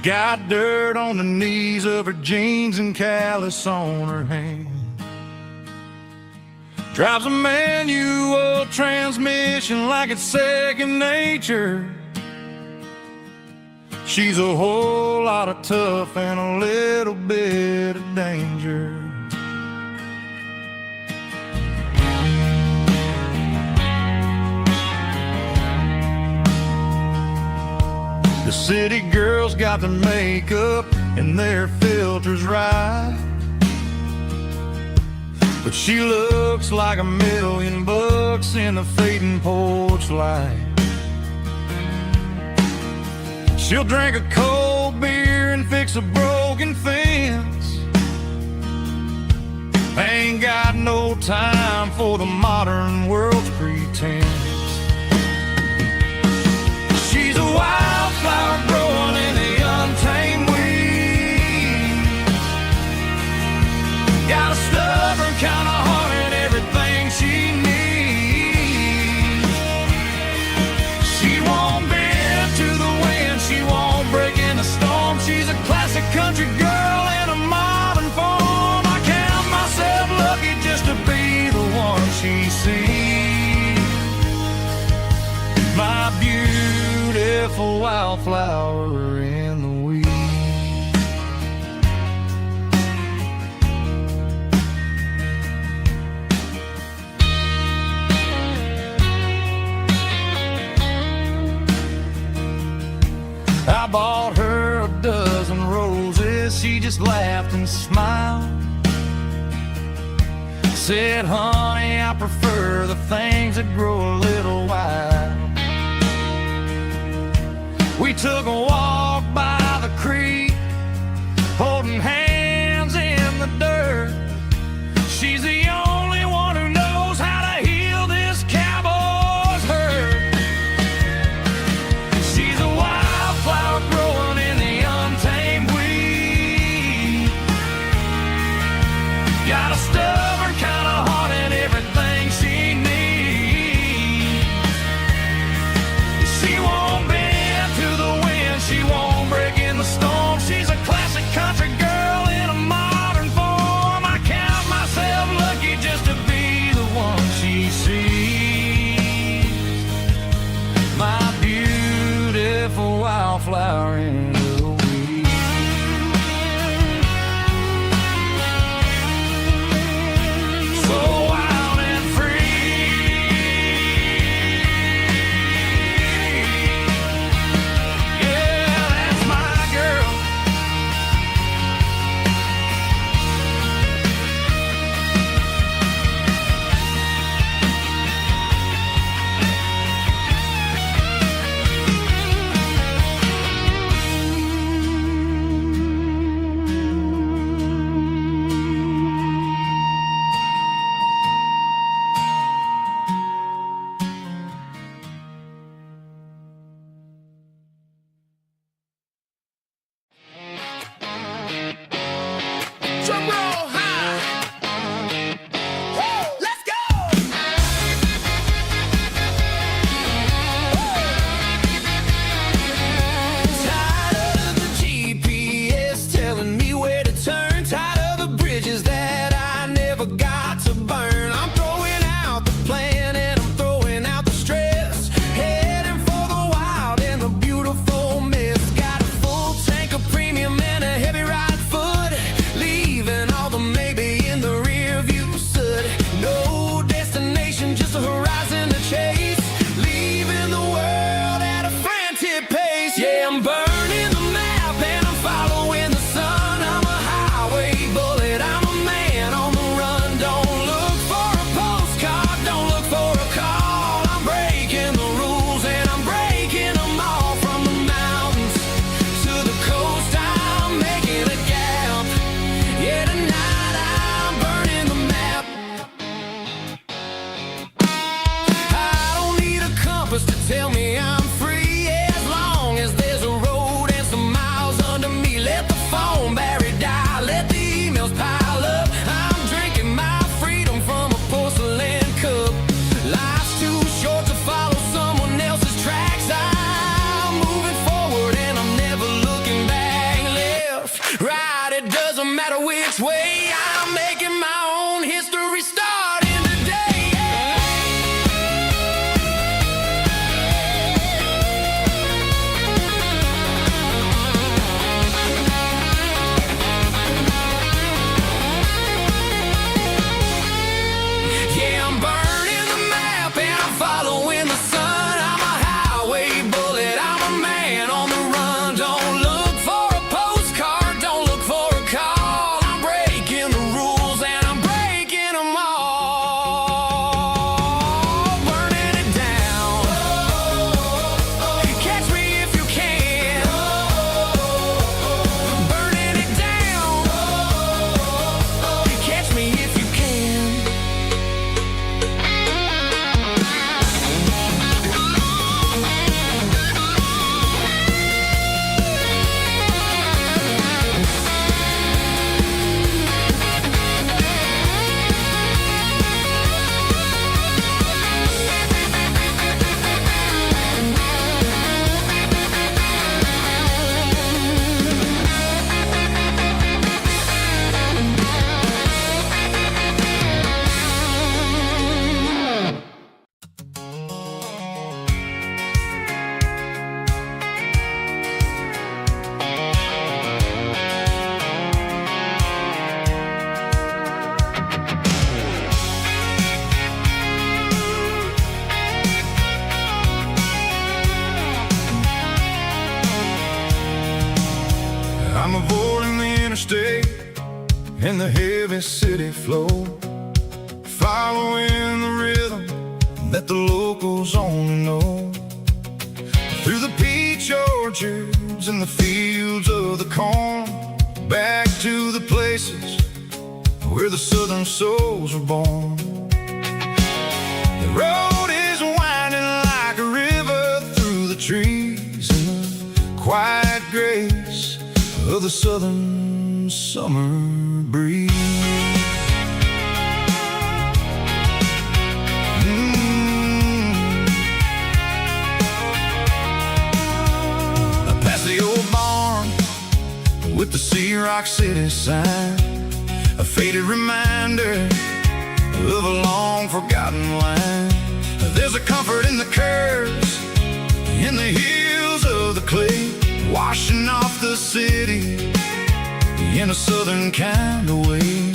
got dirt on the knees of her jeans and callus on her hand. Drives a manual transmission like it's second nature. She's a whole lot of tough and a little bit of danger. The city girls got their makeup and their filters right, but she looks like $1,000,000 in the fading porch light. She'll drink a cold beer and fix a broken fence. Ain't got no time for the modern world's pretense. She's a wildflower growing in the untamed weeds. Got a stubborn kind of heart and everything she needs. She won't bend to the wind, she won't break in the storm. She's a classic country girl in a modern form. I count myself lucky just to be the one she sees. My beautiful wildflower in the weeds. I bought her a dozen roses, she just laughed and smiled. Said, honey, I prefer the things that grow a little wild. We took a walk by the creek, holding hands in the dirt. She's the only one who knows how to heal this cowboy's hurt. She's a wildflower growing in the untamed weed. Got a stubborn kind of heart and everything she needs. She won't bend to the wind, she won't break in the storm. She's a classic country girl in a modern form. I count myself lucky just to be the one she sees. My beautiful wildflower in the weeds. So wild and free. Yeah, that's my girl. Right, it doesn't matter which way. I'm making my own history starting today. Yeah, I'm burning the map and I'm following the sun. I'm a highway bullet, I'm a man on the run. Don't look for a postcard, don't look for a call. I'm breaking the rules and I'm breaking them all. Burning it down. Catch me if you can. Burning it down. Catch me if you can. I'm avoiding the interstate and the heavy city flow, following the rhythm that the locals only know. Through the peach orchards and the fields of the corn, back to the places where the southern souls were born. The road is winding like a river through the trees in the quiet grace of the southern summer breeze. Past the old barn with the Sea Rock City sign, a faded reminder of a long forgotten line. There's a comfort in the curves, in the hills of the clay, washing off the city in a southern kind of way.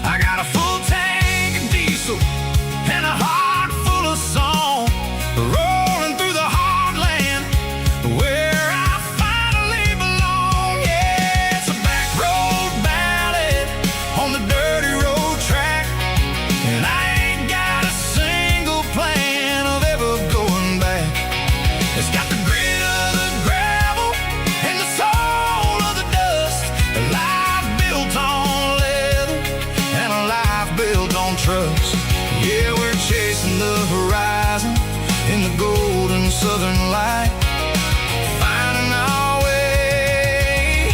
I got a full tank of diesel and a heart full of song, rolling through the heartland where I finally belong. Yeah, it's a back road ballad on the dirty road track, and I ain't got a single plan of ever going back. It's got the grit of the gravel and the soul of the dust, a life built on leather and a life built on trust. Yeah, we're chasing the horizon in the golden southern light, finding our way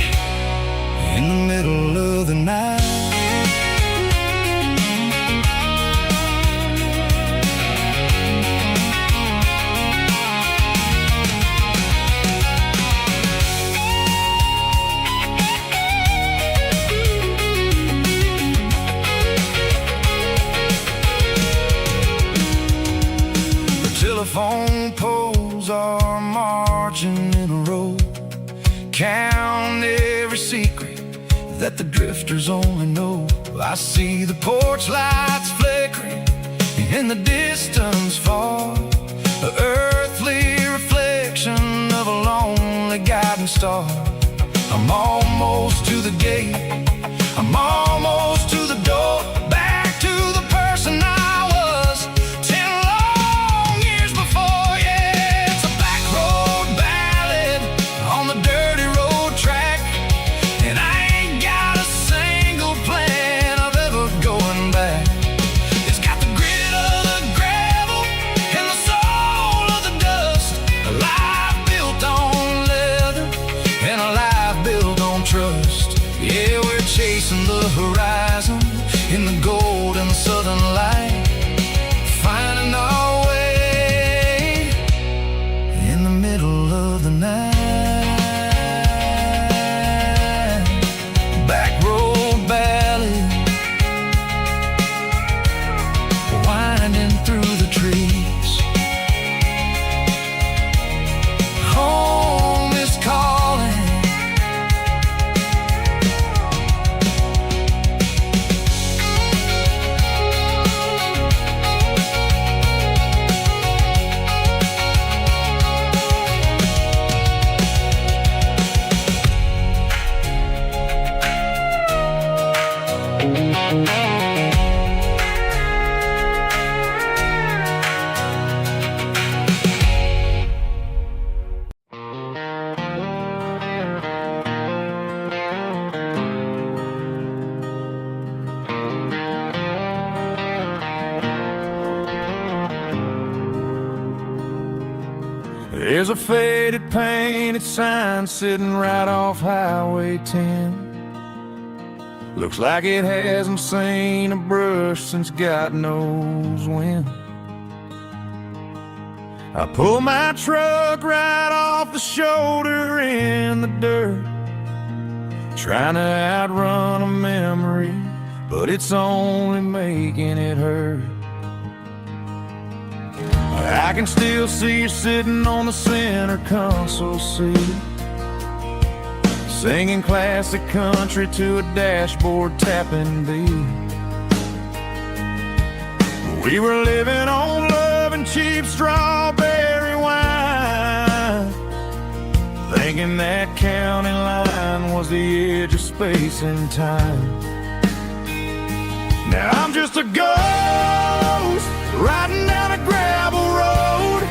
in the middle of the night. Telephone poles are marching in a row, count every secret that the drifters only know. I see the porch lights flickering in the distance far, an earthly reflection of a lonely guiding star. I'm almost to the gate, I'm almost to the door, back to the person I was 10 long years before. Yeah, it's a back road ballad on the dirty road track, and I ain't got a single plan of ever going back. It's got the grit of the gravel and the soul of the dust, a life built on leather and a life built on trust. Yeah, we're chasing the horizon There's a faded painted sign sitting right off Highway 10. Looks like it hasn't seen a brush since God knows when. I pull my truck right off the shoulder in the dirt, trying to outrun a memory, but it's only making it hurt. I can still see you sitting on the center console seat, singing classic country to a dashboard tapping beat. We were living on love and cheap strawberry wine, thinking that county line was the edge of space and time. Now I'm just a ghost riding down a gravel road,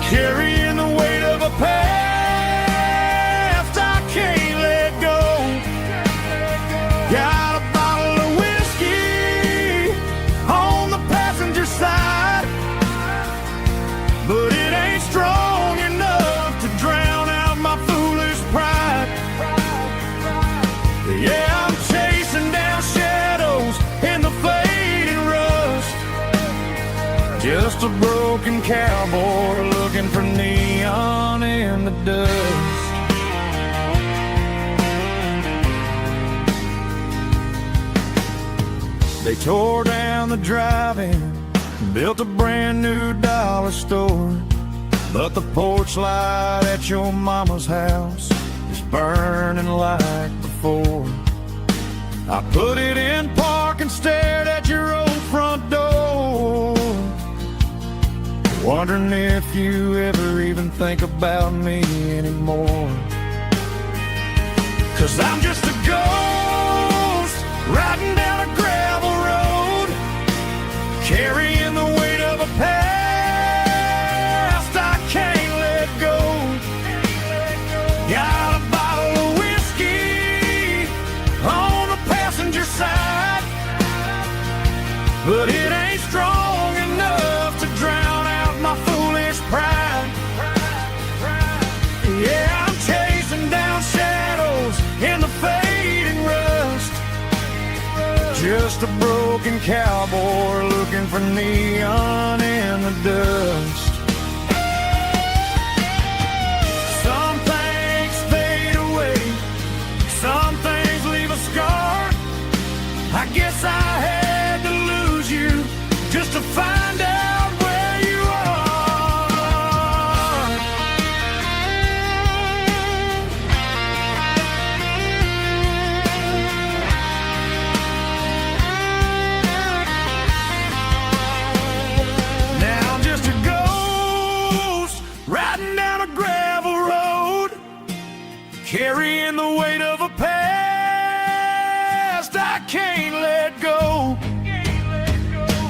carrying the weight of a past I can't let go. Got a bottle of whiskey on the passenger side, but it ain't strong enough to drown out my foolish pride. Yeah, I'm chasing down shadows in the fading rust, just a broken cowboy looking for neon in the dust. They tore down the drive-in, built a brand new dollar store, but the porch light at your mama's house is burning like before. I put it in park and stared at your old front door, wondering if you ever even think about me anymore. 'Cause I'm just a ghost riding down a gravel road, carrying the weight of a past I can't let go. Got a bottle of whiskey on the passenger side, but it ain't strong enough to drown out my foolish pride. Yeah, I'm chasing down shadows in the fading rust, just a broken cowboy looking for neon in the dust. Some things fade away, some things leave a scar. I guess I had to lose you just to find out where you are. Now I'm just a ghost riding down a gravel road, carrying the weight of a past I can't let go.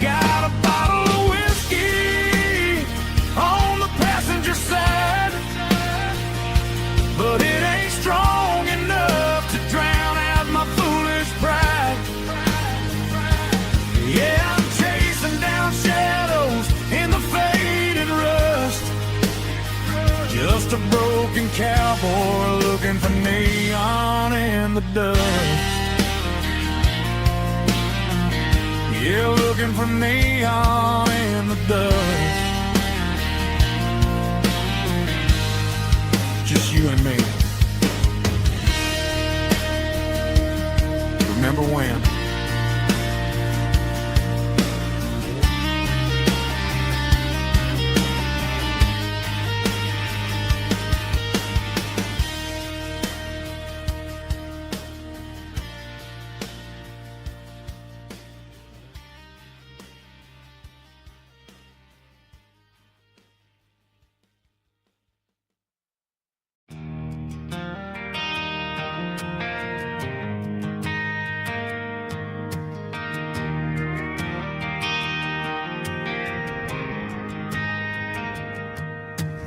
Got a bottle of whiskey on the passenger side, but it ain't strong enough to drown out my foolish pride. Yeah, I'm chasing down shadows in the fading rust, just a broken cowboy looking for neon in the dust. Yeah, looking for neon in the dust. Just you and me. Remember when?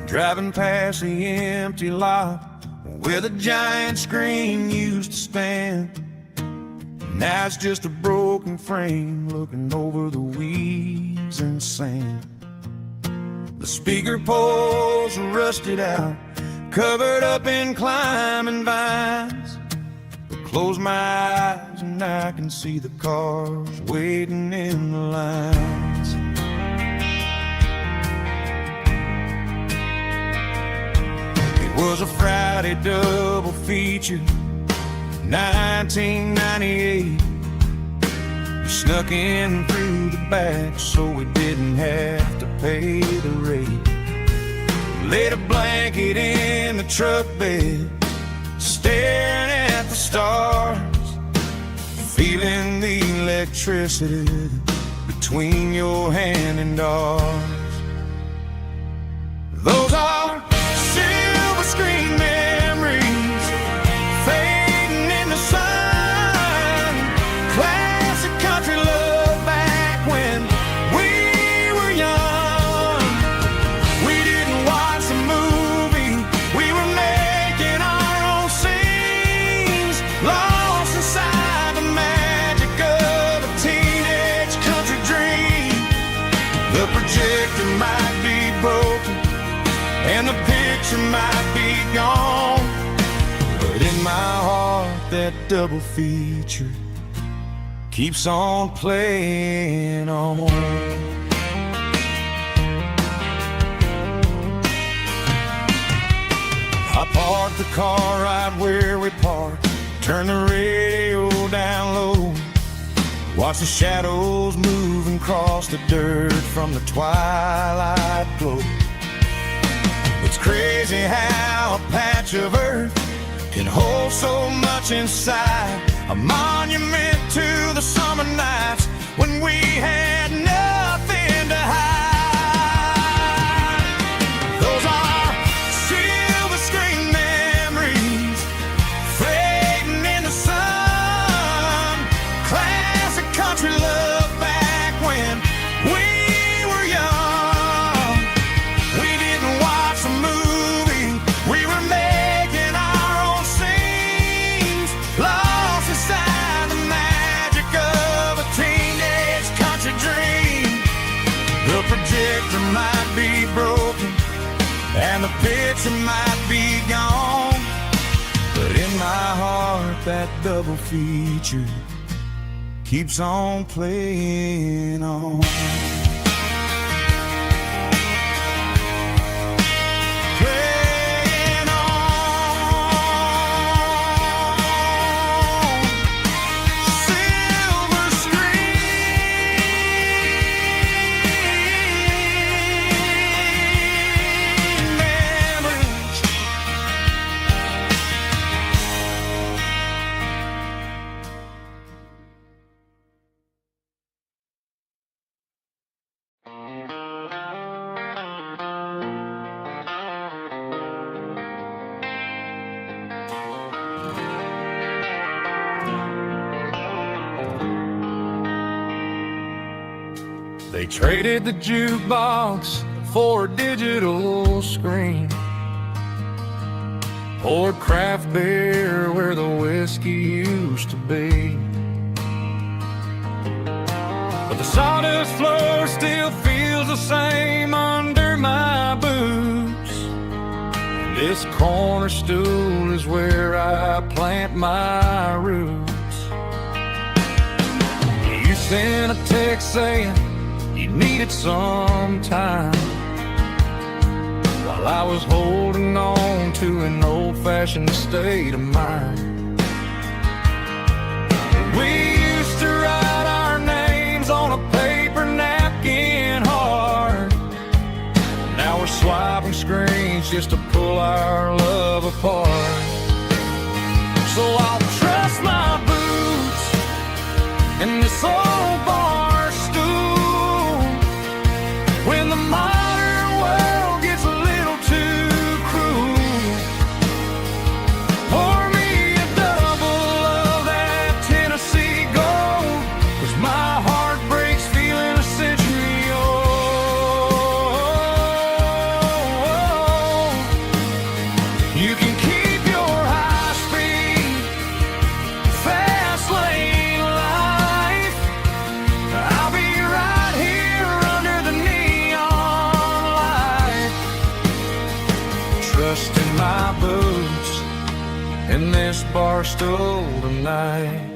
Driving past the empty lot where the giant screen used to stand. Now it's just a broken frame looking over the weeds and sand. The speaker poles are rusted out, covered up in climbing vines. Close my eyes and I can see the cars waiting in the lines. It was a Friday double feature, 1998. We snuck in through the back so we didn't have to pay the rate. Laid a blanket in the truck bed, staring at the stars, feeling the electricity between your hand and ours. Those are silver screen memories fading in the sun. Classic country love back when we were young. We didn't watch a movie, we were making our own scenes, lost inside the magic of a teenage country dream. The projector might be broken and the picture might be gone, but in my heart that double feature keeps on playing on. I parked the car right where we parked, turned the radio down low, watched the shadows move and cross the dirt from the twilight glow. It's crazy how a patch of earth can hold so much inside, a monument to the summer nights when we had nothing to hide. Those are silver screen memories fading in the sun. Classic country love back when we were young. We didn't watch a movie, we were making our own scenes, lost inside the magic of a teenage country dream. The projector might be broken and the picture might be gone, but in my heart that double feature keeps on playing on. Playing on. Silver screen memories. They traded the jukebox for a digital screen, poured craft beer where the whiskey used to be. But the sawdust floor still feels the same under my boots. This corner stool is where I plant my roots. You sent a text saying you needed some time, while I was holding on to an old-fashioned state of mind. We used to write our names on a paper napkin hard. Now we're swiping screens just to pull our love apart. So I'll trust my boots in this old bar stool when the modern world gets a little too cruel. Pour me a double of that Tennessee Gold, 'cause my heart breaks feeling a century old. You can keep your high speed bar stool tonight.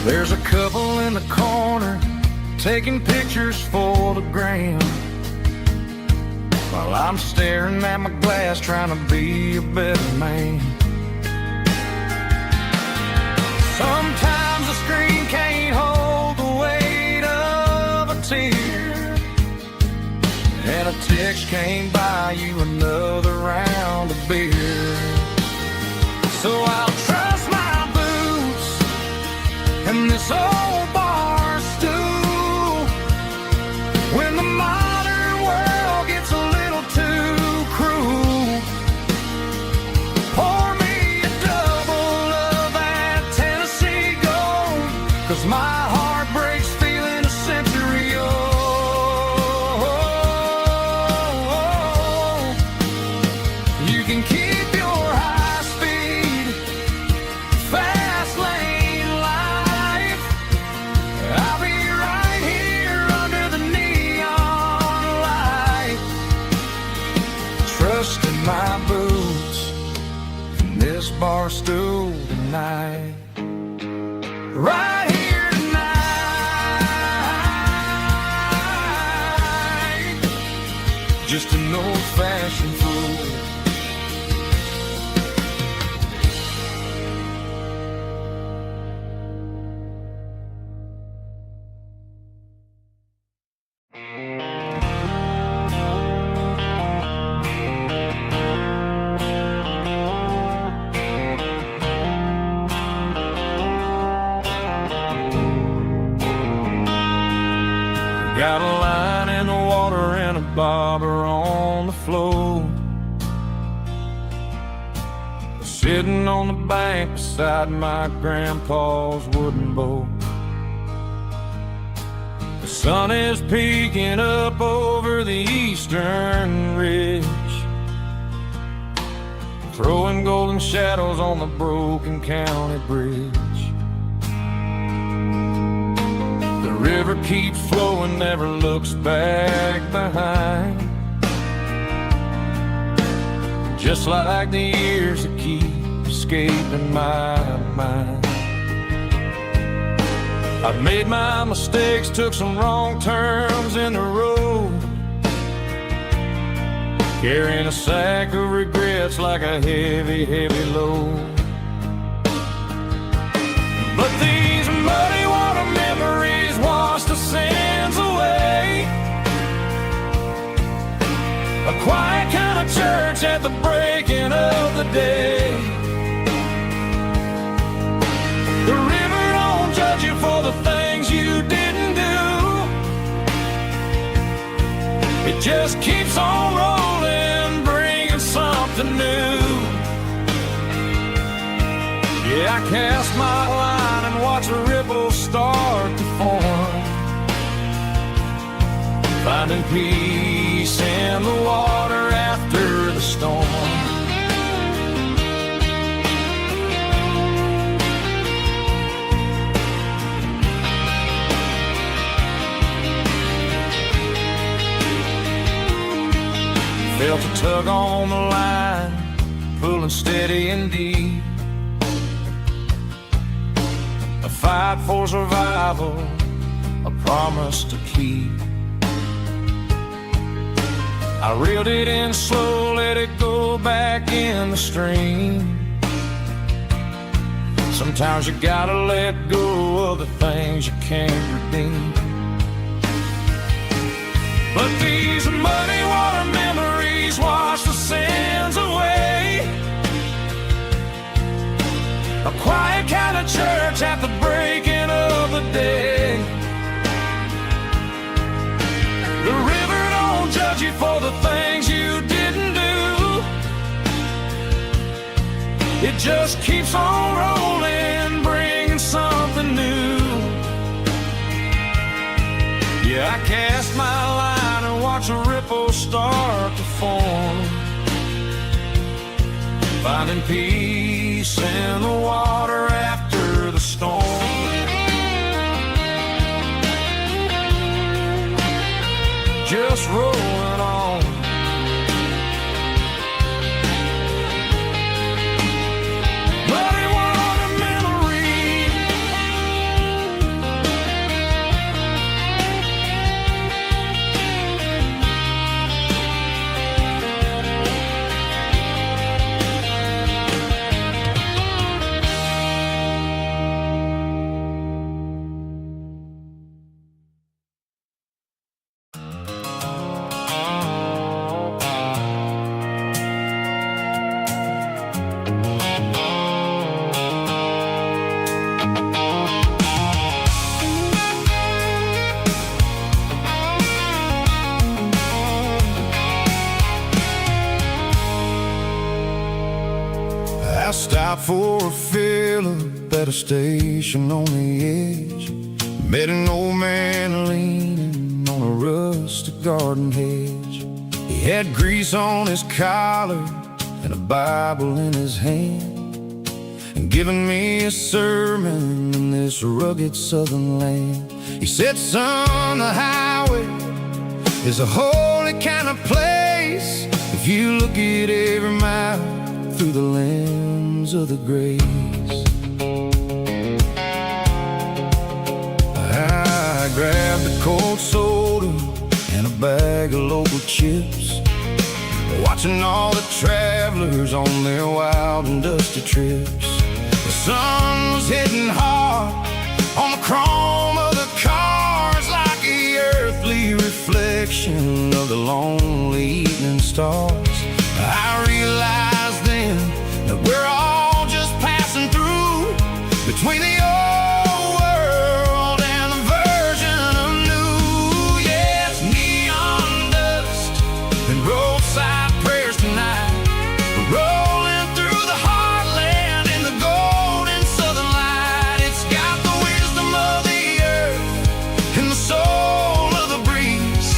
There's a couple in the corner taking pictures for the gram, while I'm staring at my glass trying to be a better man. Sometimes the screen can't hold the weight of a tear, and a text can't buy you another round of beer. So I'll trust my boots and this old bar stool when the modern world gets a little too cruel. Pour me a double of that Tennessee Gold, 'cause my heart breaks feeling a century old. You can keep your high speed, fast lane life. I'll be right here under the neon light, trusting my boots in this bar stool tonight. Right here tonight, just an old-fashioned fool. Got a line in the water and a bobber on the floor, sitting on the bank beside my grandpa's wooden boat. The sun is peeking up over the eastern ridge, throwing golden shadows on the broken county bridge. The river keeps flowing, never looks back behind, just like the years that keep escaping my mind. I've made my mistakes, took some wrong turns in the road, carrying a sack of regrets like a heavy, heavy load. But these muddy water memories wash the sins away. A quiet kind of church at the breaking of the day. The river don't judge you for the things you didn't do. It just keeps on rolling, bringing something new. Yeah, I cast my line and watch a ripple start to form, finding peace in the water after the storm. Felt a tug on the line, pulling steady and deep. A fight for survival, a promise to keep. I reeled it in slow, let it go back in the stream. Sometimes you gotta let go of the things you can't redeem. But these muddy water memories wash the sins away. A quiet kind of church at the breaking of the day. The river don't judge you for the things you didn't do. It just keeps on rolling, bringing something new. Yeah, I cast my line and watch a ripple start to form, finding peace peace in the water after the storm. Just rolling on. But it was a memory. I stopped for a fill-up at a station on the edge. Met an old man leaning on a rustic garden hedge. He had grease on his collar and a Bible in his hand, and giving me a sermon in this rugged southern land. He said, son, the highway is a holy kind of place if you look at every mile through the lens of the grace. I grabbed a cold soda and a bag of local chips, watching all the travelers on their wild and dusty trips. The sun was hitting hard on the chrome of the cars, like the earthly reflection of the lonely evening stars. I realized then that we're all just passing through between the old world and the version of new. Yeah, it's neon dust and roadside prayers tonight, rolling through the heartland in the golden southern light. It's got the wisdom of the earth and the soul of the breeze,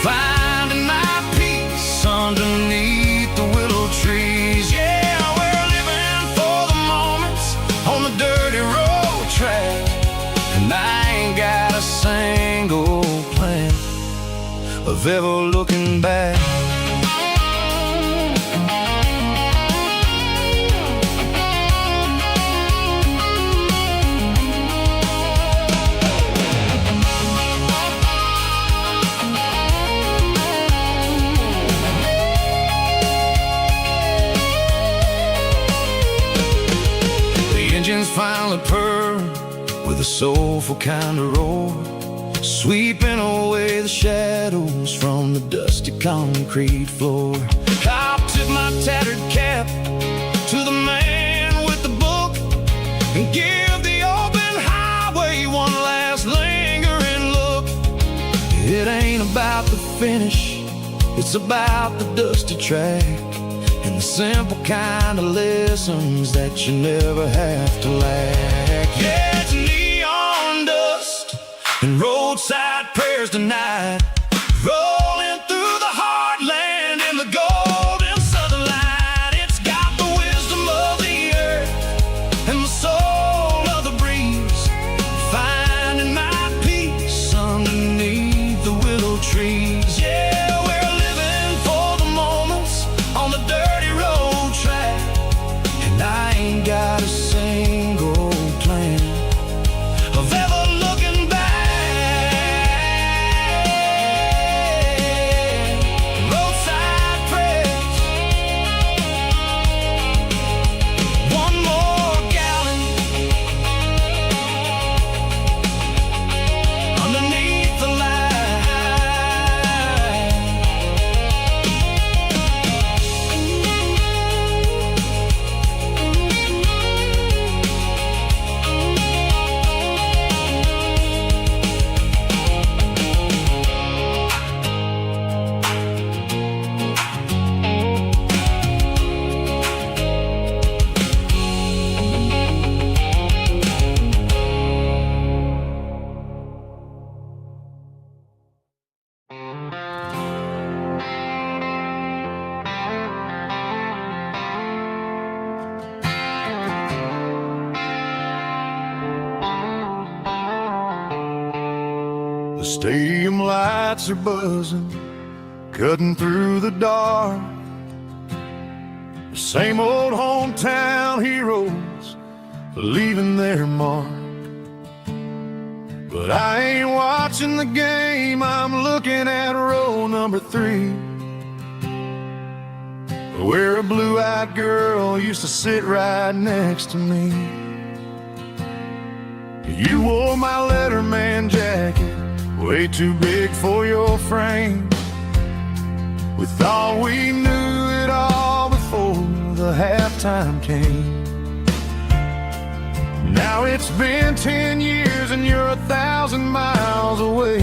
finding my peace underneath the willow trees. Yeah, we're living for the moments on the dirty road track, and I ain't got a single plan of ever looking back. Engines finally purr with a soulful kind of roar, sweeping away the shadows from the dusty concrete floor. I'll tip my tattered cap to the man with the book and give the open highway one last lingering look. It ain't about the finish, it's about the dusty track and the simple kind of lessons that you never have to lack. Yeah, it's neon dust and roadside prayers tonight, rolling through the heartland in the golden southern light. It's got the wisdom of the earth and the soul of the breeze, finding my peace underneath the willow trees. Yeah, we're living for the moments on the dirty road track, and I ain't got a single plan of ever looking back. Roadside prayers, one more gallon The stadium lights are buzzing, cutting through the dark. The same old hometown heroes leaving their mark. But I ain't watching the game, I'm looking at row number 3, where a blue-eyed girl used to sit right next to me. You wore my Letterman jacket, way too big for your frame. We thought we knew it all before the halftime came. Now it's been 10 years and you're 1,000 miles away.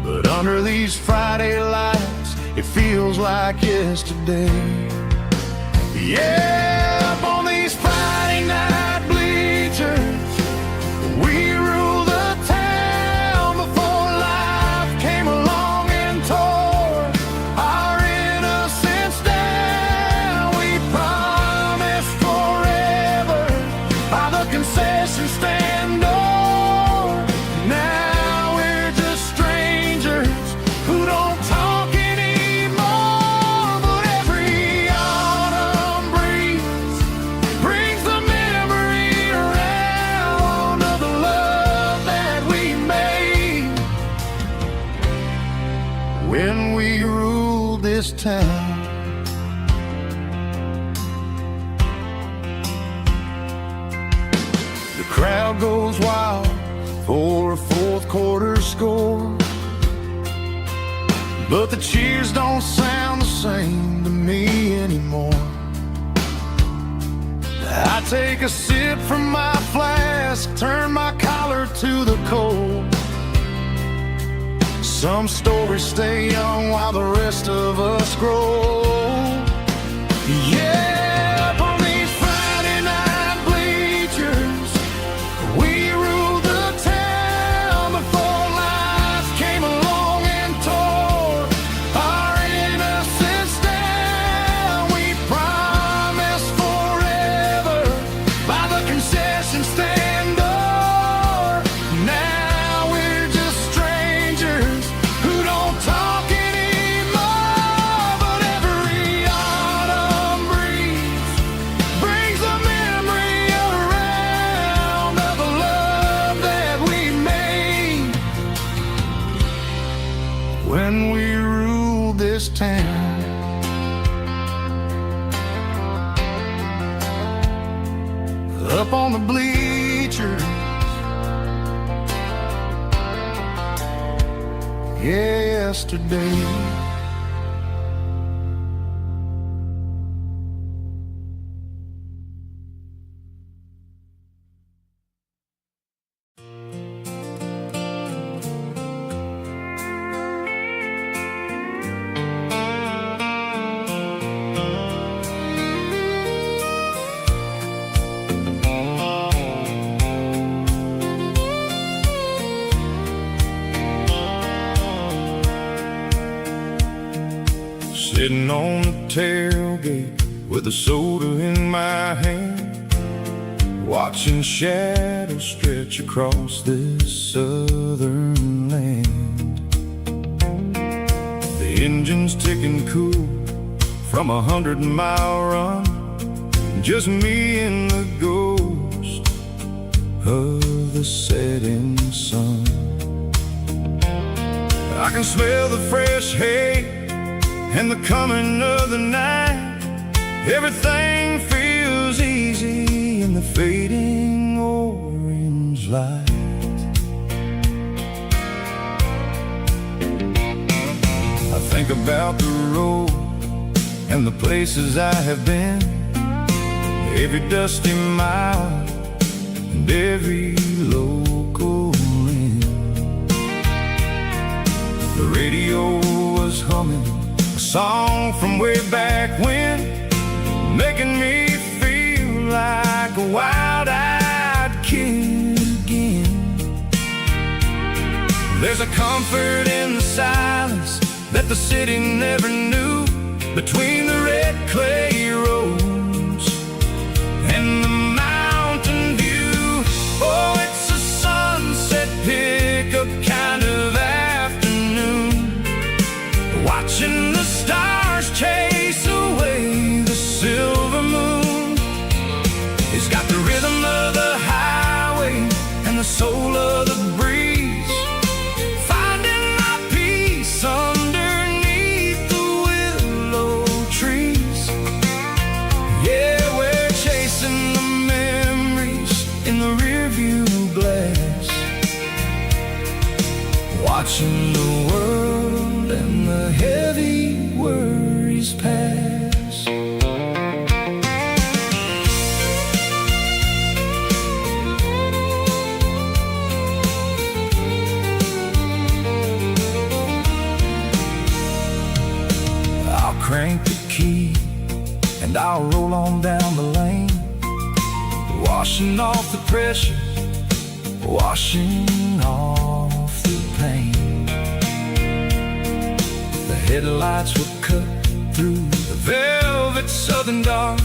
But under these Friday lights, it feels like yesterday. Yeah, up on these Friday night bleachers, we rule the town before life came along and tore our innocence down. We promised forever by the concession stand door. Now we're just strangers who don't talk anymore. But every autumn breeze brings the memory around of the love that we made when we ruled this town. The crowd goes wild for a fourth quarter score, but the cheers don't sound the same to me anymore. I take a sip from my flask, turn my collar to the cold. Some stories stay young while the rest of us grow. Yeah, up on these Friday night bleachers, we ruled the town before life came along and tore our innocence down. We promised forever by the concession stand door. Now we're just strangers who don't talk anymore. But every autumn breeze brings a memory around of the love that we made when we ruled this town. Up on the bleachers, yesterday. Sitting on the tailgate with a soda in my hand, watching shadows stretch across this southern land. The engine's ticking cool from 100-mile run, just me and the ghost of the setting sun. I can smell the fresh hay and the coming of the night. Everything feels easy in the fading orange light. I think about the road and the places I have been, every dusty mile and every local inn. The radio was humming a song from way back when, making me feel like a wild-eyed kid again. There's a comfort in the silence that the city never knew, between the red clay roads and the mountain view. Oh, it's a sunset picture I'll roll on down the lane, washing off the pressure, washing off the pain. The headlights will cut through the velvet southern dark,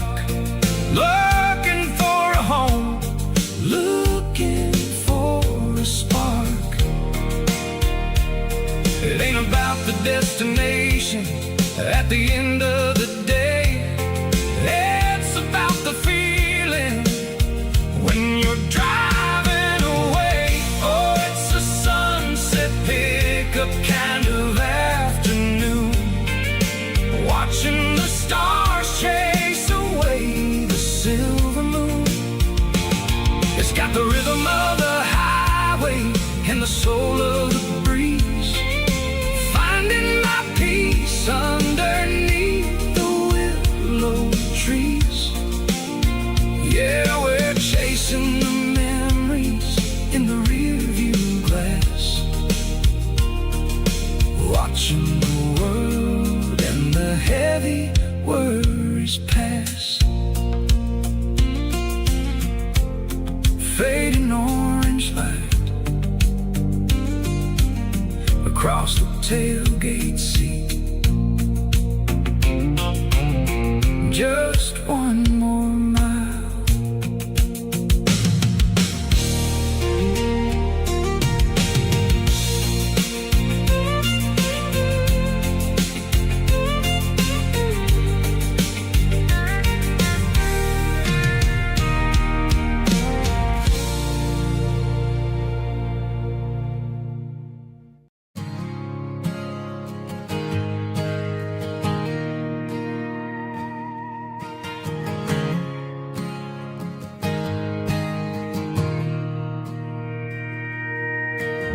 looking for a home, looking for a spark. It ain't about the destination at the end of the day, it's about the feeling when you're driving away. Oh, it's a sunset pickup kind of afternoon, watching the stars chase away the silver moon. It's got the rhythm of the highway and the soul of the breeze, finding my peace underneath the willow trees. Yeah, we're chasing the memories in the rearview glass, watching the world and the heavy worries pass. Fading orange light across the tailgate seat. Just one more mile.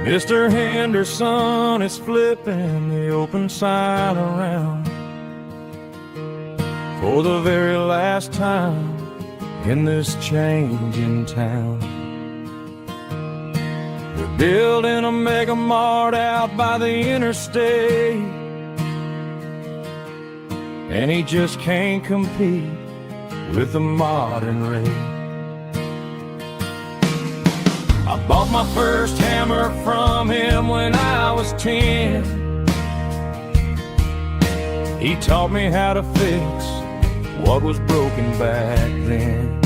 Mr. Henderson is flipping the open sign around for the very last time in this changing town. We're building a mega mart out by the interstate, and he just can't compete with the modern rate. I bought my first hammer from him when I was 10. He taught me how to fix what was broken back then.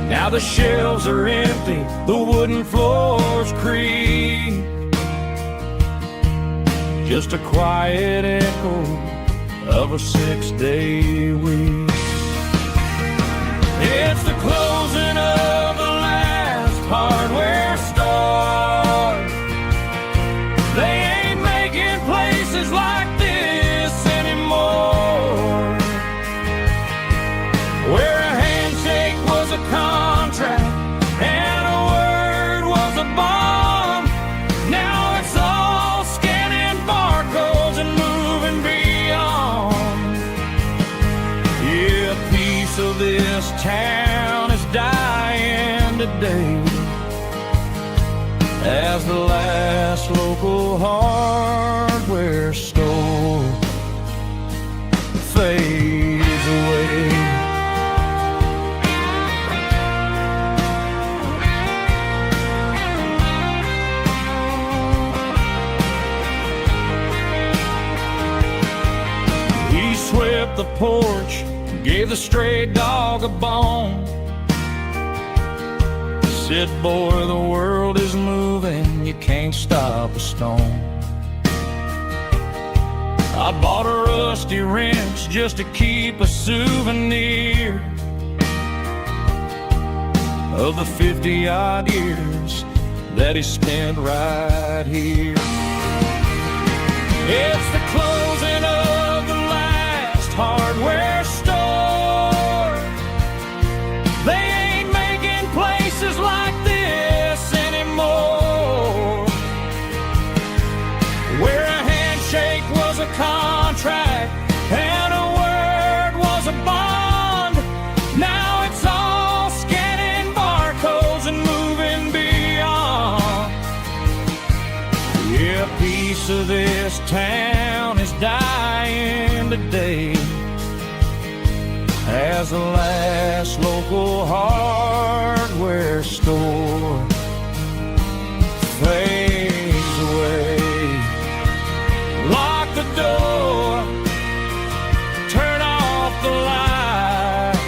Now the shelves are empty, the wooden floors creak, just a quiet echo of a 6-day week. It's the closing of the hardware store. They ain't making places like this anymore, where a handshake was a contract and a word was a bond. Now it's all scanning barcodes and moving beyond. Yeah, a piece of this town is dying today as the last local hardware store fades away. He swept the porch, gave the stray dog a bone, said, boy, the world is moving, you can't stop a stone. I bought a rusty wrench just to keep a souvenir of the 50-odd years that he spent right here. It's the closing of the last hardware store. They ain't making places like this anymore, where a handshake was a contract and a word was a bond. Now it's all scanning barcodes and moving beyond. Yeah, a piece of this town is dying today as the last local hardware store fades away. Lock the door, turn off the light.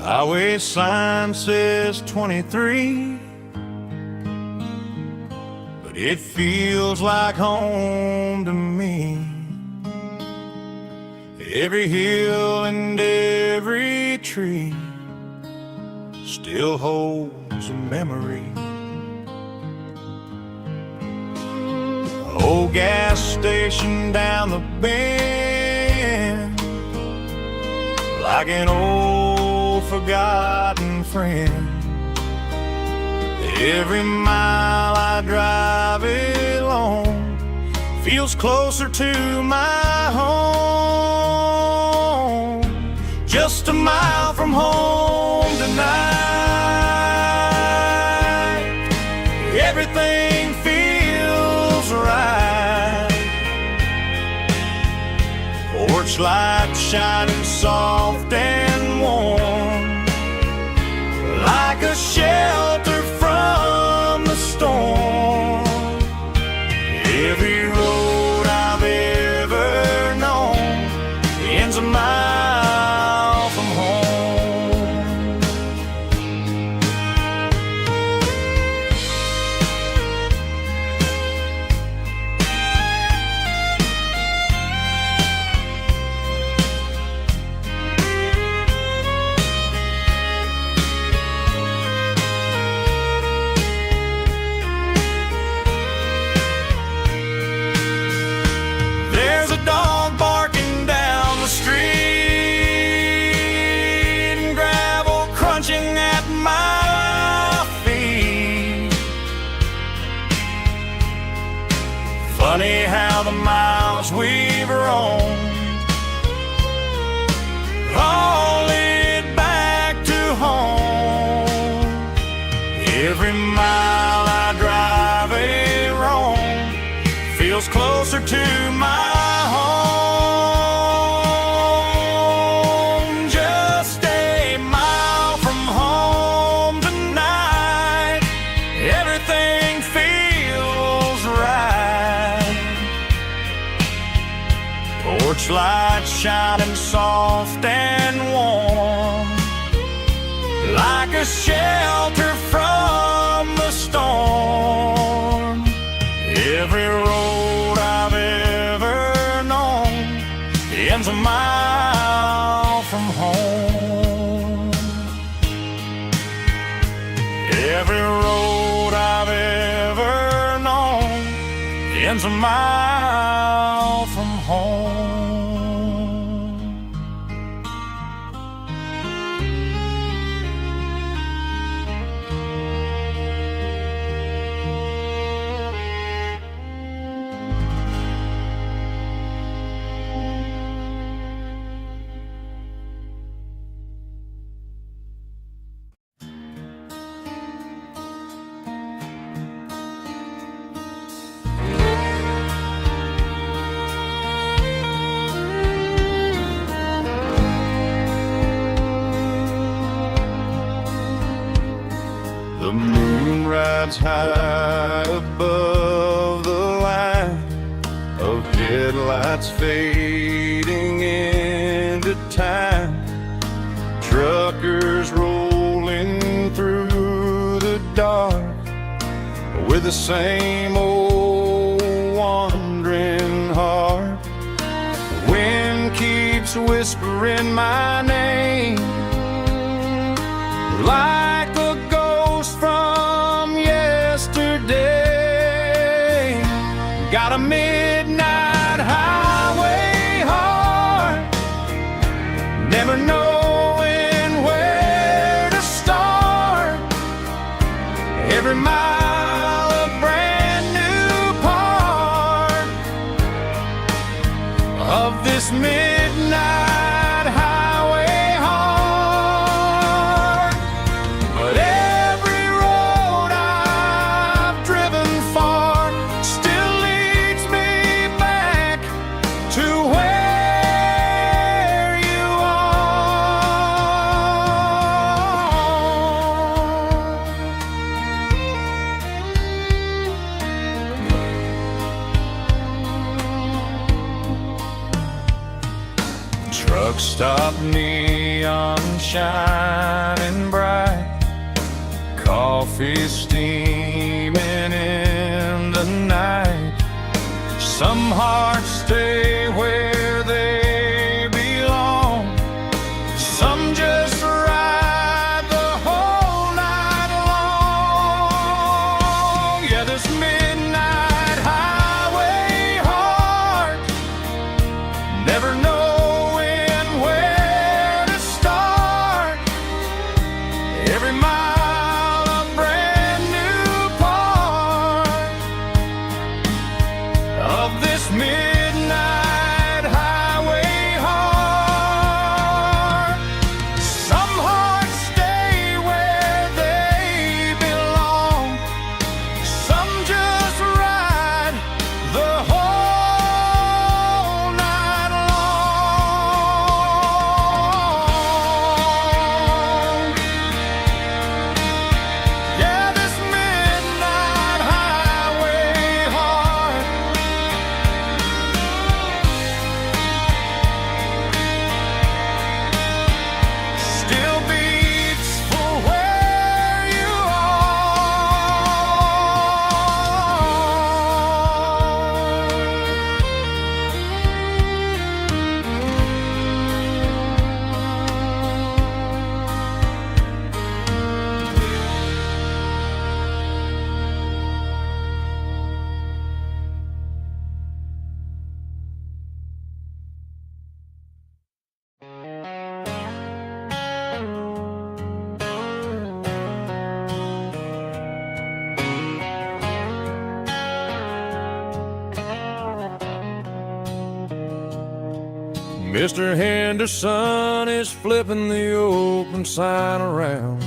Highway sign says 23, but it feels like home to me. Every hill and every tree still holds a memory. Old gas station down the bend, like an old forgotten friend. Every mile I drive it along feels closer to my home. Just a mile from home tonight, everything feels right. Porch light shining soft and warm, like a shelter from the storm. Every road I've ever known ends a mile from home. There's a dog barking down the street and gravel crunching at my feet. Funny how the miles we've roamed all lead back to home. Every mile I drive a roam feels closer to my home. Just a mile from home tonight, everything feels right. Porch light shining soft and warm, like a shelter from the storm. Every road I've ever known ends a mile from home. Every road I've ever known ends a mile from home. The moon rides high above the line of headlights fading into time. Truckers rolling through the dark with the same old wandering heart. The wind keeps whispering my name, like a ghost from yesterday. Got a midnight highway heart, never knowing where to start. Every mile a brand new part of this midnight highway heart. But every road I've driven far still leads me back to where you are. Truck stop, neon shining bright, coffee steaming in the night. Some hearts stay where they belong, some just ride the whole night long. Yeah, this midnight highway heart, never knowing where to start. Every mile a brand new part of this midnight highway heart. Some hearts stay where they belong, some just ride the whole night long. Yeah, this midnight highway heart still beats for where you Mr. Henderson is flipping the open sign around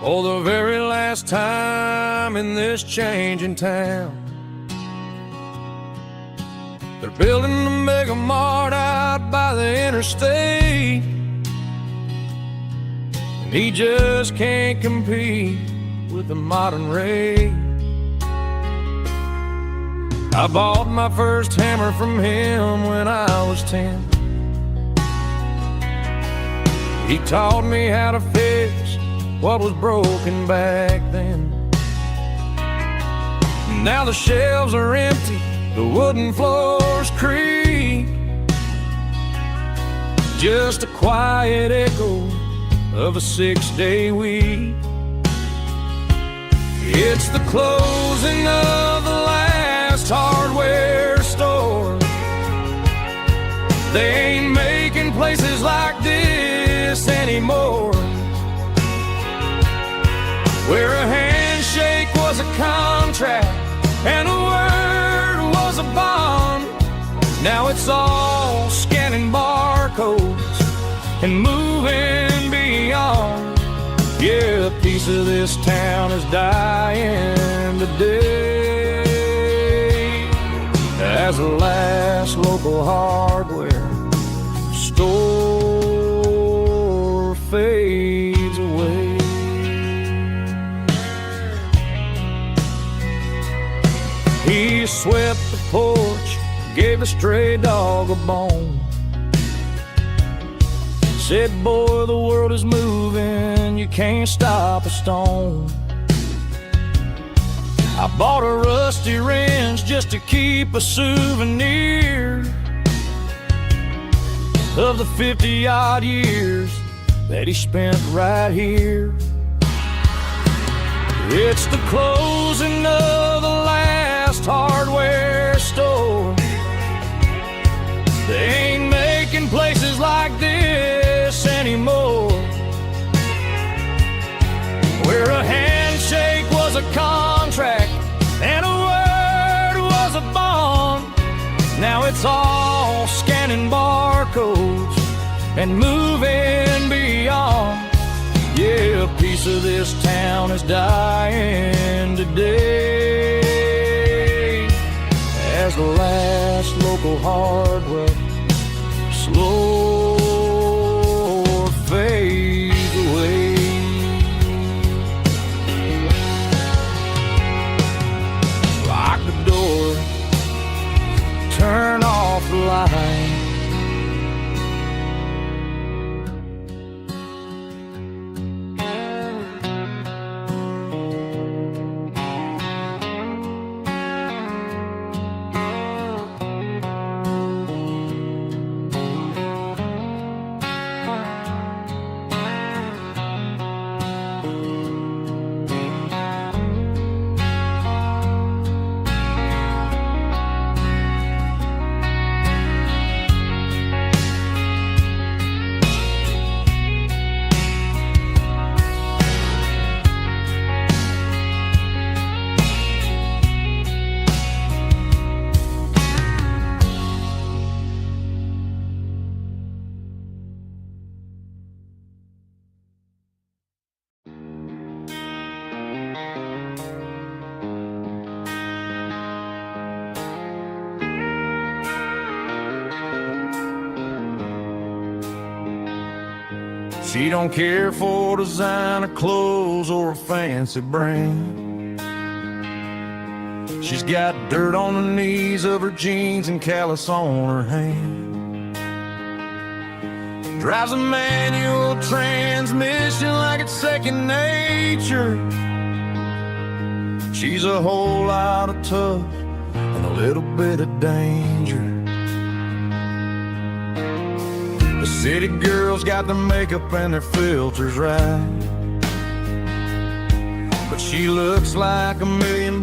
for the very last time in this changing town. They're building a mega mart out by the interstate, and he just can't compete with the modern rate. I bought my first hammer from him when I was 10. He taught me how to fix what was broken back then. Now the shelves are empty, the wooden floors creak, just a quiet echo of a 6-day week. It's the closing of the last hardware store. They ain't making places like this anymore, where a handshake was a contract and a word was a bond. Now it's all scanning barcodes and moving beyond. Yeah, a piece of this town is dying today as the last local hardware store fades away. He swept the porch, gave the stray dog a bone, said, boy, the world is moving, you can't stop a stone. I bought a rusty wrench just to keep a souvenir of the 50-odd years that he spent right here. It's the closing of the last hardware store. They ain't making places like this anymore, where a handshake was a contract and a word was a bond. Now it's all scanning barcodes and moving beyond. Yeah, a piece of this town is dying today, as the last local hardware slow fades away. Lock the door, turn off the light. She don't care for designer clothes or a fancy brand. She's got dirt on the knees of her jeans and callus on her hand. Drives a manual transmission like it's second nature. She's a whole lot of tough and a little bit of danger. The city girls got their makeup and their filters right, but she looks like $1 million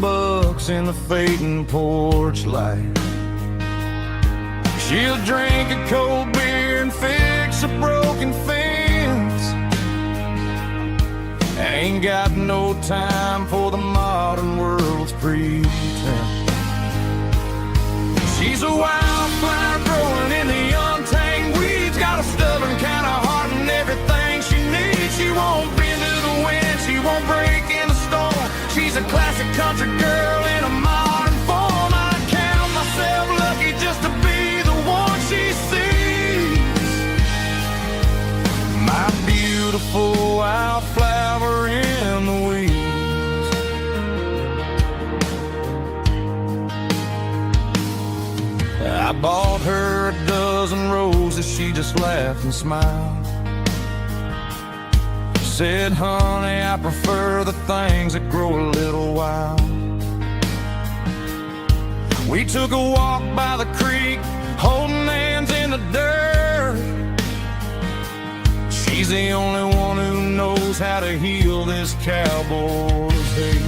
in the fading porch light. She'll drink a cold beer and fix a broken fence. Ain't got no time for the modern world's pretense. She's a wildflower growing in the untamed weeds, got a stubborn kind of heart and everything she needs. She won't bend to the wind, she won't break in the storm. She's a classic country girl in a modern form. I count myself lucky just to be the one she sees. My beautiful wildflower in the weeds. I bought her a dozen roses, she just laughed and smiled. Said, honey, I prefer the things that grow a little wild. We took a walk by the creek, holding hands in the dirt. She's the only one who knows how to heal this cowboy's hate.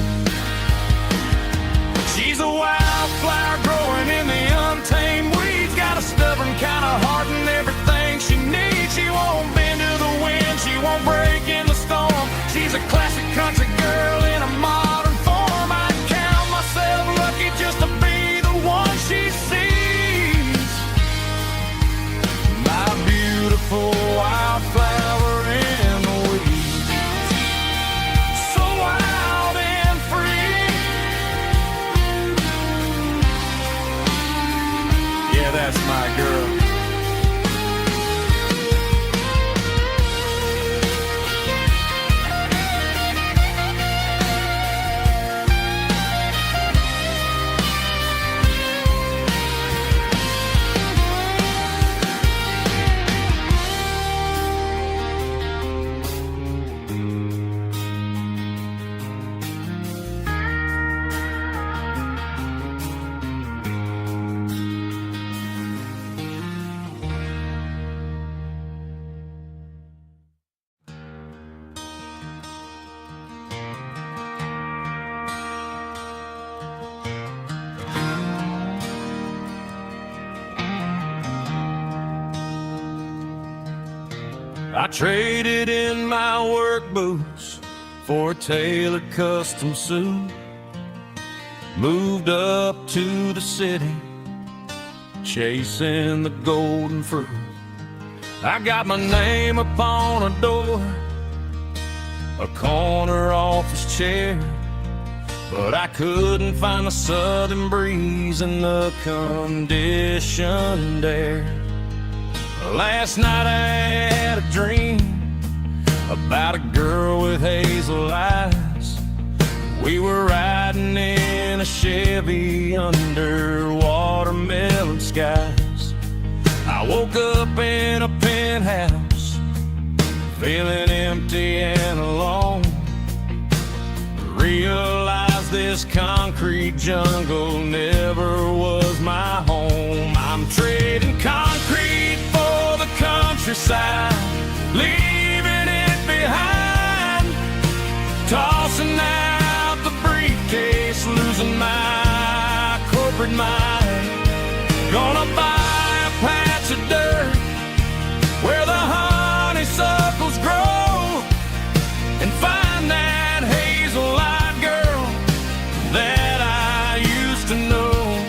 She's a wildflower growing in the untamed weeds, got a stubborn kind of heart and everything she needs. She won't bend to the wind, she won't break in the storm. She's a classic country girl in a modern form. I count myself lucky just to be the one she sees. My beautiful wildflower in the weeds, so wild and free. Yeah, that's my girl. traded in my work boots for a tailored custom suit. Moved up to the city, chasing the golden fruit. I got my name upon a door, a corner office chair, but I couldn't find the southern breeze in the conditioned air. Last night I had a dream about a girl with hazel eyes. We were riding in a Chevy under watermelon skies. I woke up in a penthouse, feeling empty and alone. Realized this concrete jungle never was my home. I'm trading concrete for the countryside, leaving it behind, tossing out the briefcase, losing my corporate mind. Gonna buy a patch of dirt where the honeysuckles grow and find that hazel-eyed girl that I used to know.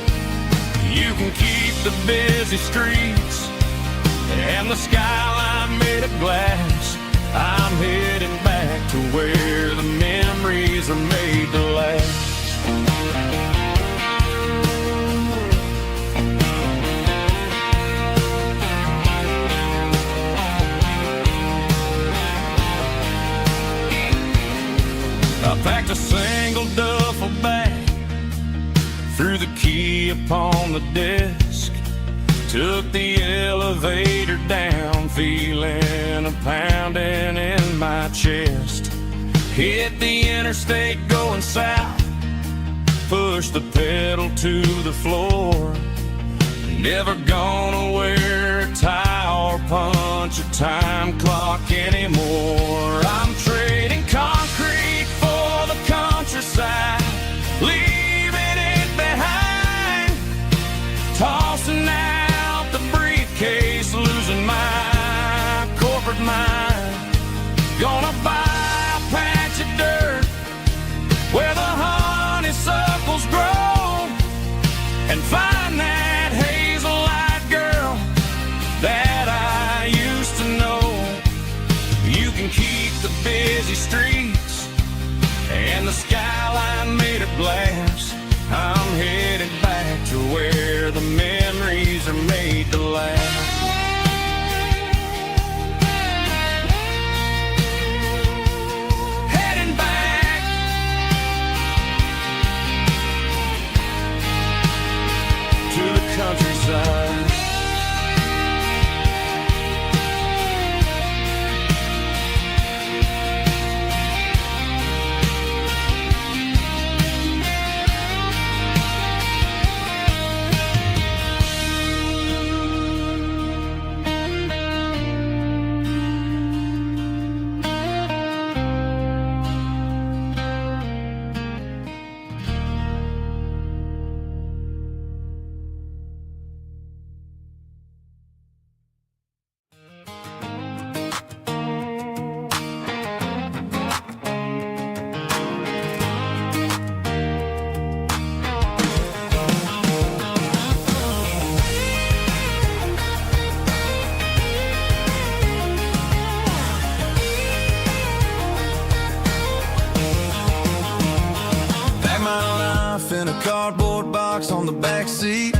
You can keep the busy streets and the skyline made of glass. I'm heading back to where the memories are made to last. I packed a single duffel bag, threw the key upon the desk, took the elevator down, feeling a pounding in my chest. Hit the interstate going south, pushed the pedal to the floor. Never gonna wear a tie or punch a time clock anymore. I'm trading concrete for the countryside, leaving it behind, tossing out the briefcase, losing my corporate mind. Gonna buy a patch of dirt where the honeysuckles grow and find that hazel-eyed girl that I used to know. You can keep the busy streets and the skyline made of glass. I'm headed back to where the memories are made to last. Heading back to the countryside. In a cardboard box on the back seat,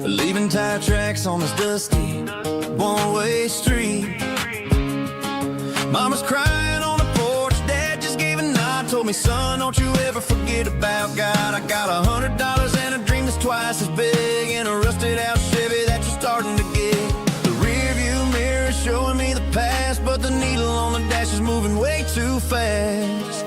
leaving tire tracks on this dusty one-way street. Mama's crying on the porch, Dad just gave a nod, told me, son, don't you ever forget about God. I got $100 and a dream that's twice as big, and a rusted out Chevy that you're starting to get. The rear view mirror is showing me the past, but the needle on the dash is moving way too fast.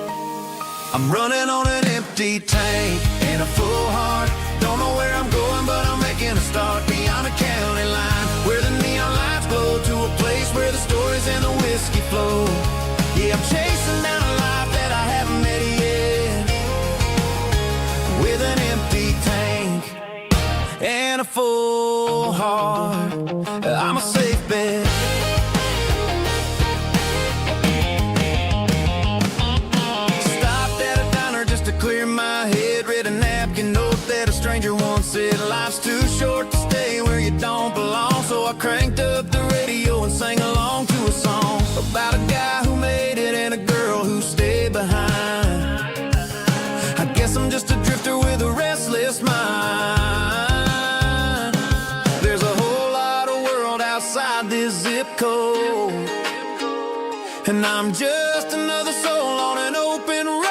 I'm running on an empty tank and a full heart. Don't know where I'm going, but I'm making a start beyond a county line, where the neon lights glow, to a place where the stories and the whiskey flow. Yeah, I'm chasing down a life that I haven't met yet, with an empty tank and a full heart. I'm a safe bet. I cranked up the radio and sang along to a song about a guy who made it and a girl who stayed behind. I guess I'm just a drifter with a restless mind. There's a whole lot of world outside this zip code, and I'm just another soul on an open road.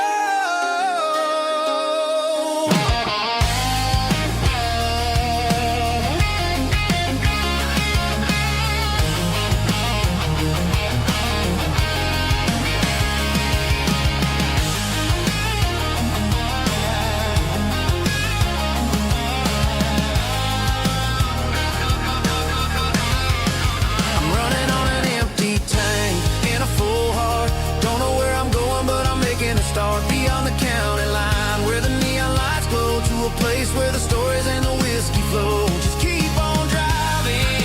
Start beyond the county line, where the neon lights glow, to a place where the stories and the whiskey flow. Just keep on driving,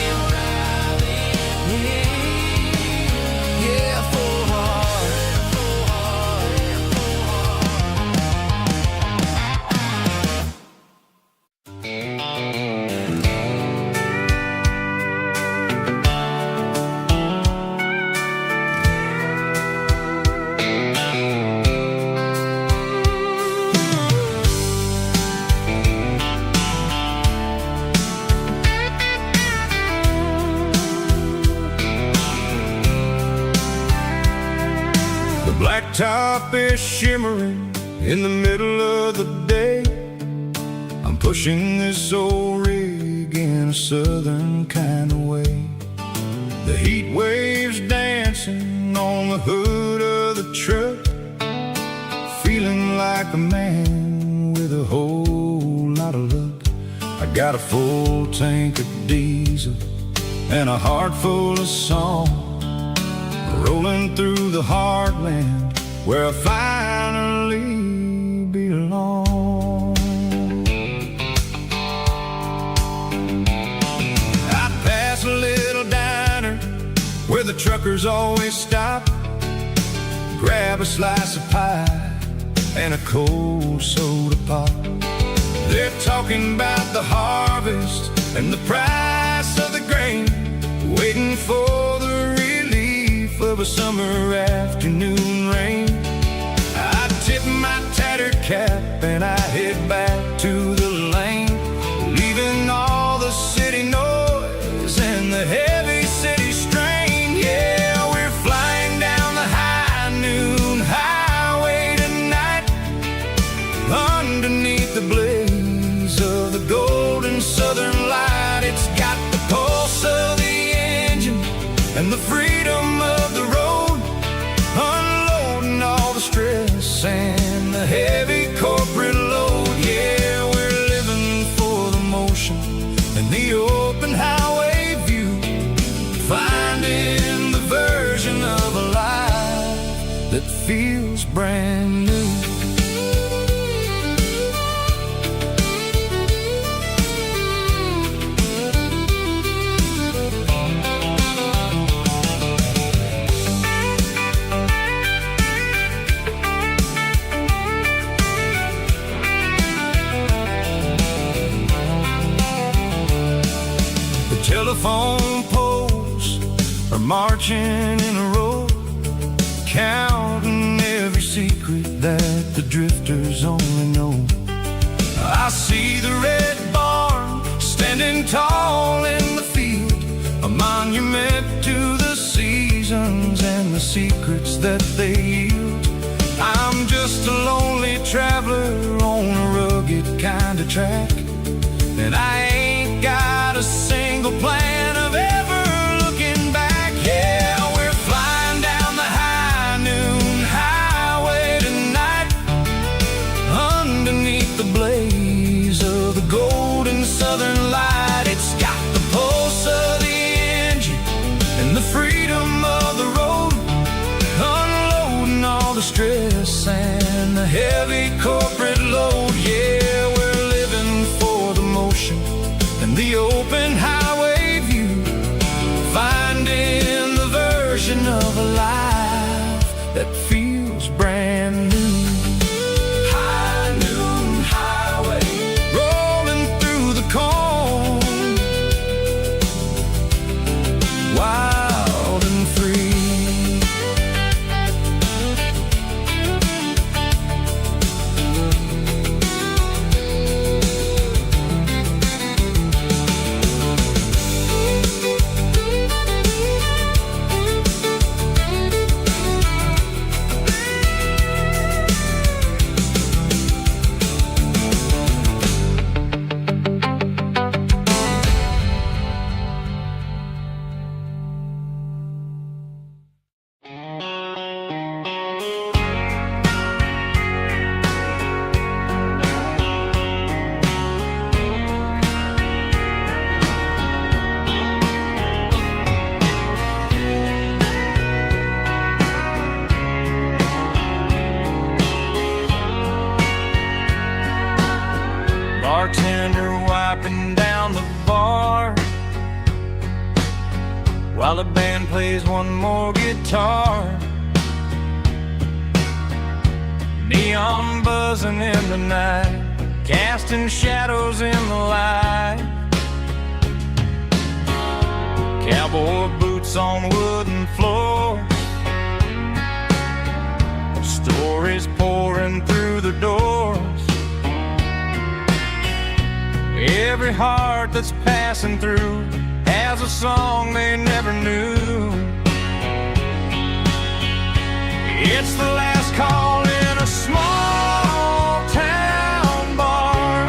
yeah, full heart. Blacktop is shimmering in the middle of the day. I'm pushing this old rig in a southern kind of way. The heat waves dancing on the hood of the truck, feeling like a man with a whole lot of luck. I got a full tank of diesel and a heart full of song, rolling through the heartland where I finally belong. I pass a little diner where the truckers always stop, grab a slice of pie and a cold soda pop. They're talking about the harvest and the price of the grain, waiting for the relief of a summer afternoon rain. I tip my tattered cap and I head back to the lane, leaving all the city noise and the heavy city strain. Yeah, we're flying down the high noon highway tonight, underneath the blaze of the golden southern light. It's got the pulse of the engine and the freedom of the road, unloading all the stress and the heavy corporate load. Yeah, we're living for the motion and the open highway view, finding the version of a life that feels brand new. Telephone poles are marching in a row, counting every secret that the drifters only know. I see the red barn standing tall in the field, a monument to the seasons and the secrets that they yield. I'm just a lonely traveler on a rugged kind of track, and I ain't got a single plan of ever looking back. Yeah, we're flying down the high noon highway tonight, underneath the blaze of the golden southern light. It's got the pulse of the engine and the freedom of the road, unloading all the stress and the heavy corporate load. Yeah, we're living for the motion and the open highway view, finding the version of a life that feels brand new. High noon highway, rolling through the corn, plays one more guitar. Neon buzzing in the night, casting shadows in the light. Cowboy boots on wooden floors, stories pouring through the doors. Every heart that's passing through has a song they never knew. It's the last call in a small town bar,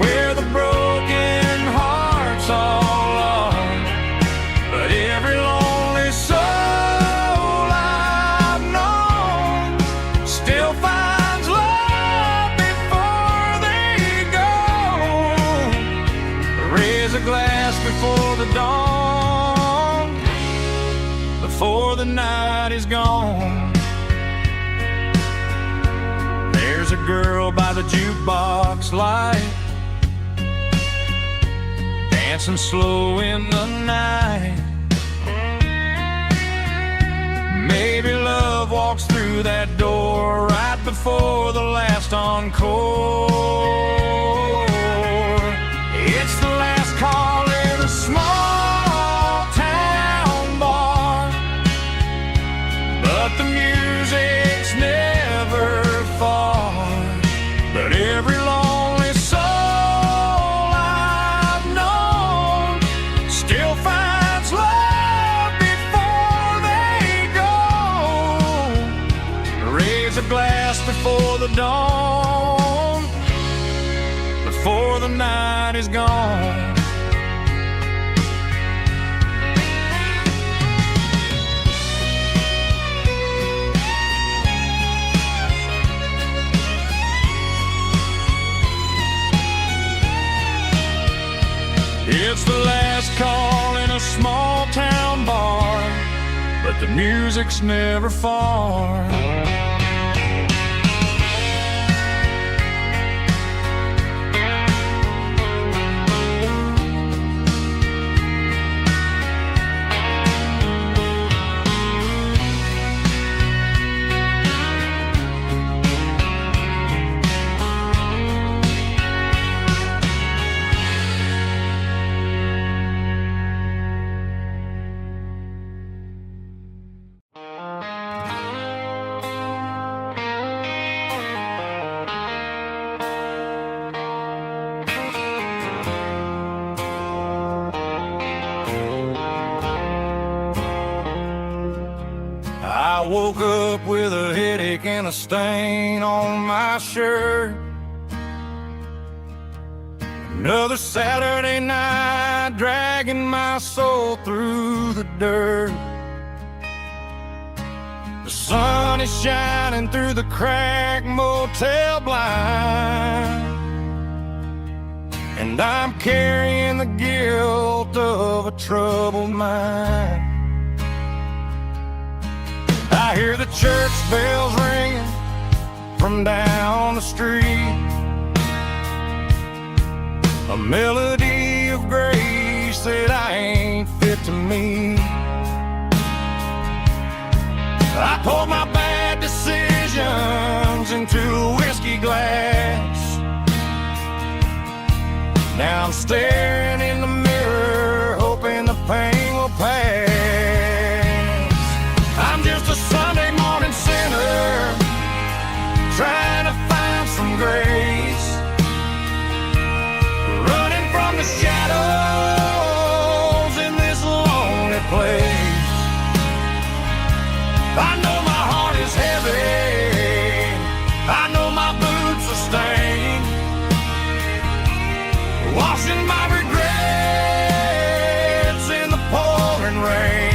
where the broken hearts all are. But every lonely soul I've known still finds love before they go. Raise a glass before the dawn, before the night is gone. There's a girl by the jukebox light, dancing slow in the night. Maybe love walks through that door right before the last encore. It's the last call in a small town bar, but the music's never far. But every lonely soul I've known still finds love before they go. Raise a glass before the dawn, before the night is gone. It's the last call in a small town bar, but the music's never far. I woke up with a headache and a stain on my shirt. Another Saturday night, dragging my soul through the dirt. The sun is shining through the cracked motel blind, and I'm carrying the guilt of a troubled mind. I hear the church bells ringing from down the street, a melody of grace that I ain't fit to meet. I poured my bad decisions into a whiskey glass. Now I'm staring in the mirror, hoping the pain will pass. I'm just a Sunday morning sinner, trying to find some grace, running from the shadows in this lonely place. I know my heart is heavy, I know my boots are stained, washing my regrets in the pouring rain.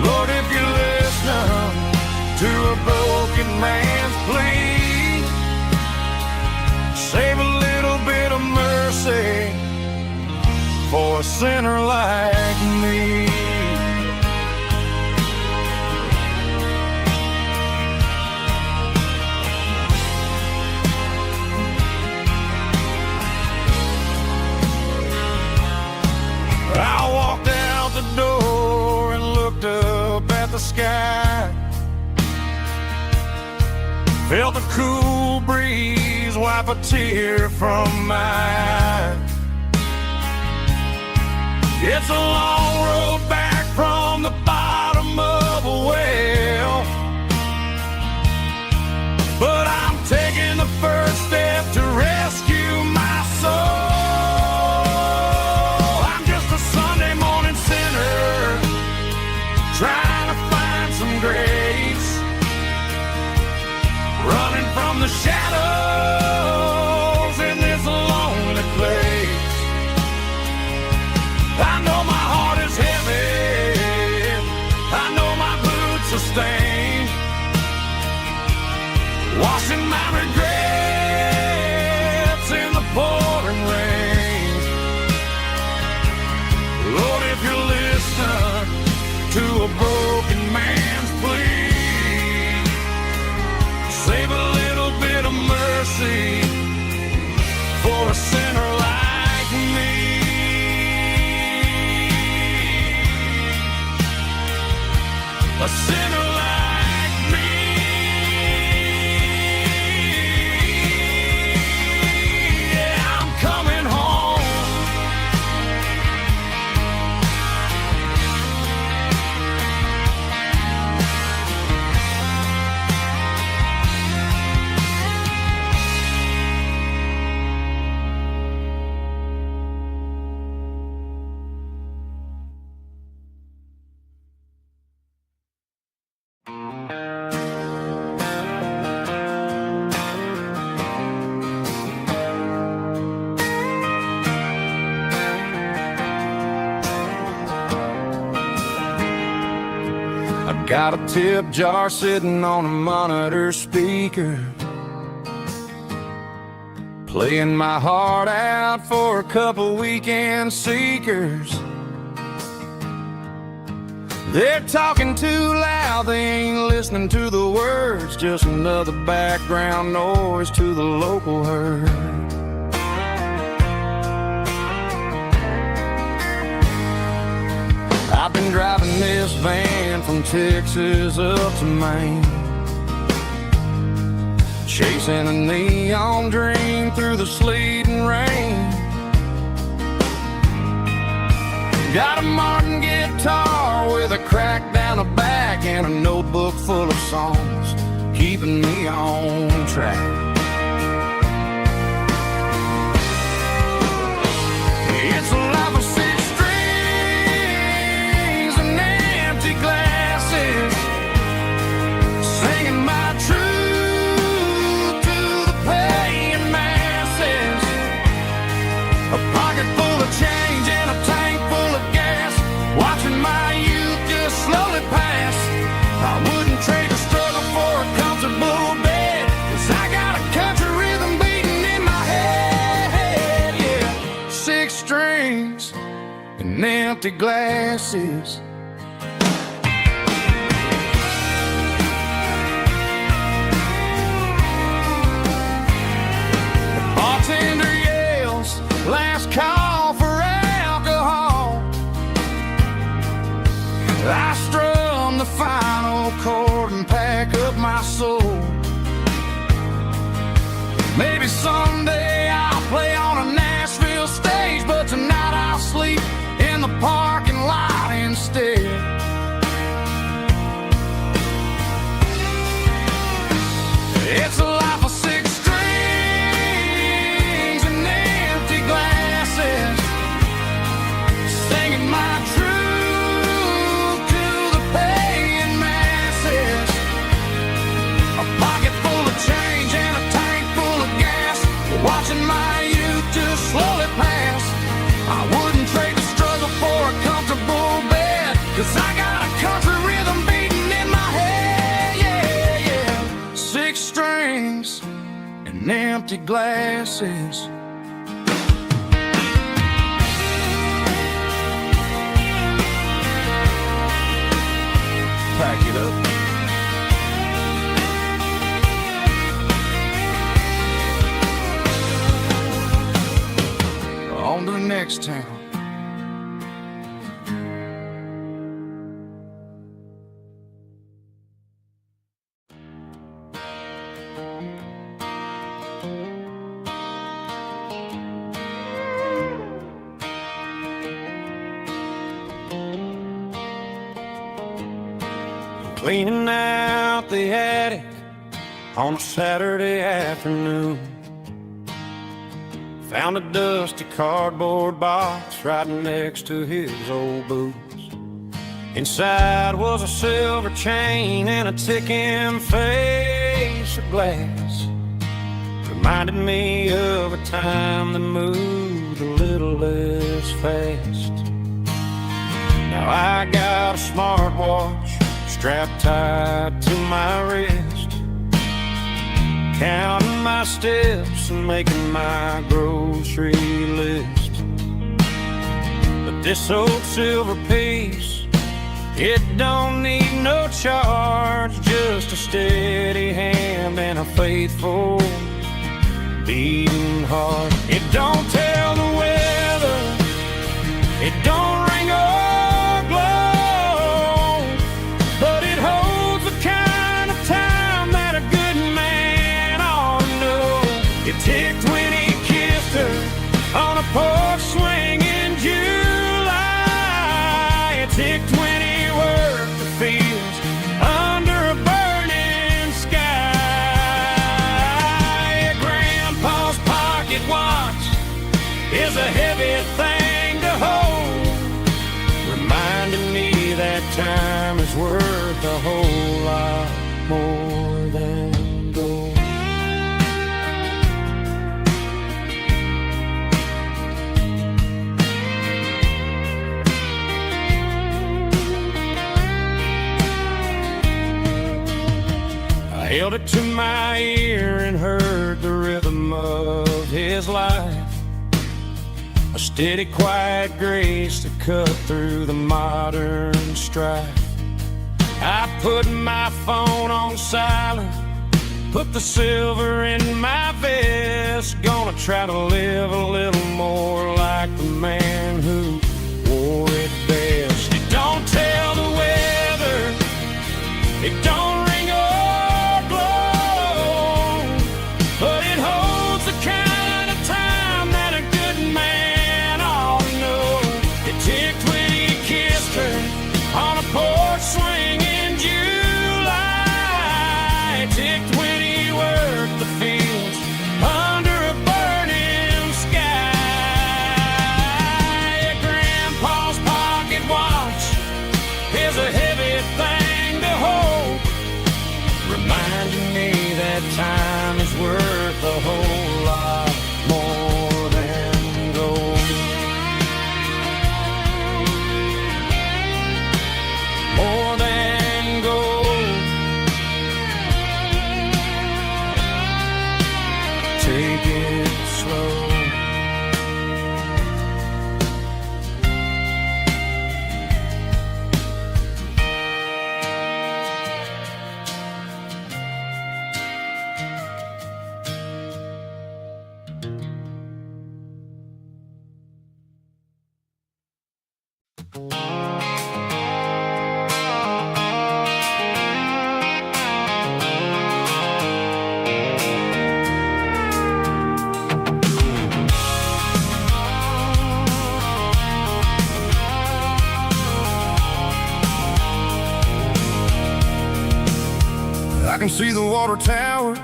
Lord, if you listen to a broken man's plea, save a little bit of mercy for a sinner like me. I looked up at the sky, felt the cool breeze wipe a tear from my eye. It's a long road back from the bottom of a well, but I'm taking the first step to rescue my soul. I'm just a Sunday morning sinner trying to find some grace, running from the shadows in this lonely place. I know my heart is heavy, I know my boots are stained, washing my regrets in the pouring rain. Lord, if you listen to a broken man's plea, save a little bit of mercy for a sinner like me. A sinner like me. Yeah, I'm coming home. Got a tip jar sitting on a monitor speaker, playing my heart out for a couple weekend seekers. They're talking too loud, they ain't listening to the words, just another background noise to the local herd. I've been driving this van from Texas up to Maine, chasing a neon dream through the sleet and rain. Got a Martin guitar with a crack down the back and a notebook full of songs keeping me on track. It's a life of six strings and empty glasses, singing my truth to the paying masses. A pocket full of change and a tank full of gas, watching my youth just slowly pass. I wouldn't trade the struggle for a comfortable bed, 'cause I got a country rhythm beating in my head. Yeah, six strings and empty glasses. The bartender yells, last call for alcohol. I strum the final chord and pack up my soul. Maybe someday I'll play on a Nashville stage, but tonight I'll sleep in the parking lot instead. It's a life of six strings and empty glasses, singing my truth to the paying masses. A pocket full of change and a tank full of gas, watching my youth just slowly pass. I wouldn't trade the struggle for a comfortable bed, 'cause I got a country rhythm beating in my head. Yeah, yeah. Six strings and empty glasses. Pack it up. On to the next town. cleaning out the attic on a Saturday afternoon. Found a dusty cardboard box right next to his old boots. Inside was a silver chain and a ticking face of glass. Reminded me of a time that moved a little less fast. Now I got a smartwatch strapped tight to my wrist, counting my steps and making my grocery list. But this old silver piece, it don't need no charge, just a steady hand and a faithful beating heart. It don't tell the weather, it don't ring or glow, but it holds the kind of time that a good man ought to know. It ticked when he kissed her on a porch swing in July. It ticked when he worked the fields under a burning sky. Grandpa's pocket watch is a heavy thing to hold, reminding me that time is worth a whole lot more than gold. I held it to my ear and heard the rhythm of his life, a steady, quiet grace to cut through the modern strife. I put my phone on silent, put the silver in my vest. Gonna try to live a little more like the man who wore it best. It don't tell the weather, it don't ring or glow, but it holds the kind of time that a good man ought to know. It ticked when he kissed her on a porch swing in July. It ticked when he worked the fields under a burning sky. Grandpa's pocket watch is a heavy thing to hold, reminding me that time is worth a whole lot more than gold. More than gold. Take it slow. I can see the water tower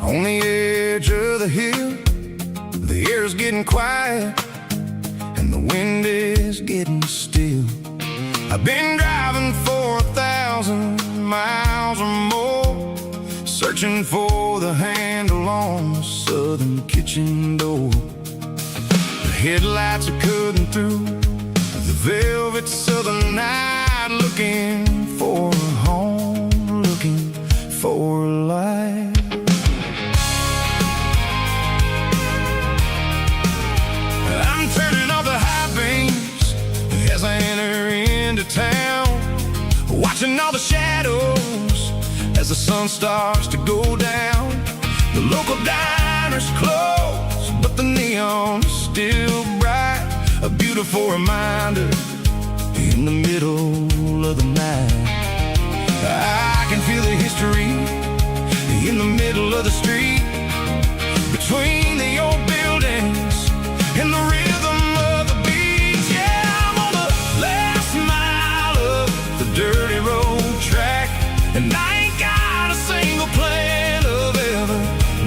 on the edge of the hill. The air's getting quiet and the wind is getting still. I've been driving for 1,000 miles or more, searching for the handle on the southern kitchen door. The headlights are cutting through the velvet southern night, looking for a home, looking for life. I'm turning off the high beams as I enter into town, watching all the shadows as the sun starts to go down. The local diner's closed, but the neon is still bright, a beautiful reminder in the middle of the night. I can feel the history in the middle of the street, between the old buildings and the rhythm of the beat. Yeah, I'm on the last mile of the dirty road track, And I ain't got a single plan of ever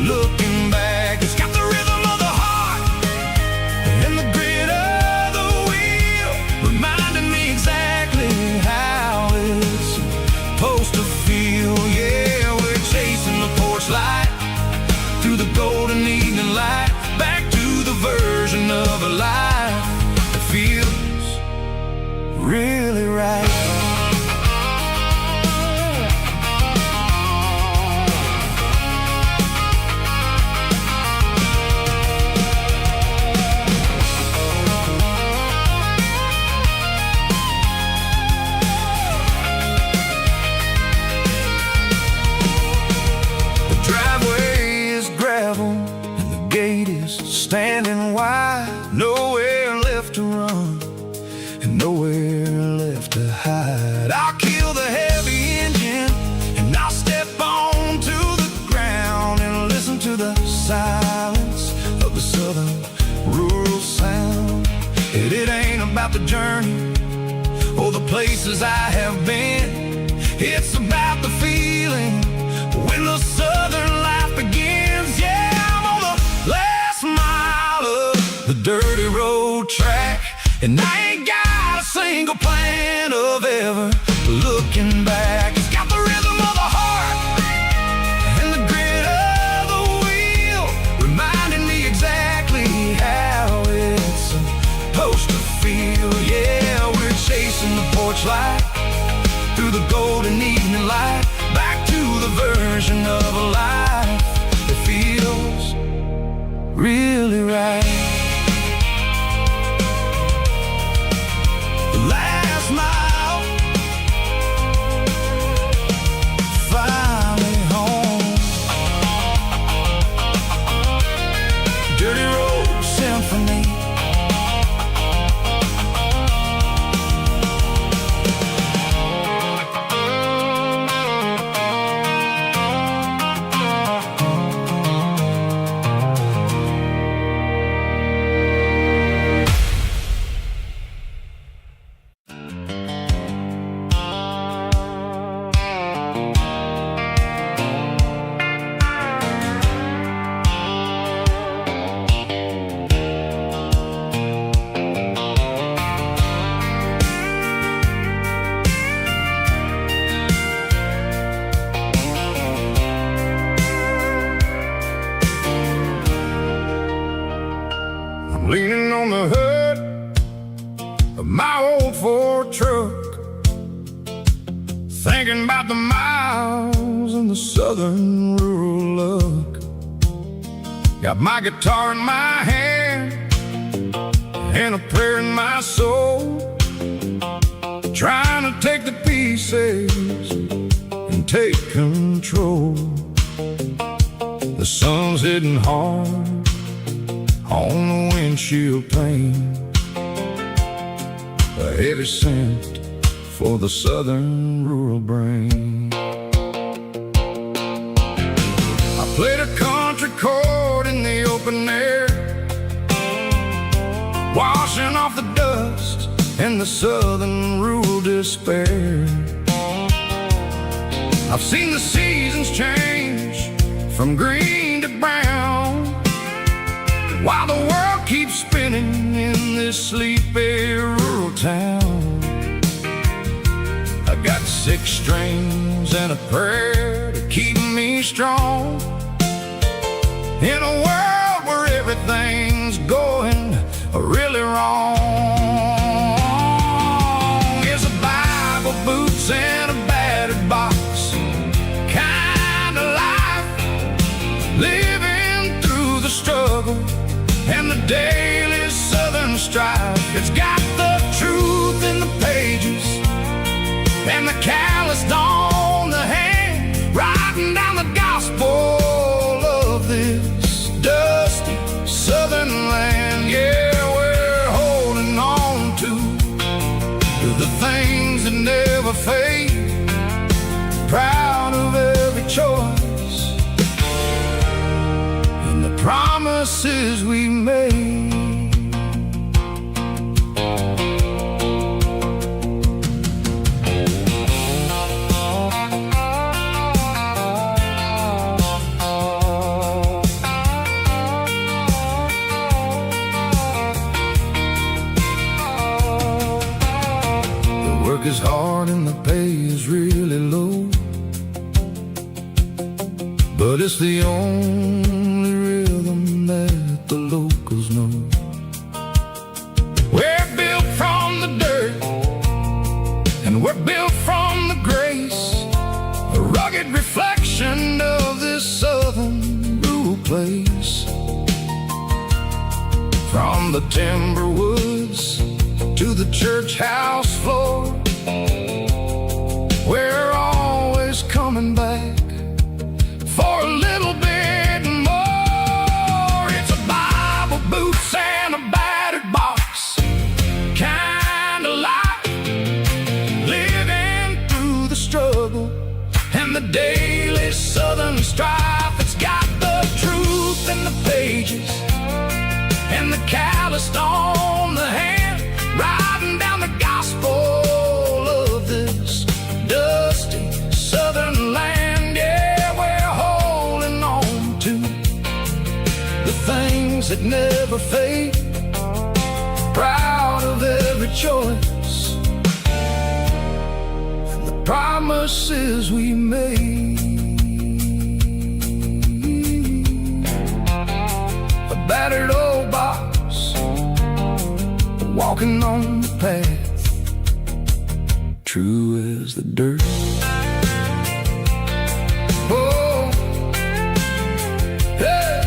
looking back. It's got the rhythm of the heart and the grit of the wheel, reminding me exactly how it's supposed to feel. Yeah, we're chasing the porch light through the golden evening light, back to the version of a life that feels really right. Standing wide, nowhere left to run and nowhere left to hide. I'll kill the heavy engine and I'll step onto the ground and listen to the silence of the southern rural sound. It ain't about the journey or the places I have been. It's about the feeling when the southern life begins. Yeah, I'm on the last mile of the dirty road track, and I ain't got a single plan of ever looking back. It's got the rhythm of the heart and the grit of the wheel, reminding me exactly how it's supposed to feel. Yeah, we're chasing the porch light through the golden evening light, back to the version of a life that feels really right. The last mile, finally home. Dirty Road Symphony. Leaning on the hood of my old Ford truck, thinking about the miles and the southern rural look. Got my guitar in my hand and a prayer in my soul, trying to take the pieces and take control. The sun's hitting hard on the windshield pane, a heavy scent for the southern rural brain. I played a country chord in the open air, washing off the dust and the southern rural despair. I've seen the seasons change from green to brown, while the world keeps spinning in this sleepy rural town. I got 6 strings and a prayer to keep me strong, in a world where everything's going really wrong. It's a Bible, boots, and a battered box kind of life, living through the struggle and the daily southern strife. It's got the truth in the pages and the calloused on the hand, writing down the gospel of this dusty southern land. Yeah, we're holding on to the things that never fade, proud of every choice and the promises we made. really low, but it's the only rhythm that the locals know. We're built from the dirt, and we're built from the grace, a rugged reflection of this southern rural place. From the timber woods to the church house floor, we're always coming back for a little bit more. It's a Bible, boots, and a battered box kind of life, living through the struggle and the daily southern strife. It's got the truth in the pages and the calloused on the hand, riding down the gospel of this dusty southern land. Yeah, we're holding on to the things that never fade, proud of every choice and the promises we made. A battered old box, walking on the path, true as the dirt. Oh, hey.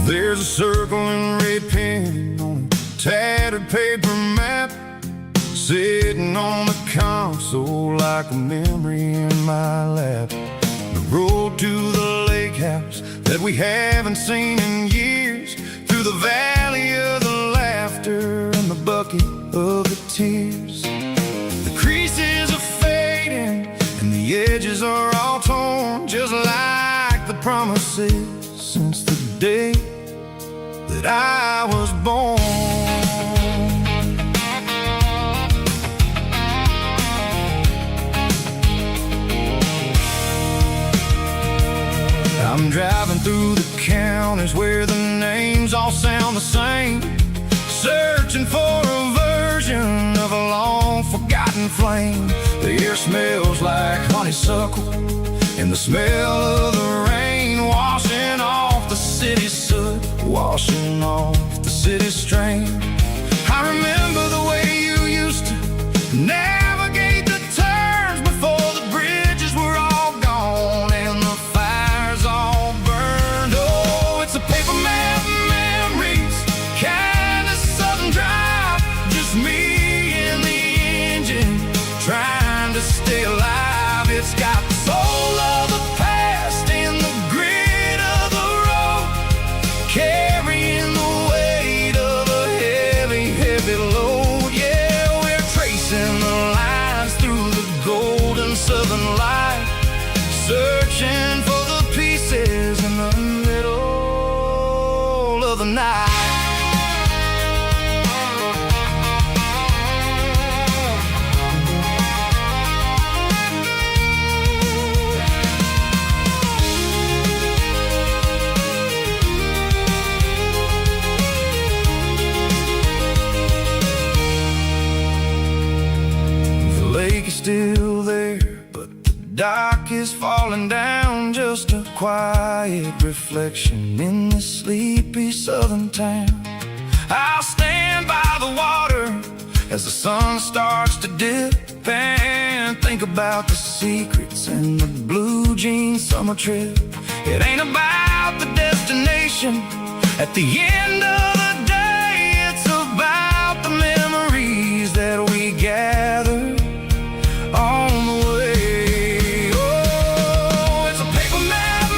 There's a circling red pen on a tattered paper map, sitting on the console like a memory in my lap. The road to the lake house that we haven't seen in years, through the valley of the laughter and the bucket of the tears. The creases are fading and the edges are all torn, just like the promises since the day that I was born. I'm driving through the counties where the names all sound the same, searching for a version of a long forgotten flame. The air smells like honeysuckle and the smell of the rain, washing off the city soot, washing off the city strain. I remember the way you used to navigate the turns before the bridges were all gone and the fires all burned. Oh, it's a paper map memories, kind of southern drive, just me and the engine trying to stay alive. It's got the soul of the past and the grit of the road, carrying the weight of a heavy, heavy load. Yeah, we're tracing the lines through the golden southern light, searching for the pieces in the middle of the night. The lake is still there, but the dock is falling down, just a quiet reflection in this sleepy southern town. I'll stand by the water as the sun starts to dip and think about the secrets and the blue jean summer trip. It ain't about the destination at the end of the day, it's about the memories that we gather on the way. Oh, it's a paper map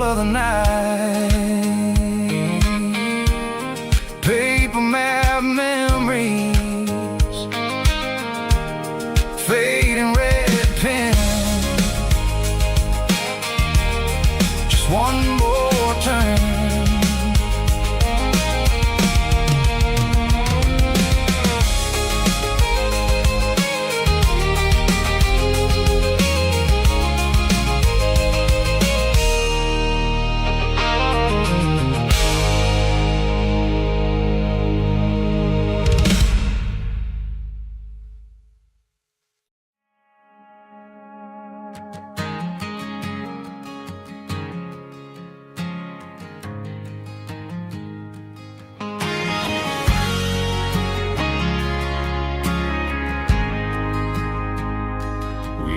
of the night. Paper map memories, fading red pen. Just one more turn.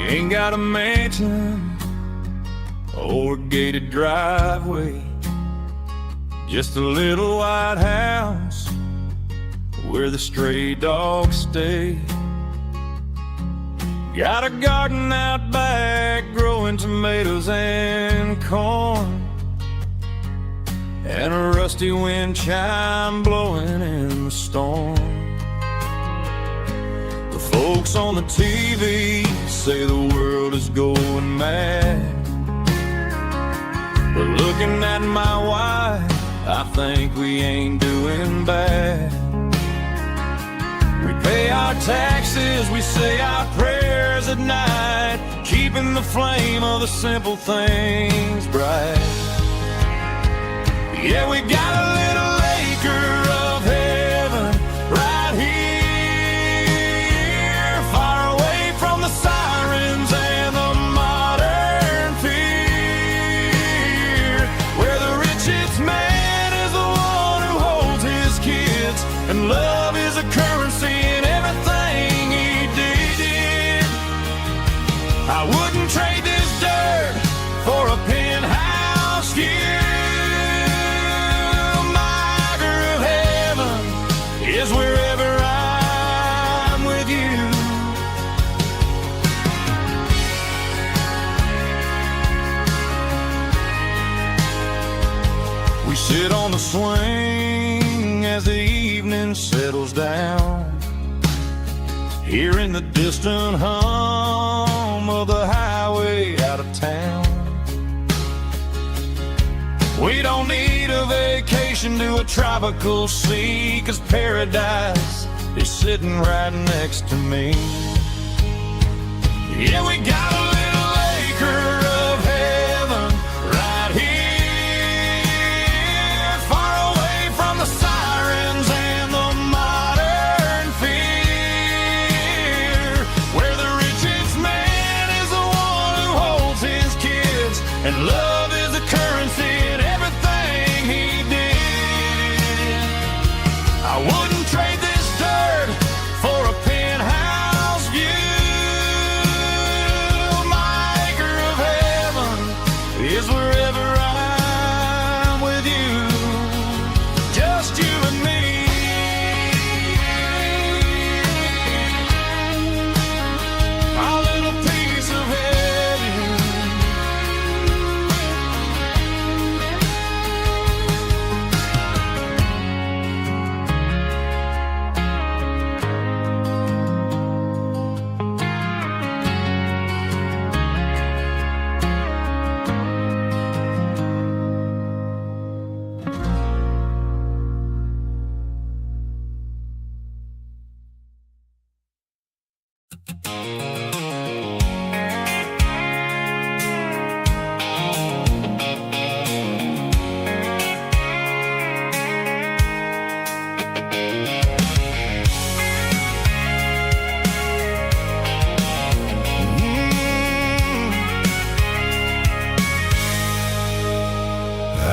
Ain't got a mansion or a gated driveway, just a little white house where the stray dogs stay. Got a garden out back growing tomatoes and corn, and a rusty wind chime blowing in the storm. Folks on the TV say the world is going mad, but looking at my wife, I think we ain't doing bad. We pay our taxes, we say our prayers at night, keeping the flame of the simple things bright. Yeah, we got a little acre of heaven right here, and love is a currency in everything he did. I wouldn't trade this dirt for a penthouse view. My acre of heaven is wherever I'm with you. We sit on the swing as the evening settles down, hearing the distant hum of the highway out of town. We don't need a vacation to a tropical sea, 'cause paradise is sitting right next to me. Yeah, we got a little acre of heaven right here, far away from the sirens and the modern fear, where the richest man is the one who holds his kids, and love is the currency in everything he did. I wouldn't trade this dirt for a penthouse view. My acre of heaven is wherever I'm with you, just you and me. Our little piece of heaven.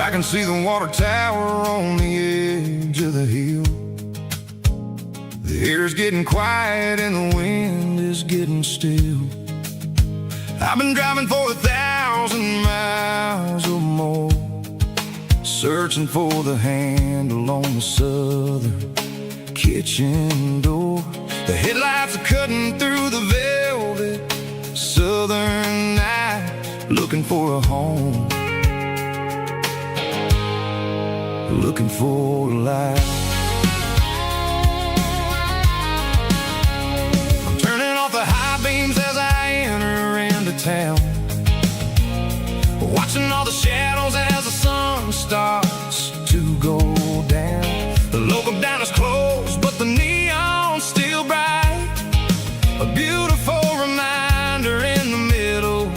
I can see the water tower on the edge of the hill. The air's getting quiet and the wind is getting still. I've been driving for 1,000 miles or more, searching for the handle on the southern kitchen door. The headlights are cutting through the velvet southern night, looking for a home. looking for a light. I'm turning off the high beams as I enter into town, watching all the shadows as the sun starts to go down. The local diner's closed, but the neon's still bright, a beautiful reminder in the middle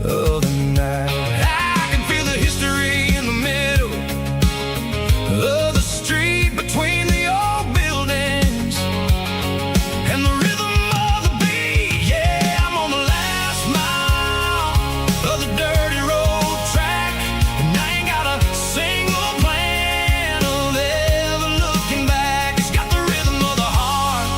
of the night. I can feel the history in the middle of the street, between the old buildings and the rhythm of the beat. Yeah, I'm on the last mile of the dirty road track, and I ain't got a single plan of ever looking back. It's got the rhythm of the heart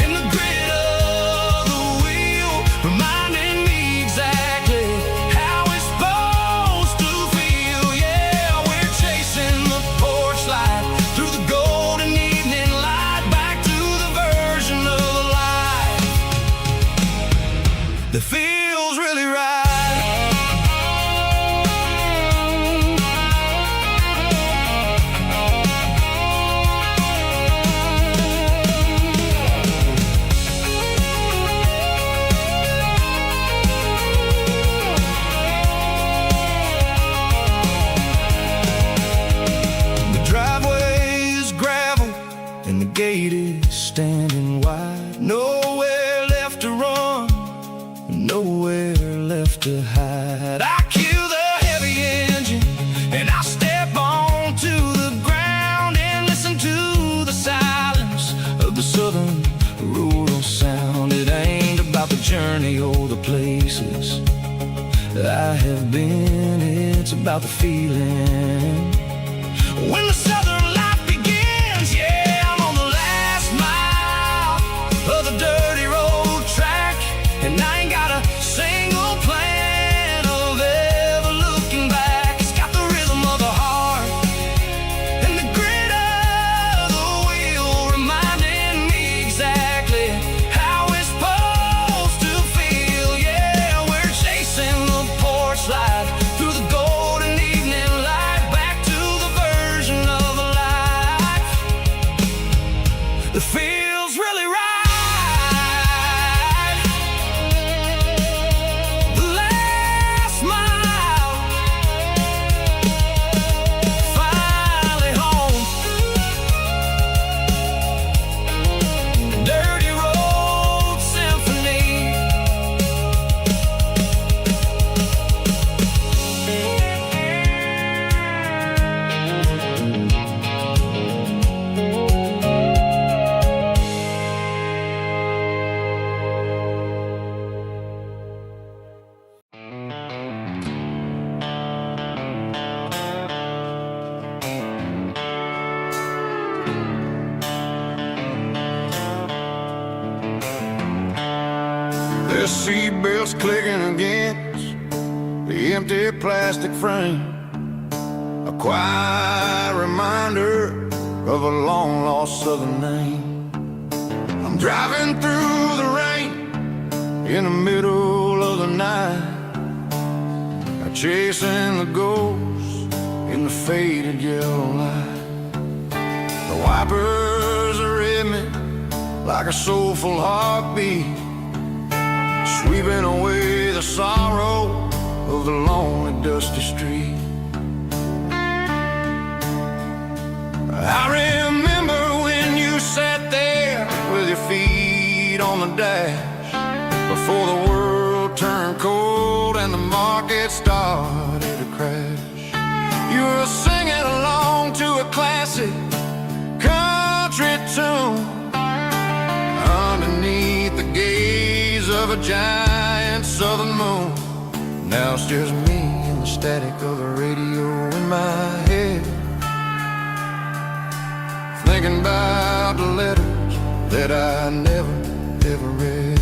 and the grit of the wheel, reminding me exactly how it's supposed to feel. Yeah, we're chasing the porch light through the golden evening light, back to the version of life that feels really right. The driveway is gravel and the gate is standing wide. Nowhere left to run, nowhere left to hide. I kill the heavy engine and I step onto the ground and listen to the silence of the southern rural sound. It ain't about the journey or the places I have been, it's about the feeling when the southern life begins. Yeah, I'm on the last mile of the dirty road track, and I ain't got a single plan of ever looking back. It's got the rhythm of the heart and the grit of the wheel, reminding me exactly how it's supposed to feel. Yeah, we're chasing the porch light through the golden evening light, back to the version of life that feels really right. The last mile, finally home. Dirty road symphony. There's seatbelts clicking against the empty plastic frame, a quiet reminder of a long-lost southern name. I'm driving through the rain in the middle of the night, chasing the ghosts in the faded yellow light. The wipers are in me like a soulful heartbeat, sweeping away the sorrow of the lonely dusty street. I remember when you sat there with your feet on the dash, before the world turned cold and the market started to crash. You were singing along to a classic country tune underneath the gaze of a giant southern moon. Now it's just me and the static of the radio in my head, thinking about the letters that I never, ever read.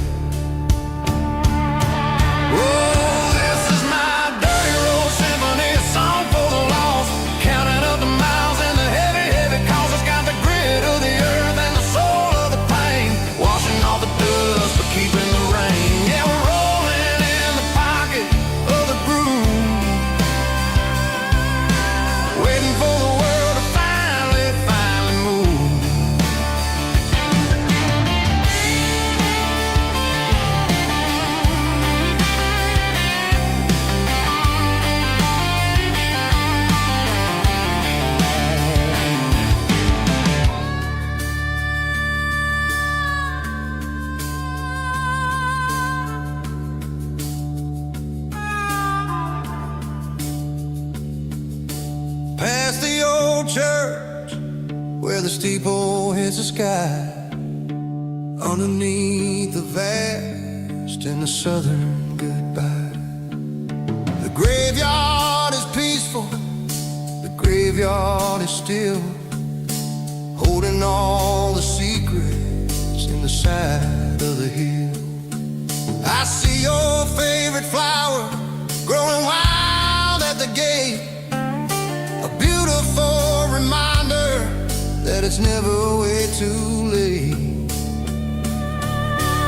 Oh, this is my dirty road symphony, a song for the lost, counting up the miles and the heavy, heavy calls. It's got the grit of the earth and the soul of the pain, washing off the dust but keeping the rain. Yeah, we're rolling in the pocket of the groove, waiting old church where the steeple hits the sky, underneath the vast and the southern goodbye. The graveyard is peaceful, the graveyard is still, holding all the secrets in the side of the hill. I see your favorite flower growing wild at the gate, a beautiful reminder that it's never way too late.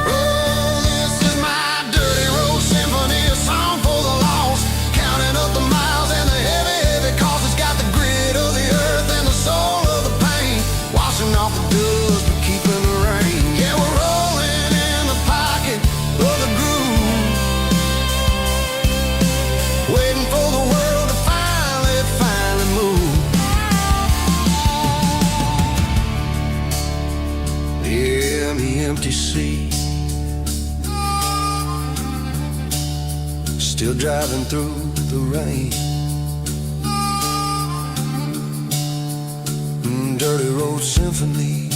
Oh, this is my dirty road symphony, a song for the lost, counting up the miles and the heavy, heavy cost. It's got the grit of the earth and the soul of the pain, washing off the dust but keeping the rain. Yeah, we're rolling in the pocket of the groove, waiting for the world to finally move. Yeah, the empty sea, still driving through the rain. Dirty road symphony.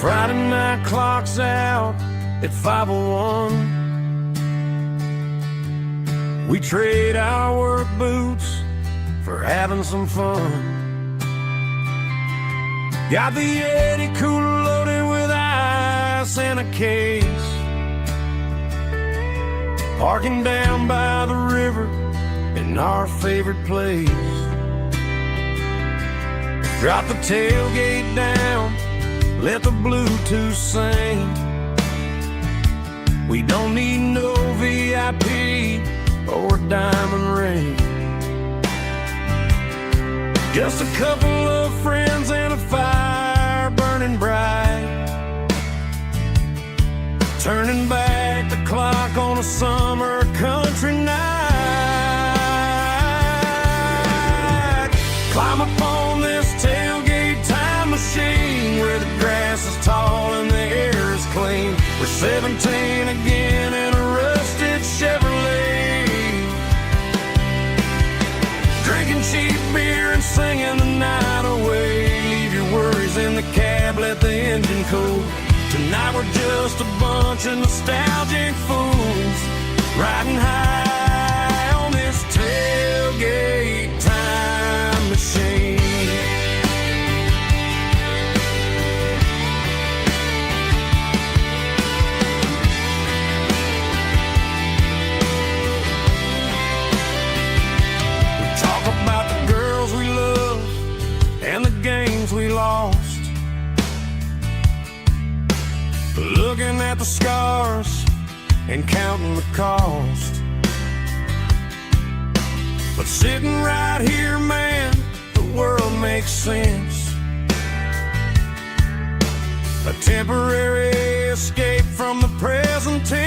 Friday night clock's out at 5:01. We trade our work boots for having some fun. Got the Yeti cooler loaded with ice and a case, parking down by the river in our favorite place. Drop the tailgate down, let the Bluetooth sing. We don't need no VIP or diamond ring, just a couple of friends and a fire burning bright, turning back the clock on a summer country night. Climb up on this tailgate time machine where the grass is tall and the air is clean. We're 17 again in a rusted Chevrolet, drinking cheap beer and singing the night away. Leave your worries in the cab, let the engine cool. Tonight we're just a bunch of nostalgic fools, riding high on this tailgate time machine. We lost, looking at the scars and counting the cost. But sitting right here, man, the world makes sense. A temporary escape from the present tense.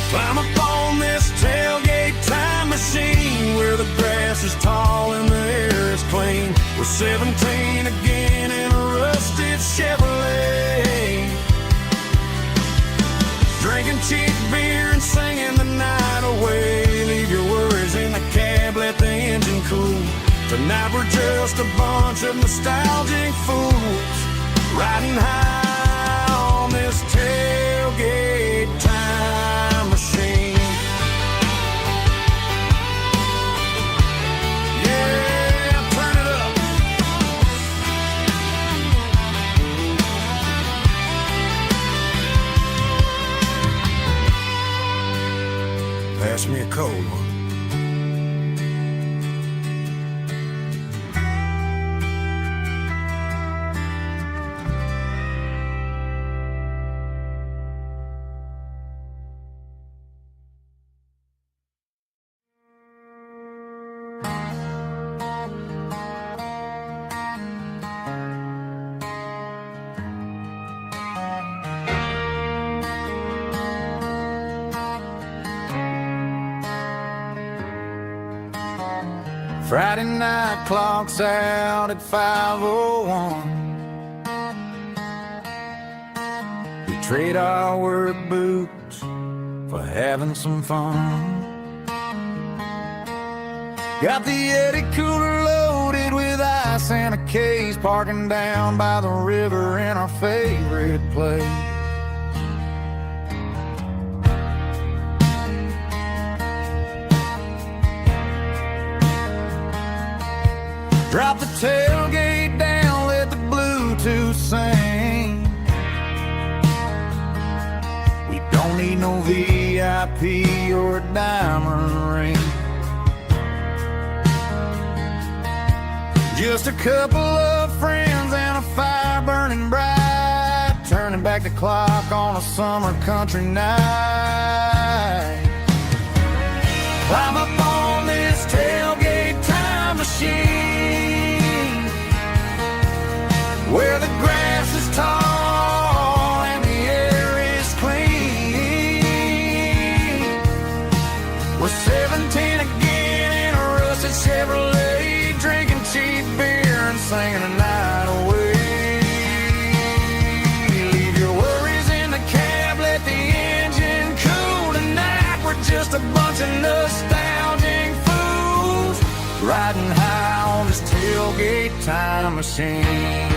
Climb up on this tailgate time machine where the grass is tall and the air is clean. We're 17 again in a rusted Chevrolet, drinking cheap beer and singing the night away. Leave your worries in the cab, let the engine cool. Tonight we're just a bunch of nostalgic fools, riding high on this tailgate time machine. Yeah, turn it up. old one. Friday night clock's out at 5:01. We trade our work boots for having some fun. Got the Yeti cooler loaded with ice and a case, parking down by the river in our favorite place. Drop the tailgate down, let the Bluetooth sing. We don't need no VIP or a diamond ring. Just a couple of friends and a fire burning bright, turning back the clock on a summer country night. Climb up on this tailgate time machine, where the grass is tall and the air is clean. We're 17 again in a rusted Chevrolet, drinking cheap beer and singing the night away. Leave your worries in the cab, let the engine cool tonight. We're just a bunch of nostalgic fools riding high on this tailgate time machine.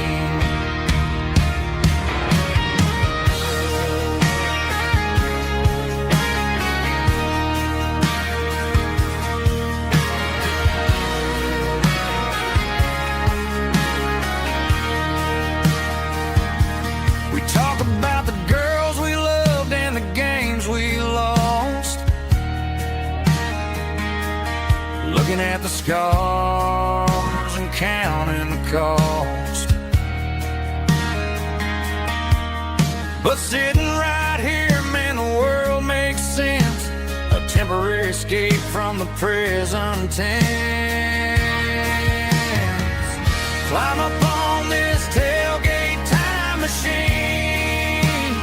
We talk about the girls we loved and the games we lost, looking at the scars and counting the cost. But sitting right here, man, the world makes sense. A temporary escape from the present tense. Climb up on this tailgate time machine,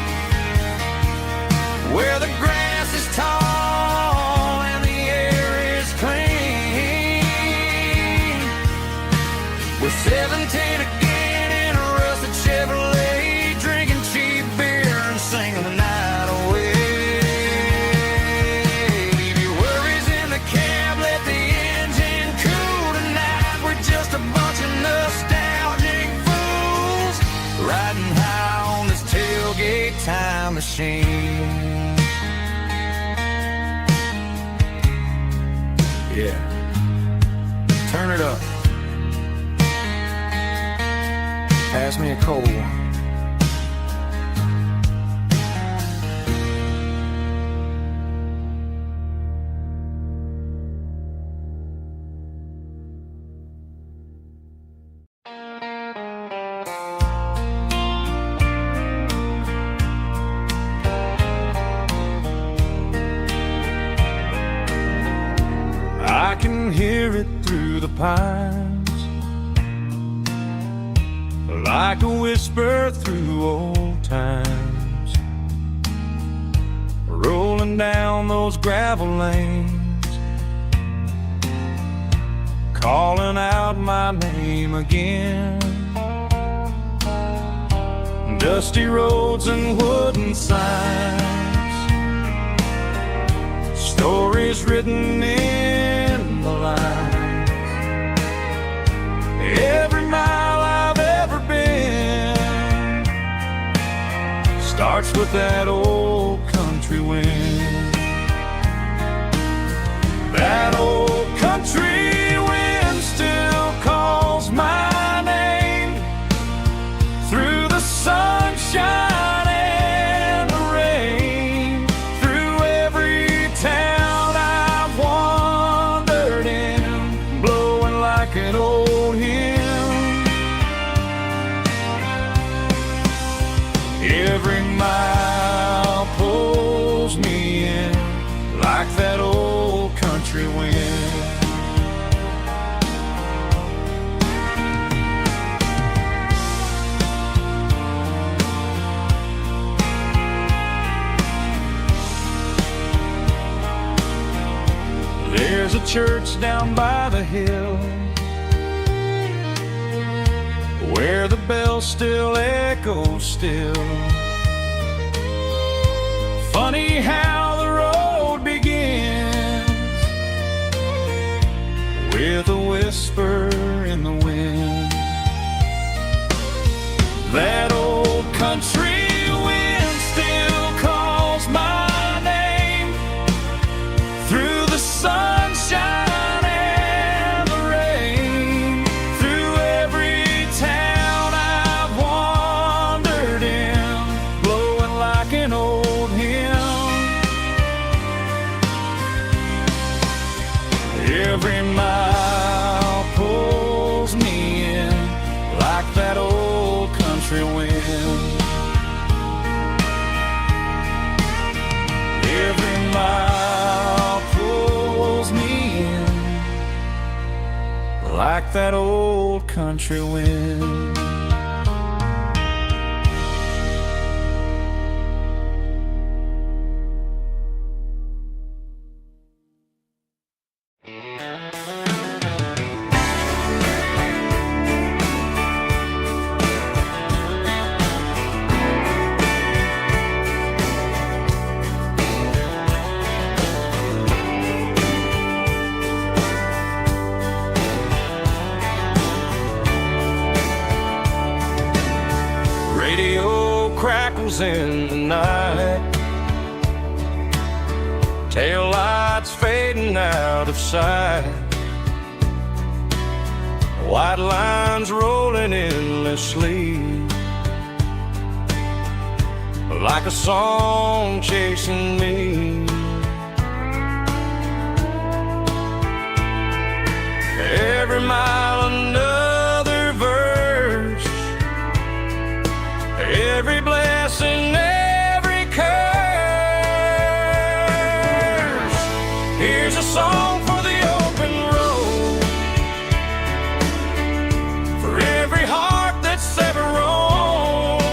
where the grass is tall and the air is clean. We're 17 again in a rusted Chevrolet, drinking cheap beer and singing the night away. Leave your worries in the cab, let the engine cool tonight. We're just a bunch of nostalgic fools riding high on this tailgate time machine. Yeah, turn it up. Pass me a cold one. I can hear it through the pines, like a whisper through old times, rolling down those gravel lanes, calling out my name again. Dusty roads and wooden signs, stories written in the lines. Every mile I've ever been starts with that old country wind. That old country wind still calls my name through the sunshine and the rain, through every town I've walked church down by the hill, where the bell still echoes still. Funny how the road begins with a whisper in the wind. That old country wind still calls my name through the sunshine and the rain, through every town I've wandered in, blowing like an old hymn. Every mile pulls me in like that old country wind. Every mile pulls me in like that old country wind. Radio crackles in the night, tail lights fading out of sight, white lines rolling endlessly, like a song chasing me. Every mile another verse, every blessing, every curse. Here's a song for the open road, for every heart that's ever roamed,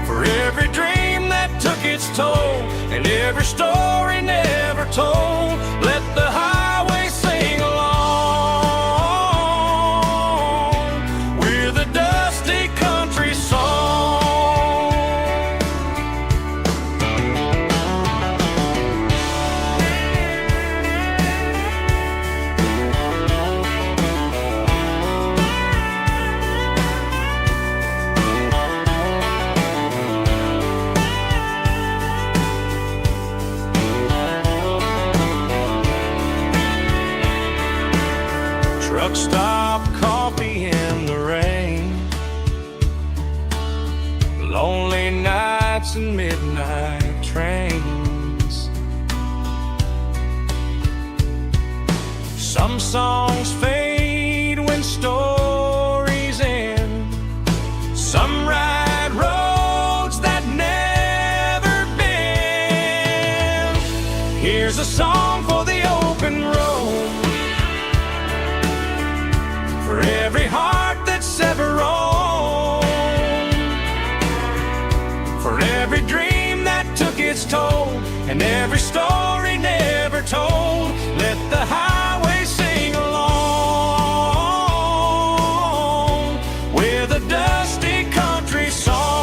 for every dream that took its toll, and every story never told. Let the highway sing along with a dusty country song. Truck stop, coffee in the rain, lonely nights and midnight trains. Some songs fade when stories end, some ride roads that never bend. Here's a song for the open road, for every heart that's ever roamed, for every dream that took its toll, and every story never told. Let the highway sing along with a dusty country song.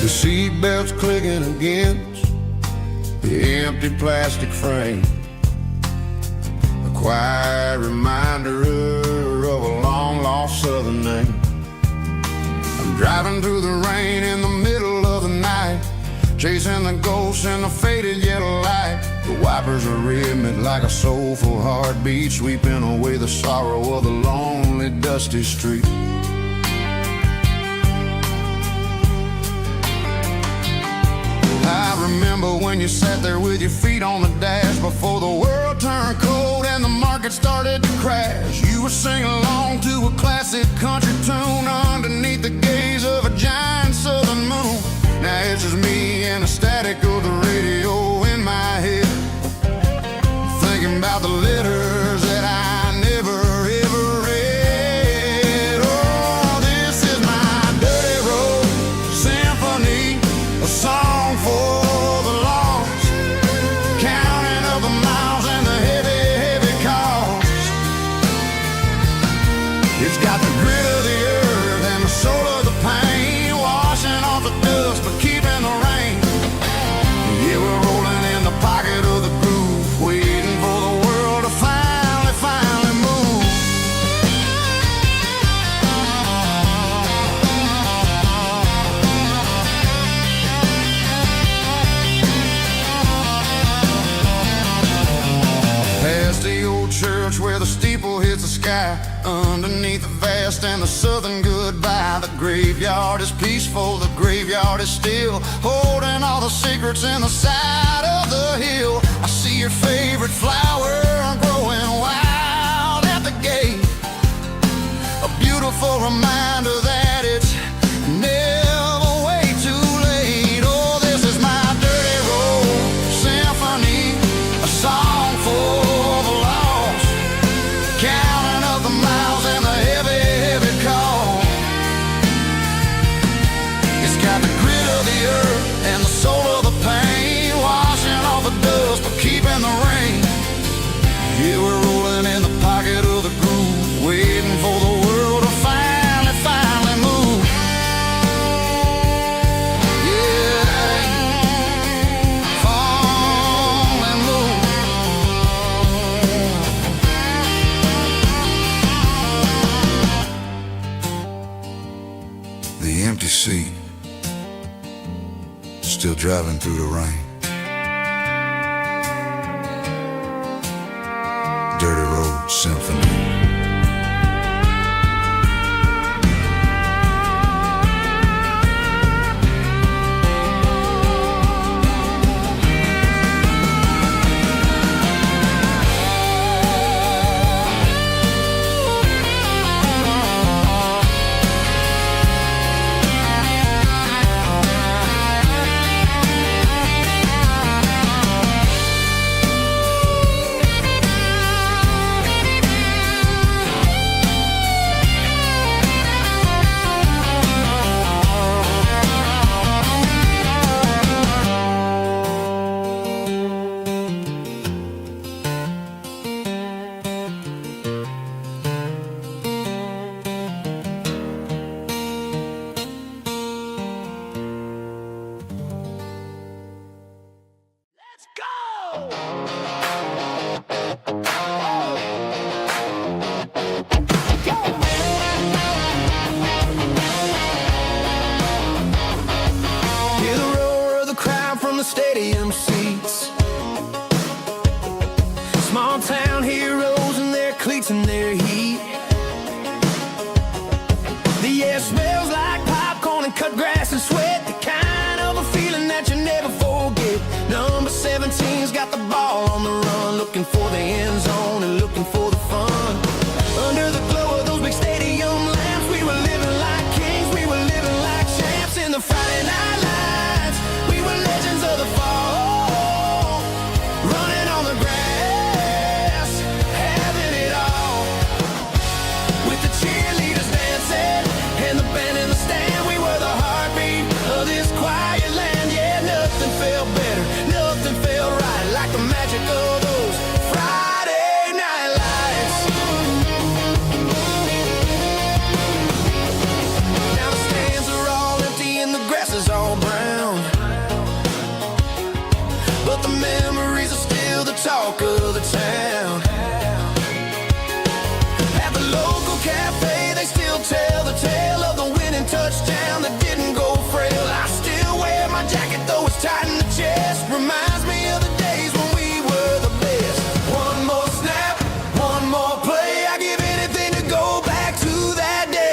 The seatbelts clicking against the empty plastic frame, a quiet reminder of a long-lost southern name. I'm driving through the rain in the middle of the night, chasing the ghosts in the faded yellow light. The wipers are rhythmic like a soulful heartbeat, sweeping away the sorrow of the lonely, dusty street. I remember when you sat there with your feet on the dash before the world turned cold and the market started to crash. You were singing along to a classic country tune underneath the gaze of a giant southern moon. Now it's just me and the static of the radio in my head, thinking about the letters that I never ever read. Oh, this is my dirty road symphony, a song for the lost, counting up the miles and the heavy, heavy cost. It's got the grit of the earth and the soul of the pain, washing off the dust but keeping the rain. Yeah, we're rolling in the pocket of the groove, waiting for the world to finally move. Past the old church where the steeple hits the sky, underneath the vast and the southern goodbye. The graveyard is peaceful, the graveyard is still, holding all the secrets in the side of the hill. I see your favorite flower growing wild at the gate, a beautiful reminder that it's never way too late. Oh, this is my dirty road symphony, a song for the lost, counting up the miles and the heavy, heavy call. It's got the grit of the earth and the soul of the pain, washing off the dust but keeping the rain. Yeah, we're rolling in the pocket of the groove, waiting for the world to finally move. Yeah, finally move. The empty seat, still driving through the rain. Dirty road symphony. Stadium seats, small town heroes in their cleats and their heat. The air smells like popcorn and cut grass and sweat, the kind of a feeling that you never forget. Number 17's got the ball on the run, looking for the end zone and looking for the fun. Under the glow of those big stadium lamps, we were living like kings, we were living like champs in the Friday night lights. We were legends of the fall, running on the grass, having it all. With the cheerleaders dancing and the band in the stand, we were the heartbeat of this quiet land. Yeah, nothing felt better, nothing felt right like the magic of those Friday night lights. Now the stands are all empty and the grass is all brown. talk of the town. At the local cafe, they still tell the tale of the winning touchdown that didn't go frail. I still wear my jacket, though it's tight in the chest. Reminds me of the days when we were the best. One more snap, one more play. I give anything to go back to that day.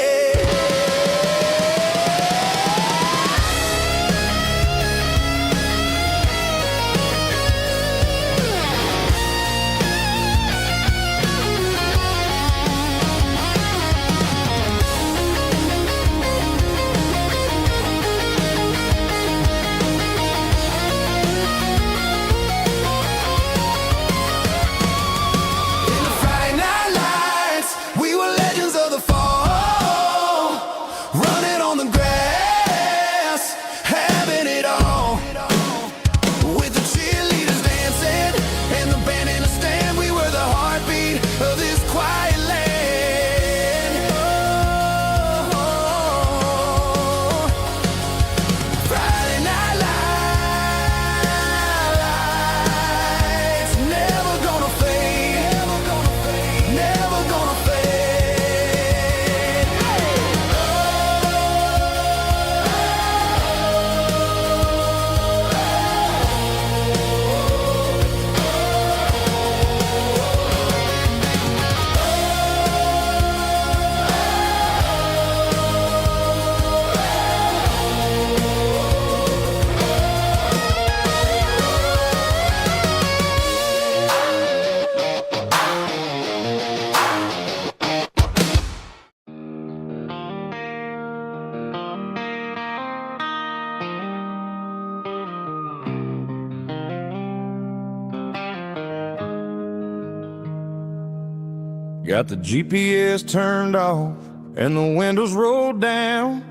Got the GPS turned off and the windows rolled down,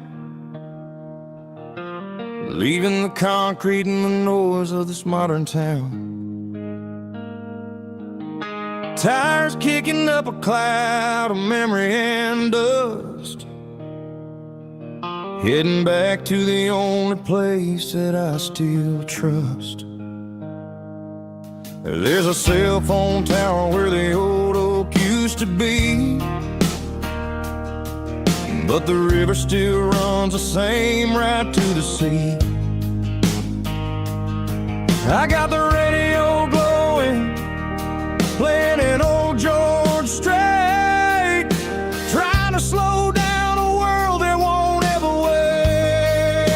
leaving the concrete and the noise of this modern town. Tires kicking up a cloud of memory and dust, heading back to the only place that I still trust. There's a cell phone tower where the old oak used to be, but the river still runs the same right to the sea. I got the radio glowing, playing an old George Strait, trying to slow down a world that won't ever wait.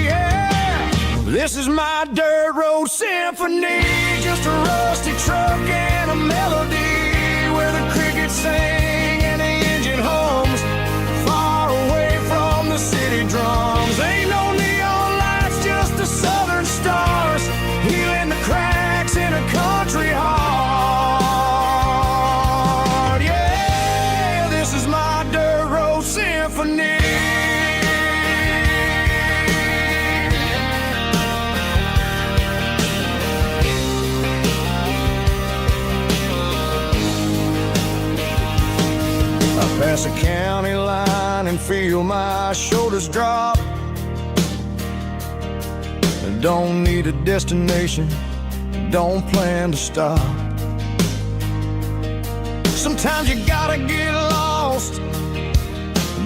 Yeah. This is my dirt road symphony, just a rusty truck and a melody where the crickets sing and the engine hums, far away from the city drums. Ain't no neon lights, just the southern stars, healing the cracks in a country heart. Yeah, this is my dirt road symphony. Pass a county line and feel my shoulders drop. Don't need a destination, don't plan to stop. Sometimes you gotta get lost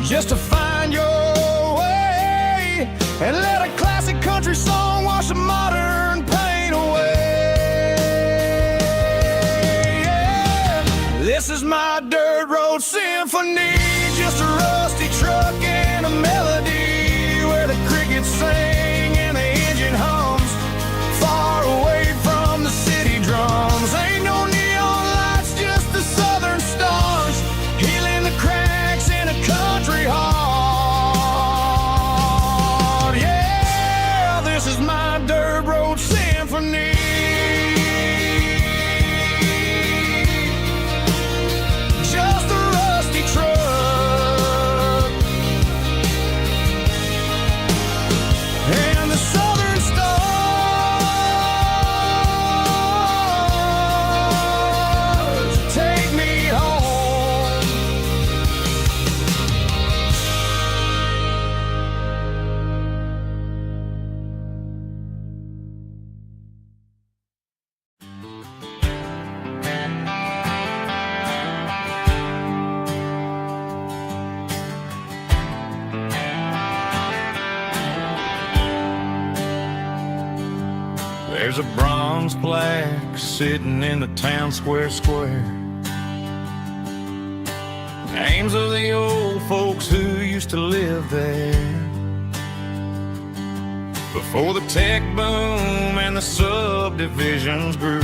just to find your way, and let a classic country song wash a modern pain away. Yeah. This is my dirt road symphony, just a rusty truck and a melody where the crickets sing and the engine hums, far away from the city drums. Ain't no neon lights, just the southern stars, healing the cracks in a country heart. There's a bronze plaque sitting in the town square. Names of the old folks who used to live there before the tech boom and the subdivisions grew.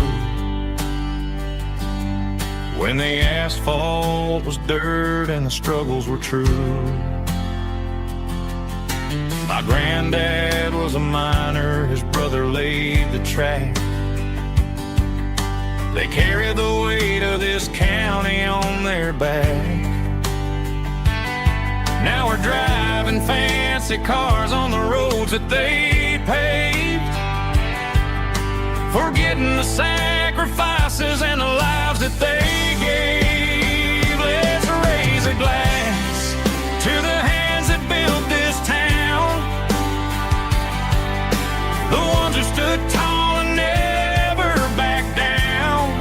When the asphalt was dirt and the struggles were true. My granddad was a miner, his brother laid the track. They carried the weight of this county on their back. Now we're driving fancy cars on the roads that they paved, forgetting the sacrifices and the lives that they gave. Let's raise a glass to the hands that built this town, the ones who stood tall and never backed down.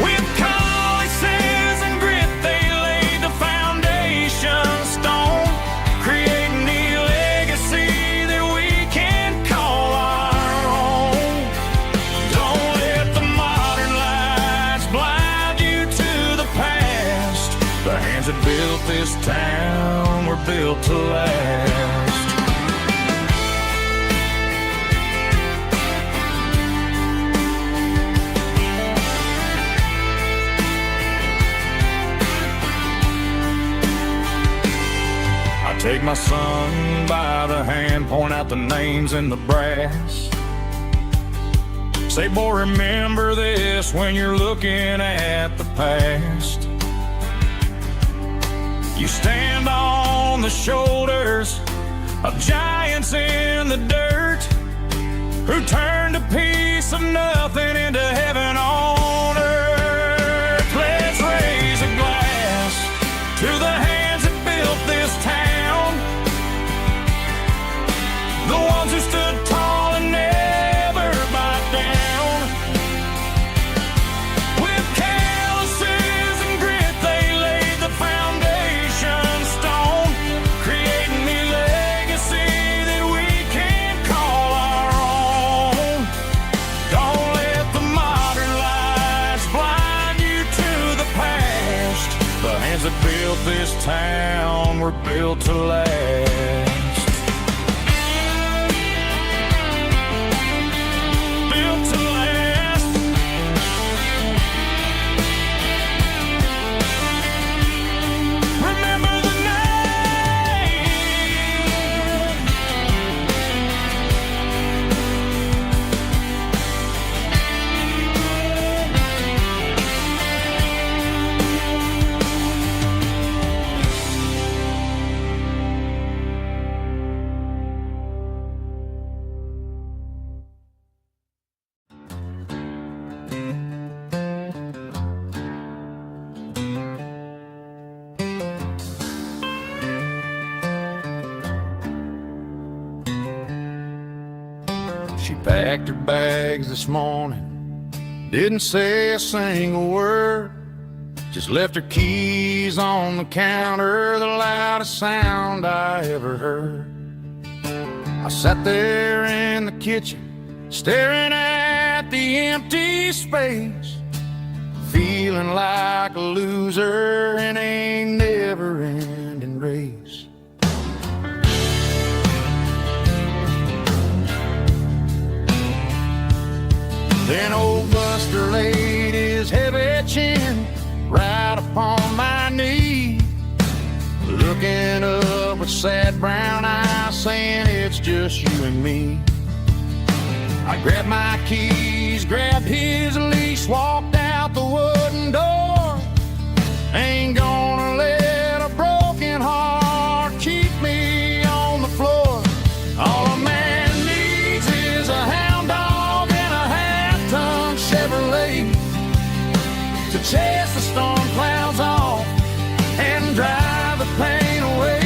With calluses and grit they laid the foundation stone, creating the legacy that we can call our own. Don't let the modern lights blind you to the past. The hands that built this town were built to last. Take my son by the hand, point out the names in the brass. Say, boy, remember this when you're looking at the past. You stand on the shoulders of giants in the dirt, who turned a piece of nothing into heaven on earth. Let's raise a glass to the hands that built this town, the ones who stood tall and never backed down. With calluses and grit they laid the foundation stone, creating the legacy that we can call our own. Don't let the modern lights blind you to the past. The hands that built this town were built to last. She packed her bags this morning, didn't say a single word, just left her keys on the counter, the loudest sound I ever heard. I sat there in the kitchen, staring at the empty space, feeling like a loser in a never-ending race. Then old Buster laid his heavy chin right upon my knee, looking up with sad brown eyes, saying it's just you and me. I grabbed my keys, grabbed his leash, walked out the wooden door. Ain't gonna let a broken heart keep me on the floor. All a man needs is a hound dog and a half-ton Chevrolet to chase the storm clouds off and drive the pain away.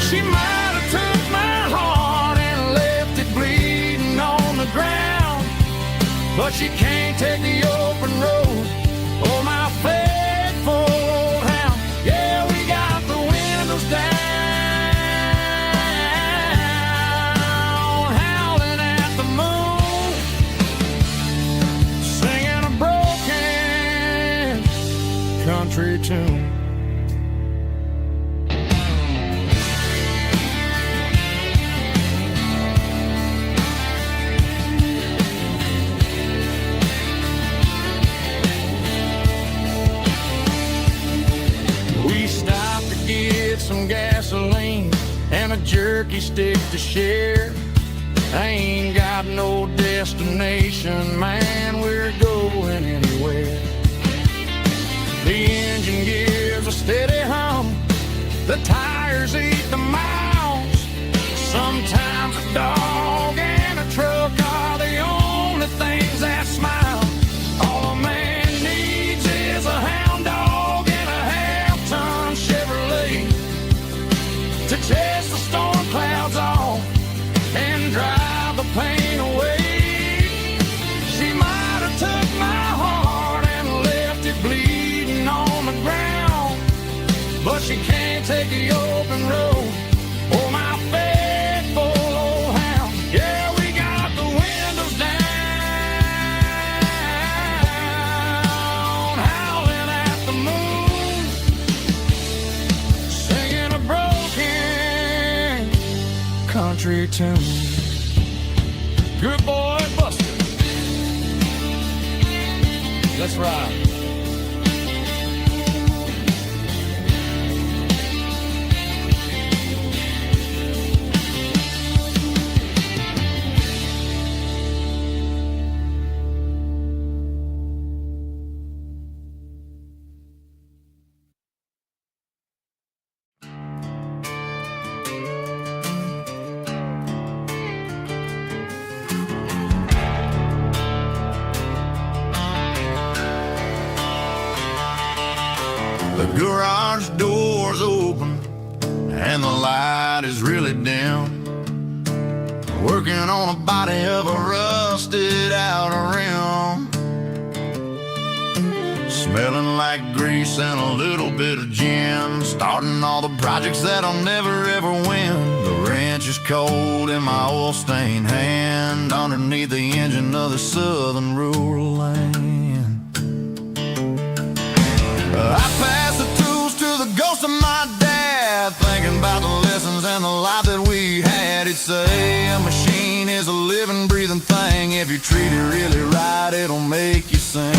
She might have took my heart and left it bleeding on the ground, but she can't take the open road or my faithful old hound. Yeah, we got the windows down, howling gasoline and a jerky stick to share. I ain't got no destination, man, we're going anywhere. The engine gives a steady hum, the tires eat the miles. Sometimes a dog and a truck are the only things that smile. All a man needs is a hound dog and a half-ton Chevrolet to chase the storm clouds off and drive the pain away. She might have took my heart and left it bleeding on the ground, but she can't take the open road or my faithful old hound. Yeah, we got the windows down, howling at the moon, singing a broken country tune. Good boy, Buster. Let's ride. The garage door's open and the light is really dim. Working on a body of a rusted out rim, smelling like grease and a little bit of gin. Starting all the projects that I'll never ever win. The wrench is cold in my oil-stained hand underneath the engine of the southern rural land. I pass the tools to the ghost of my dad, thinking about the lessons and the life that we had. He'd say a machine is a living, breathing thing. If you treat it really right, it'll make you sing.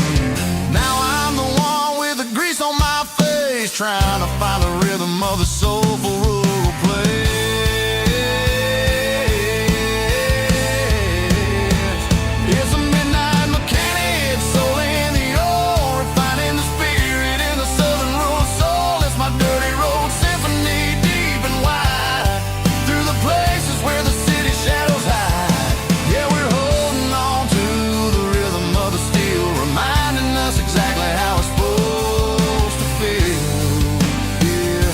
Now I'm the one with the grease on my face, trying to find the rhythm of the soulful rural place. It's a midnight mechanic, soul in the ore, refining the spirit in the southern rural soul. It's my dirty road symphony, deep and wide, through the places where the city shadows hide. Yeah, we're holding on to the rhythm of the steel, reminding us exactly how it's supposed to feel. Yeah.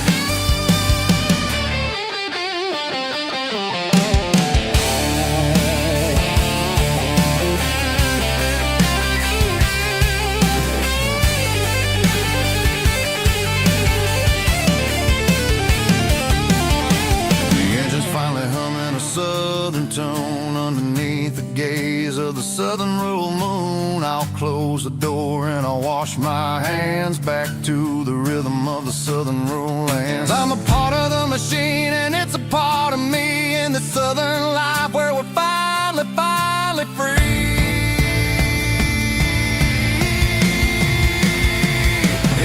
The engine's finally humming a southern tone underneath the gaze of the southern rural moon. I'll close the door and I'll wash my hands back to the rhythm of the southern rural lands. I'm a part of the machine and it's a part of me in the southern life where we're finally free.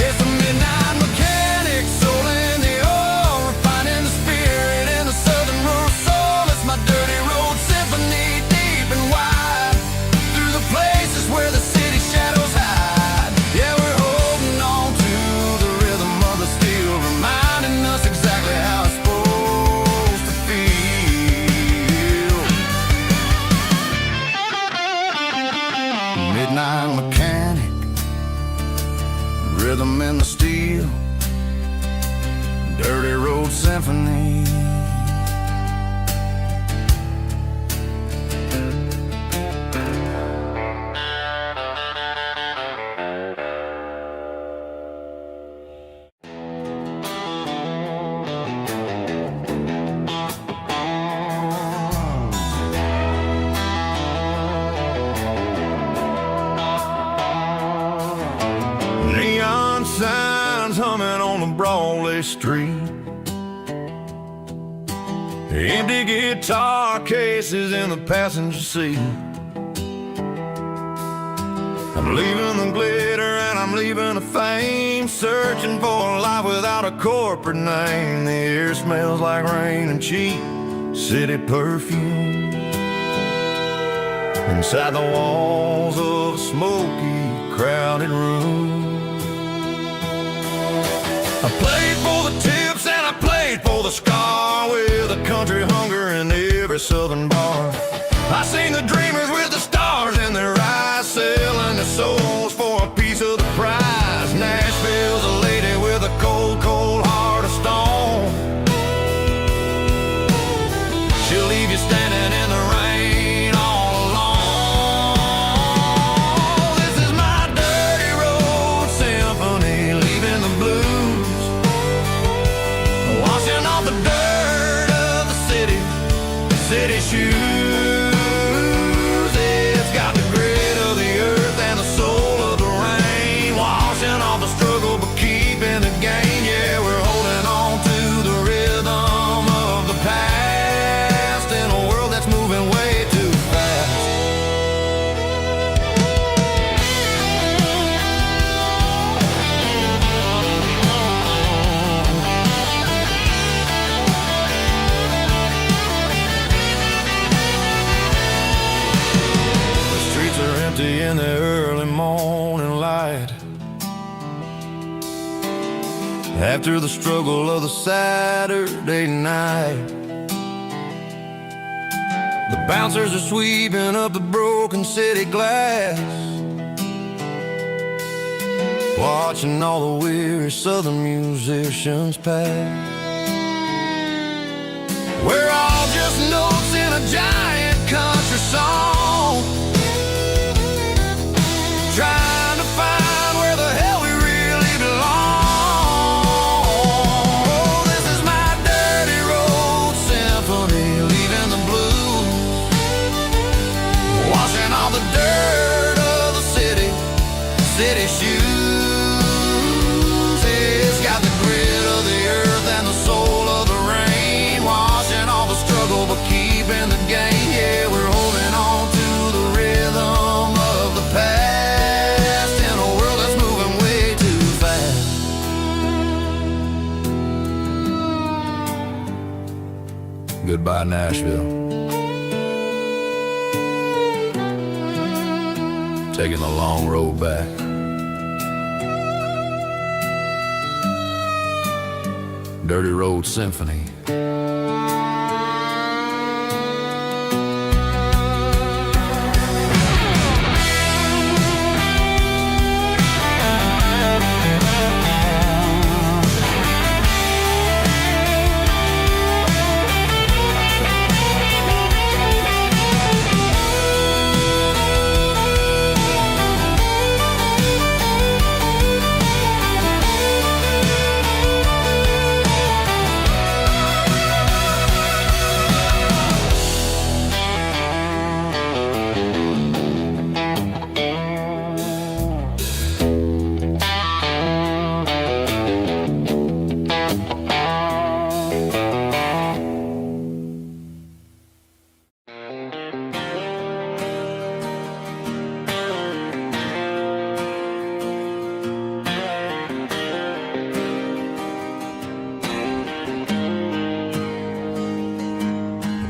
It's a midnight mechanic, soul in the ore, refining the spirit in the southern rural soul. It's my dirty road symphony, deep and wide, through the places where the city shadows hide. Yeah, we're holding on to the rhythm of the steel, reminding us exactly how it's supposed to feel. Midnight mechanic, rhythm in the steel, dirty road symphony. Neon signs humming on the Broadway street, empty guitar cases in the passenger seat. I'm leaving the glitter and I'm leaving a fame, searching for a life without a corporate name. The air smells like rain and cheap city perfume. Inside the walls of a smoky, crowded room. I played for the tips and I played for the scar, with a country hunger in every southern bar. I seen the dreamers with the stars in their eyes, selling their souls for a piece of the prize. Nashville's a lady with a cold, cold heart of stone. She'll leave you standing in the rain all alone. This is my dirty road symphony, leaving the blues, washing off the dirt of the city shoes. In the early morning light, after the struggle of the Saturday night, the bouncers are sweeping up the broken city glass, watching all the weary southern musicians pass. We're all just notes in a giant country song, trying to find where the hell we really belong. Oh, this is my dirty road symphony, leaving the blues, washing all the dirt of the city shoes. It's got the grit of the earth and the soul of the rain, washing all the struggle but keeping the game. Yeah, we're holding on to the rhythm of the past. Goodbye, Nashville. Taking the long road back. Dirty Road Symphony.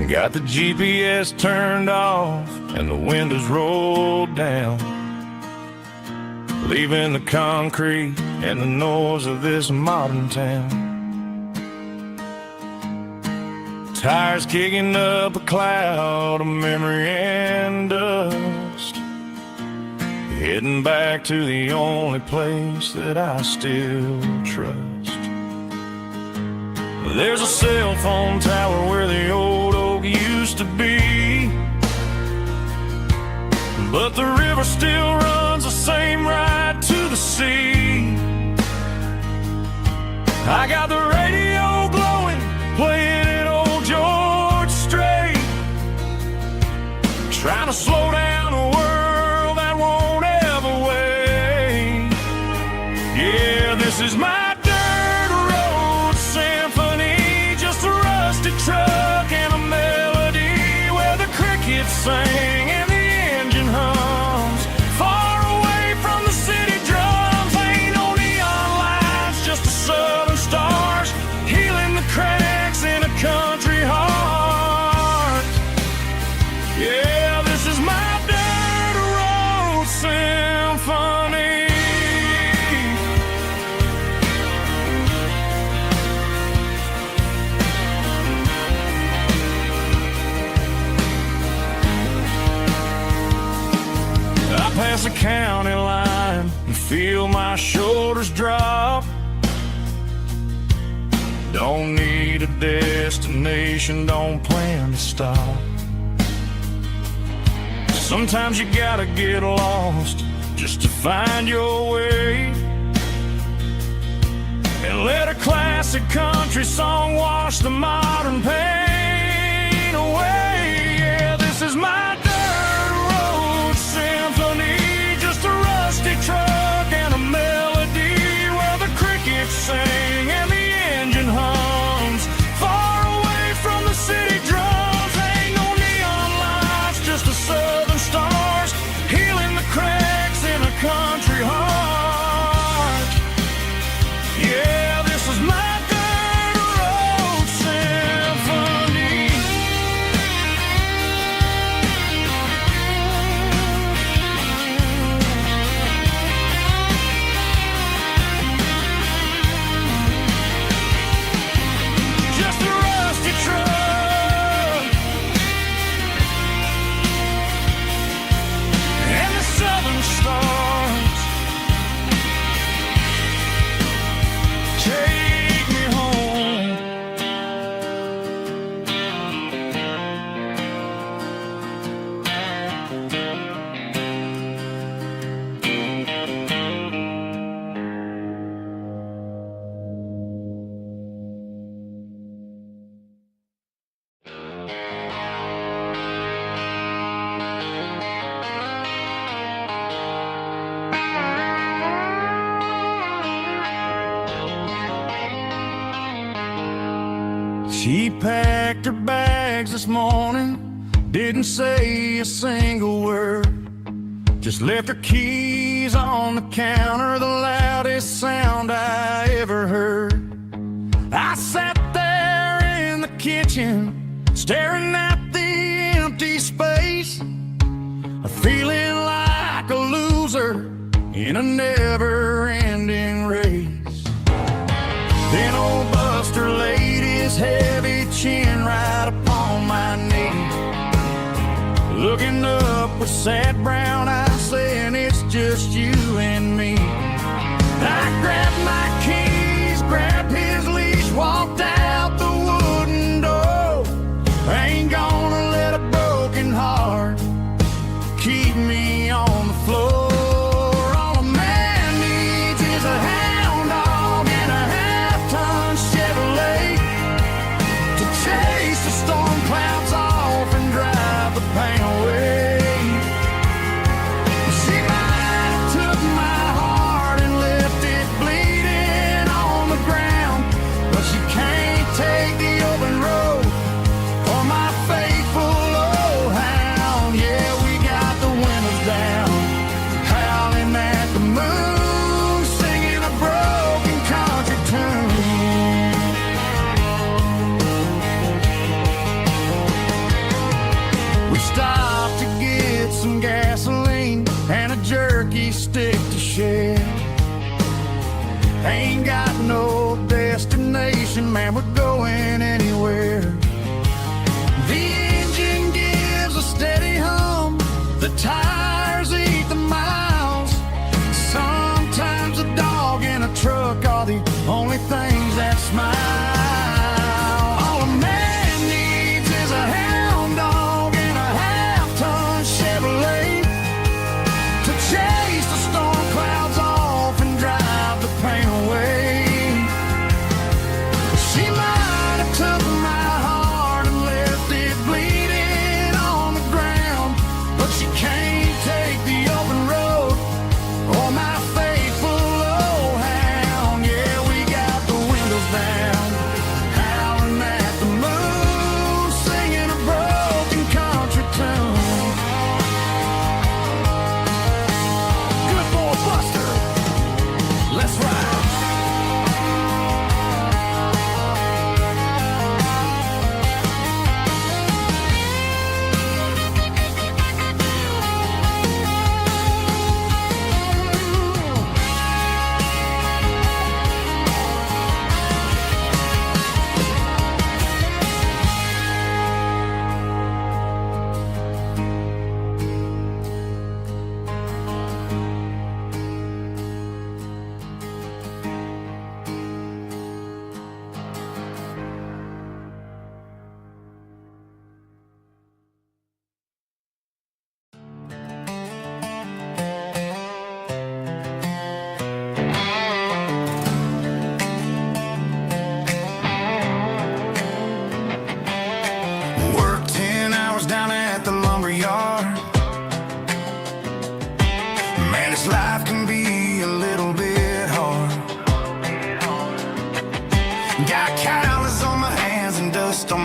Got the GPS turned off and the windows rolled down, leaving the concrete and the noise of this modern town. Tires kicking up a cloud of memory and dust, heading back to the only place that I still trust. There's a cell phone tower where the old oak used to be, but the river still runs the same right to the sea. I got the radio glowing, playing it old George Strait, trying to slow down a world that won't ever wait. Yeah, this is my truck and a melody where the crickets sing and the engine hums, far away from the city drums. past the county line and feel my shoulders drop. Don't need a destination, don't plan to stop. Sometimes you gotta get lost just to find your way, and let a classic country song wash the modern pain away. Yeah, this is my dirt road symphony, just a rusty truck and a melody where the crickets sing and the engine hums, far away from the city drums. Ain't no neon lights, just the southern stars healing the cracks in a country heart. Yeah, this is my dirt road symphony. Just a rusty truck and the southern stars take me home. She packed her bags this morning, didn't say a single word, just left her keys on the counter, the loudest sound I ever heard. I sat there in the kitchen, staring at the empty space, feeling like a loser in a never-ending race. Then old Buster laid his heavy chin right upon my knee, looking up with sad brown eyes, saying it's just you and me. I grabbed my keys, grabbed his leash, walked out the wooden door. I ain't gonna let a broken heart keep me on the floor. All a man needs is a hound dog and a half-ton Chevrolet to chase the storm clouds off and drive the pain away. She might have took my heart and left it bleeding on the ground, but she can't take the open road for my faithful old hound. Yeah, we got the windows down, howling at the moon, singing a broken country tune. We stopped to get some gasoline and a jerky stick to share. Ain't got no destination, man, we're going anywhere. The engine gives a steady hum, the tires eat the miles. Sometimes a dog and a truck are the only things that smile. All a man needs is a hound dog and a half-ton Chevrolet to chase the storm clouds off and drive the pain away. She might have took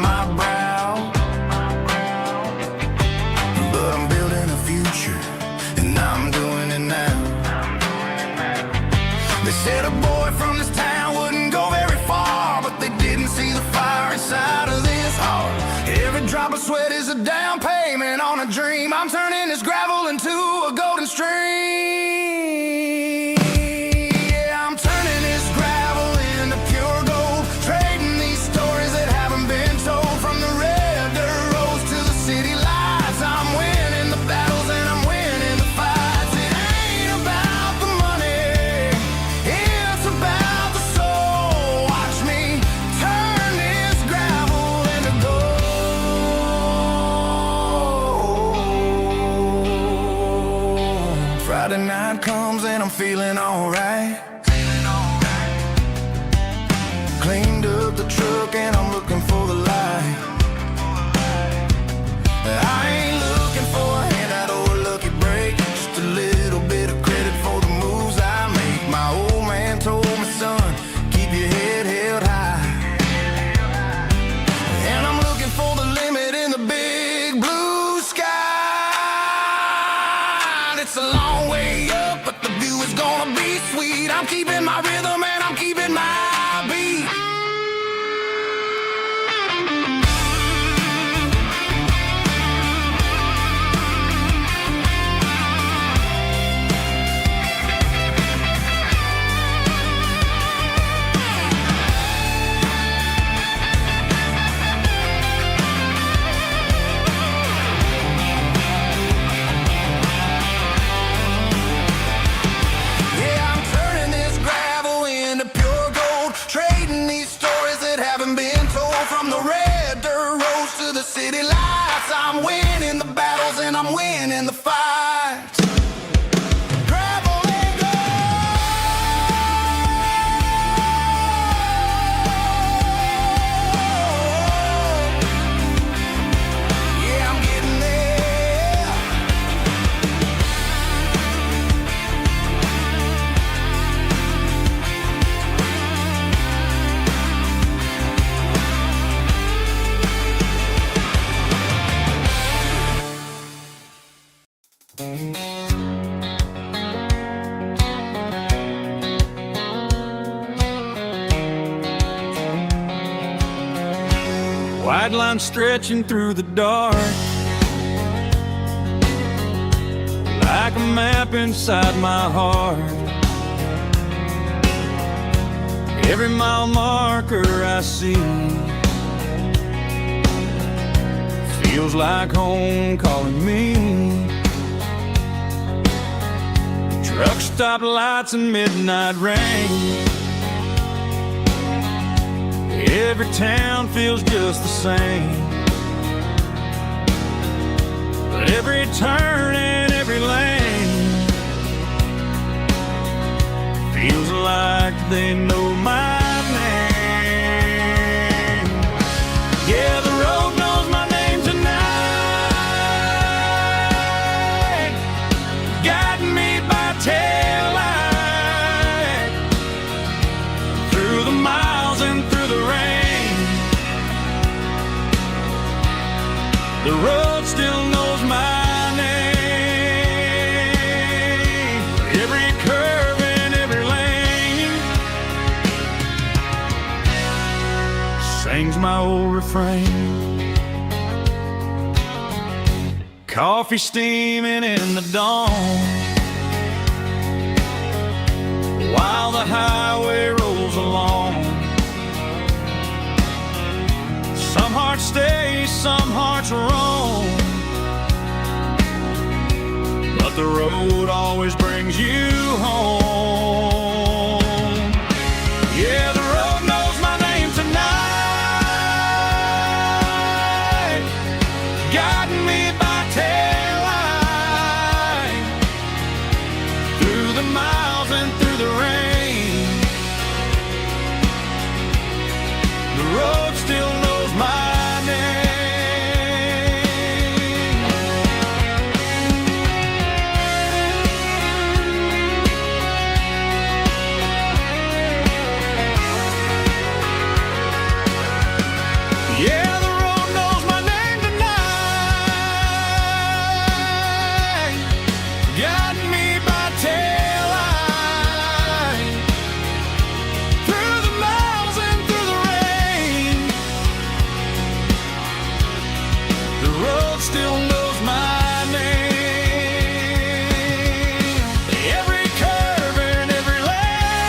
my brow. But I'm building a future, and I'm doing it now. They said a boy from this town wouldn't go very far, but they didn't see the fire inside of this heart. Every drop of sweat is a down payment on a dream. I'm turning this gravel into a golden stream. Yeah, I'm turning this gravel into pure gold, trading these stories that haven't been told. From the red dirt roads to the city lights, I'm winning the battles and I'm winning the fights. It ain't about the money, it's about the soul. Watch me turn this gravel into gold. Friday night comes and I'm feeling alright. Cleaned up the truck and I'm looking for the light. I ain't looking for a handout or a lucky break, just a little bit of credit for the moves I make. My old man told me, son, keep your head held high. And I'm looking for the limit in the big blue sky. It's a long way up, but the view is gonna be sweet. I'm keeping my rhythm and I'm keeping my beat. Yeah, I'm turning this gravel into pure gold, trading these stories that haven't been told. From the red dirt roads to the city lights, I'm winning the battles and I'm winning the fights. Gravel and gold. Yeah, I'm getting there. White line stretching through the dark, like a map inside my heart. Every mile marker I see feels like home calling me. Truck stop lights and midnight rain. Every town feels just the same, but every turn and every lane feels like they know my name. Yeah, the road knows my name tonight, guiding me by taillight through the miles and through the rain. The road still knows my name. Every curve and every lane sings my old refrain. Coffee steaming in the dawn, while the highway rolls along. Some hearts stay, some hearts roam, but the road always brings you home. Yeah, the road knows my name tonight, guiding me by taillight through the miles and through the rain. The road still knows my name. Yeah, the world still knows my name. Every curve and every lane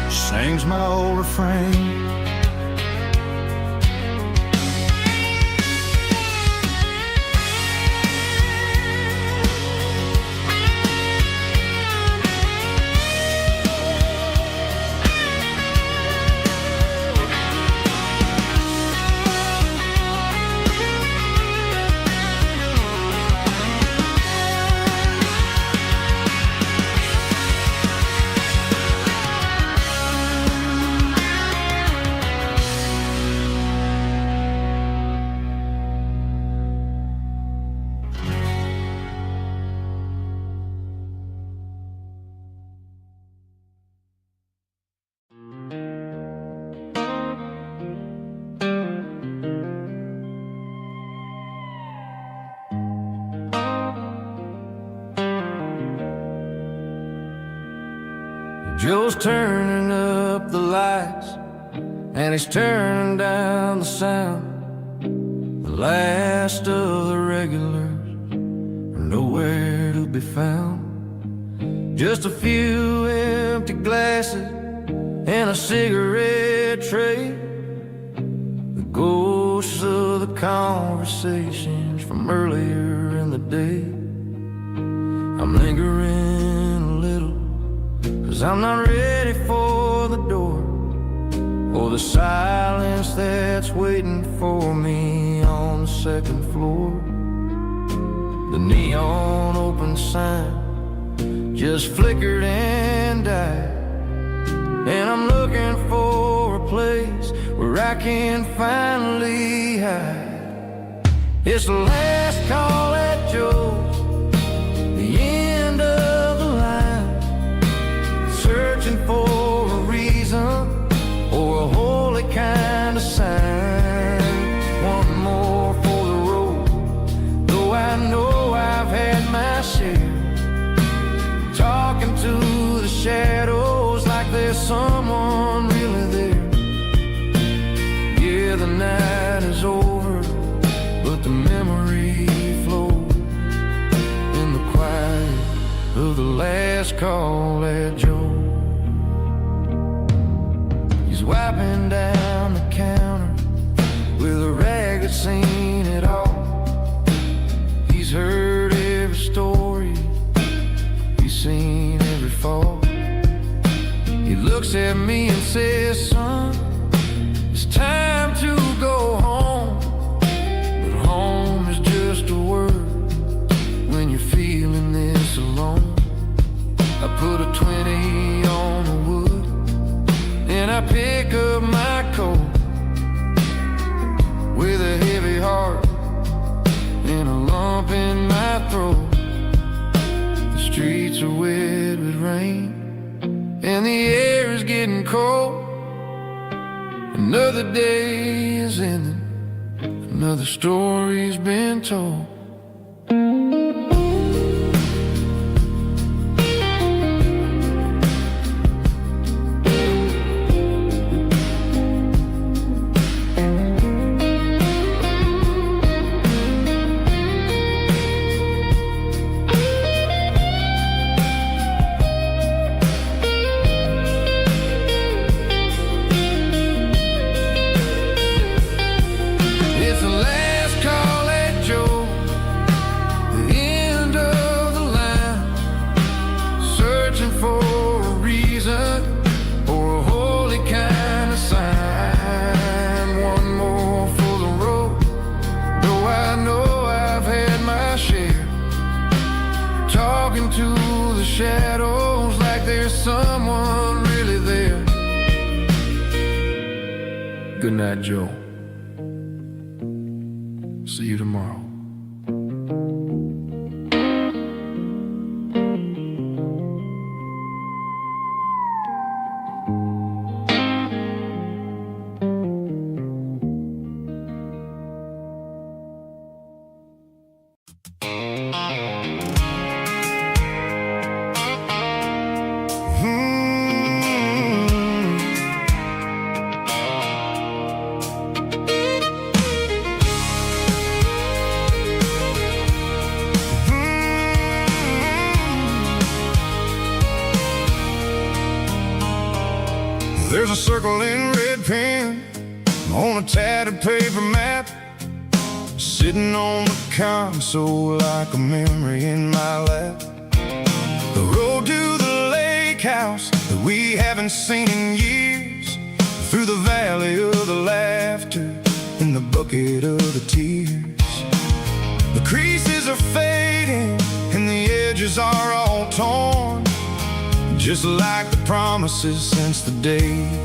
sings my old refrain. Joe's turning up the lights, and he's turning down the sound. The last of the regulars are nowhere to be found. Just a few empty glasses and a cigarette tray, the ghosts of the conversations from earlier in the day. I'm lingering a little, 'cause I'm not ready for the door, or the silence that's waiting for me on the second floor. The neon open sign just flickered and died, and I'm looking for a place where I can finally hide. It's the last call at Joe's, the end of the line, searching for a reason or a holy kind of sign. One more for the road, though I know I've had my share. Talking to the shadows like there's someone really there. Yeah, the night is over, but the memory flows in the quiet of the last call at Joe. He's wiping down the counter with a rag that's seen it all. He's heard every story, he's seen every fall. He looks at me and says, son, it's time to go home. But home is just a word when you're feeling this alone. I put a 20 on the wood, and I pick up my coat with a heavy heart and a lump in my throat. The streets are wet with rain, and the air is getting cold. Another day is ending, another story's been told. To the shadows like there's someone really there. Good night, Joe. See you tomorrow. circle in red pen on a tattered paper map, sitting on the console like a memory in my lap. The road to the lake house that we haven't seen in years, through the valley of the laughter in the bucket of the tears. The creases are fading and the edges are all torn, just like the promises since the day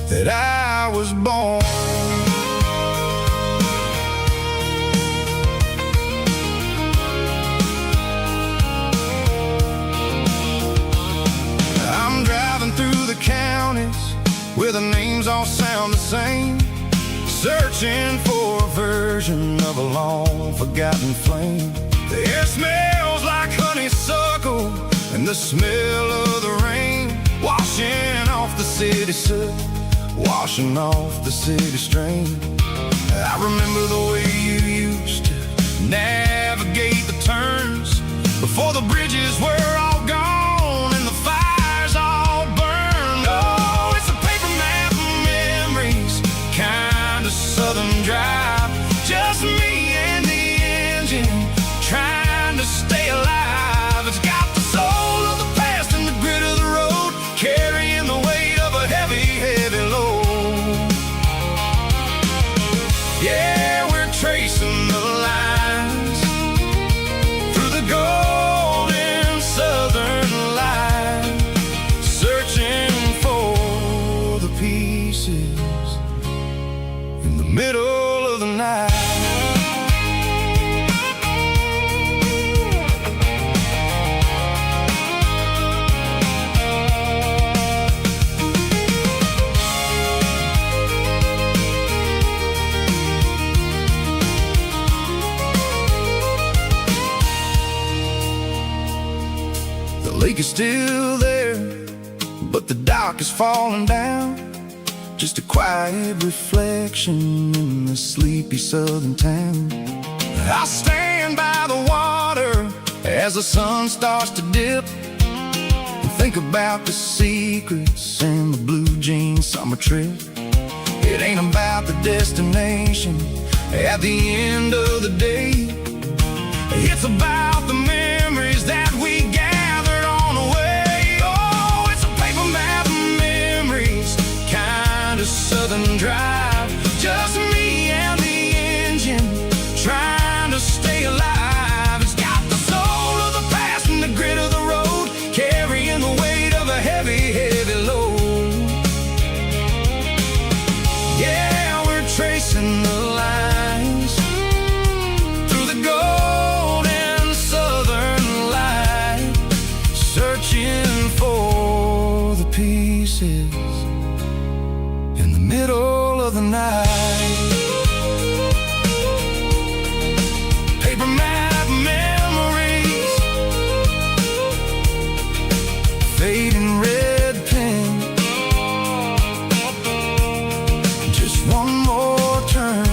that I was born. I'm driving through the counties where the names all sound the same, searching for a version of a long forgotten flame. The air smells like honeysuckle and the smell of the rain, washing off the city soot, washing off the city strain. I remember the way you used to navigate the turns before the bridges were all gone and the fires all burned. Oh, it's a paper map of memories, kind of southern drive, just me and the engine trying to stay alive. It's got the soul of the past and the grit of the road, carrying the weight of a heavy, heavy load. Yeah, we're tracing the lines through the golden southern light, searching for the pieces in the middle of the night. The lake is still there, but the dock is falling down, just a quiet reflection in the sleepy southern town. I stand by the water as the sun starts to dip, and think about the secrets and the blue jean summer trip. It ain't about the destination at the end of the day, it's about the memories that we gathered on the way. Oh, it's a paper map of memories, kind of southern drive, just me and the engine trying to stay alive. It's got the soul of the past and the grit of the road, carrying the weight of a heavy, heavy load. Yeah, we're tracing the lines through the golden southern light, searching for the pieces in the middle of the night. Paper map memories, fading red pen, just one more turn.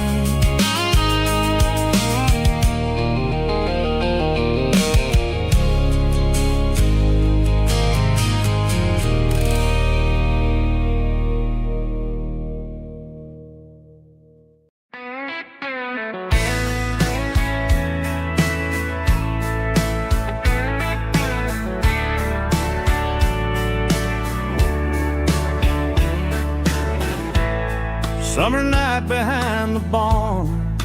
Summer night behind the barn,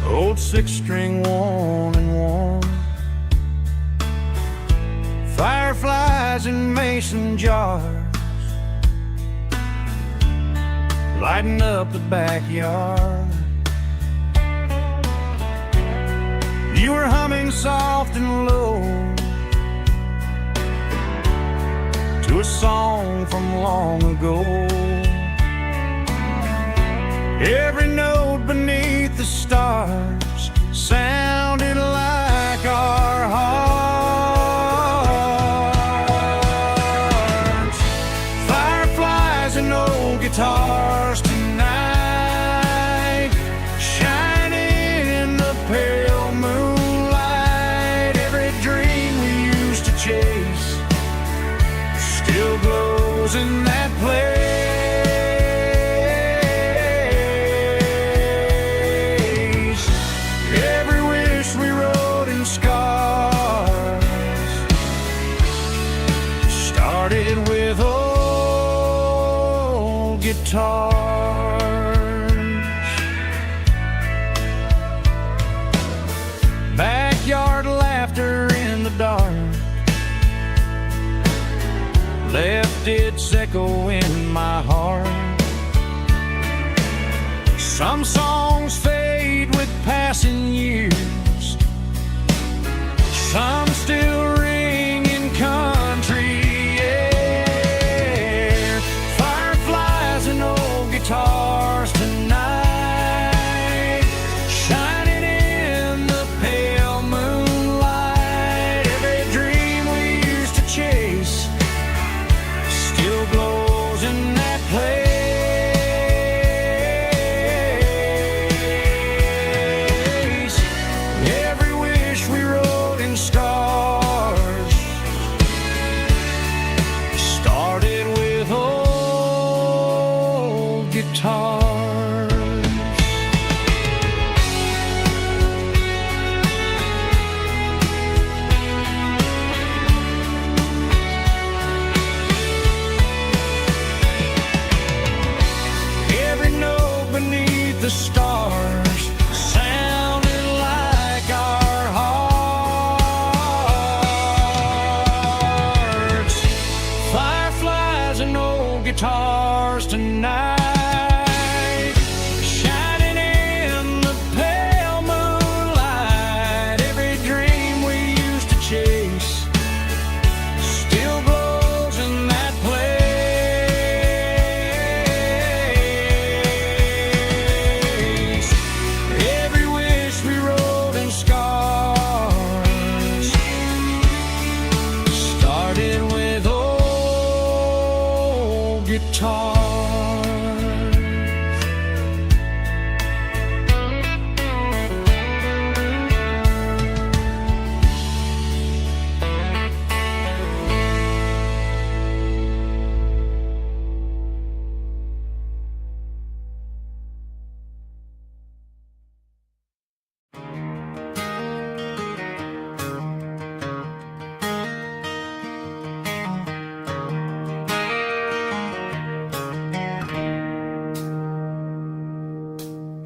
old six-string worn and worn, fireflies in mason jars, lighting up the backyard. You were humming soft and low to a song from long ago. Every note beneath the stars sounded like our hearts. Fireflies and old guitars tonight, shining in the pale moonlight. Every dream we used to chase still glows glows in that place. Every wish we wrote in scars started with old guitars. Backyard laughter in the dark left its echo in my heart. Some songs fade with passing years, some still ring in country air. Fireflies and old guitars tonight, shining in the pale moonlight. Every dream we used to chase still glows in that place. Every wish we wrote in stars started with old guitars. Every note beneath the stars sounded like our hearts. Fireflies and old guitars tonight, shining in the pale moonlight. Every dream we used to chase still glows in that place. Every wish we wrote in scars started with old guitars.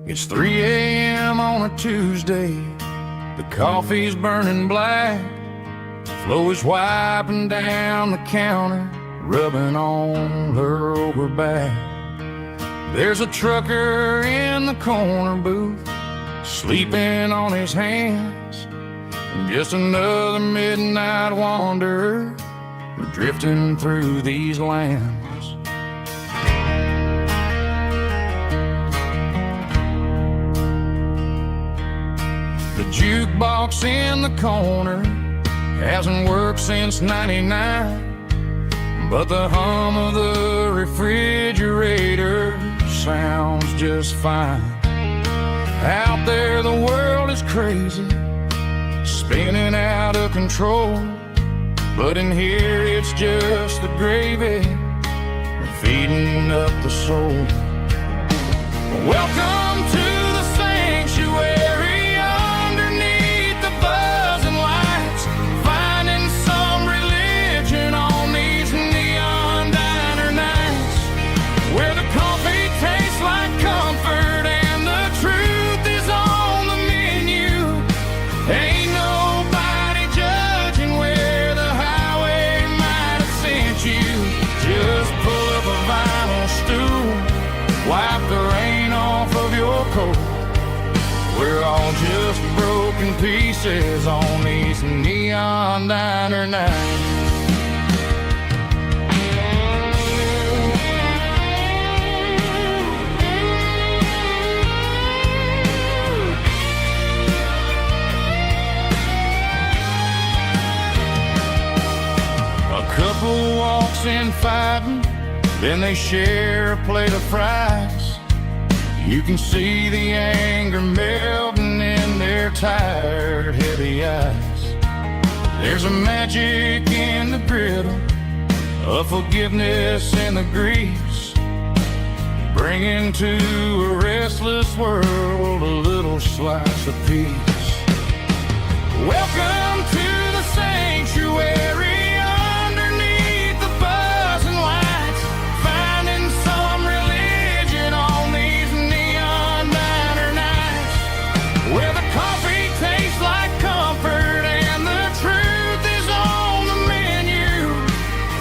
It's 3 a.m. on a Tuesday. The coffee's burning black. Flo is wiping down the counter, rubbing on her over back. There's a trucker in the corner booth, sleeping on his hands. Just another midnight wanderer, drifting through these lands. The jukebox in the corner hasn't worked since '99, but the hum of the refrigerator sounds just fine. Out there the world is crazy, spinning out of control, but in here it's just the gravy feeding up the soul. Welcome to the sanctuary underneath the buzzing lights, finding some religion on these neon diner nights, where the coffee tastes like comfort and the truth is on the menu. Ain't nobody judging where the highway might have sent you. Just pull up a vinyl stool, wipe the rain off of your coat. We're all just broken pieces on these neon diner nights. A couple walks in fighting, then they share a plate of fries. You can see the anger melting in their tired, heavy eyes. There's a magic in the griddle, of forgiveness and the griefs, bringing to a restless world a little slice of peace. Welcome to the sanctuary underneath the buzzing lights, finding some religion on these neon diner nights, where the coffee tastes like comfort and the truth is on the menu.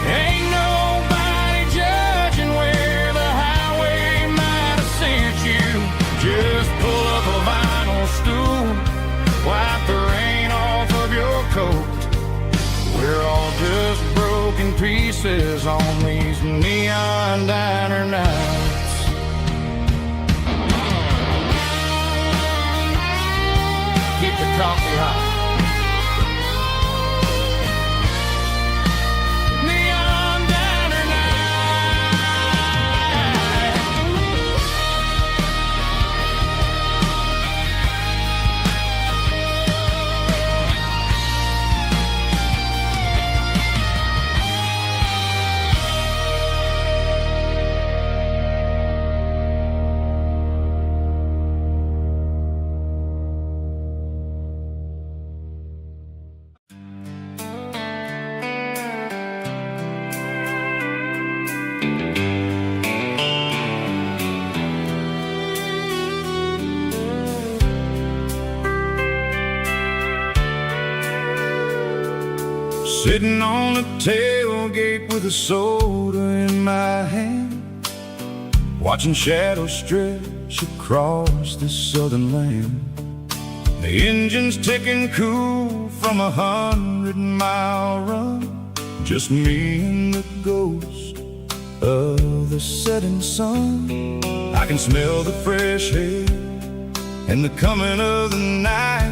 Ain't nobody judging where the highway might have sent you. Just pull up a vinyl stool, wipe the rain off of your coat. We're all just broken pieces on these neon diner nights. Keep the coffee hot. Neon diner night. Sitting on the tailgate with a soda in my hand, watching shadows stretch across this southern land. The engine's ticking cool from 100-mile run, just me and the ghost of the setting sun. I can smell the fresh air and the coming of the night.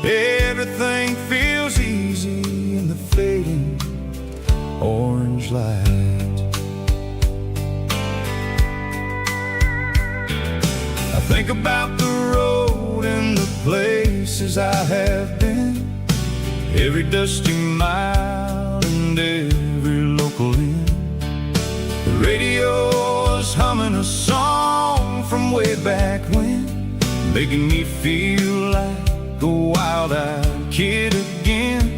Everything feels easy in the fading orange light. I think about the road and the places I have been, every dusty mile and every local inn. The radio is humming a song from way back when, making me feel like a wild-eyed kid again.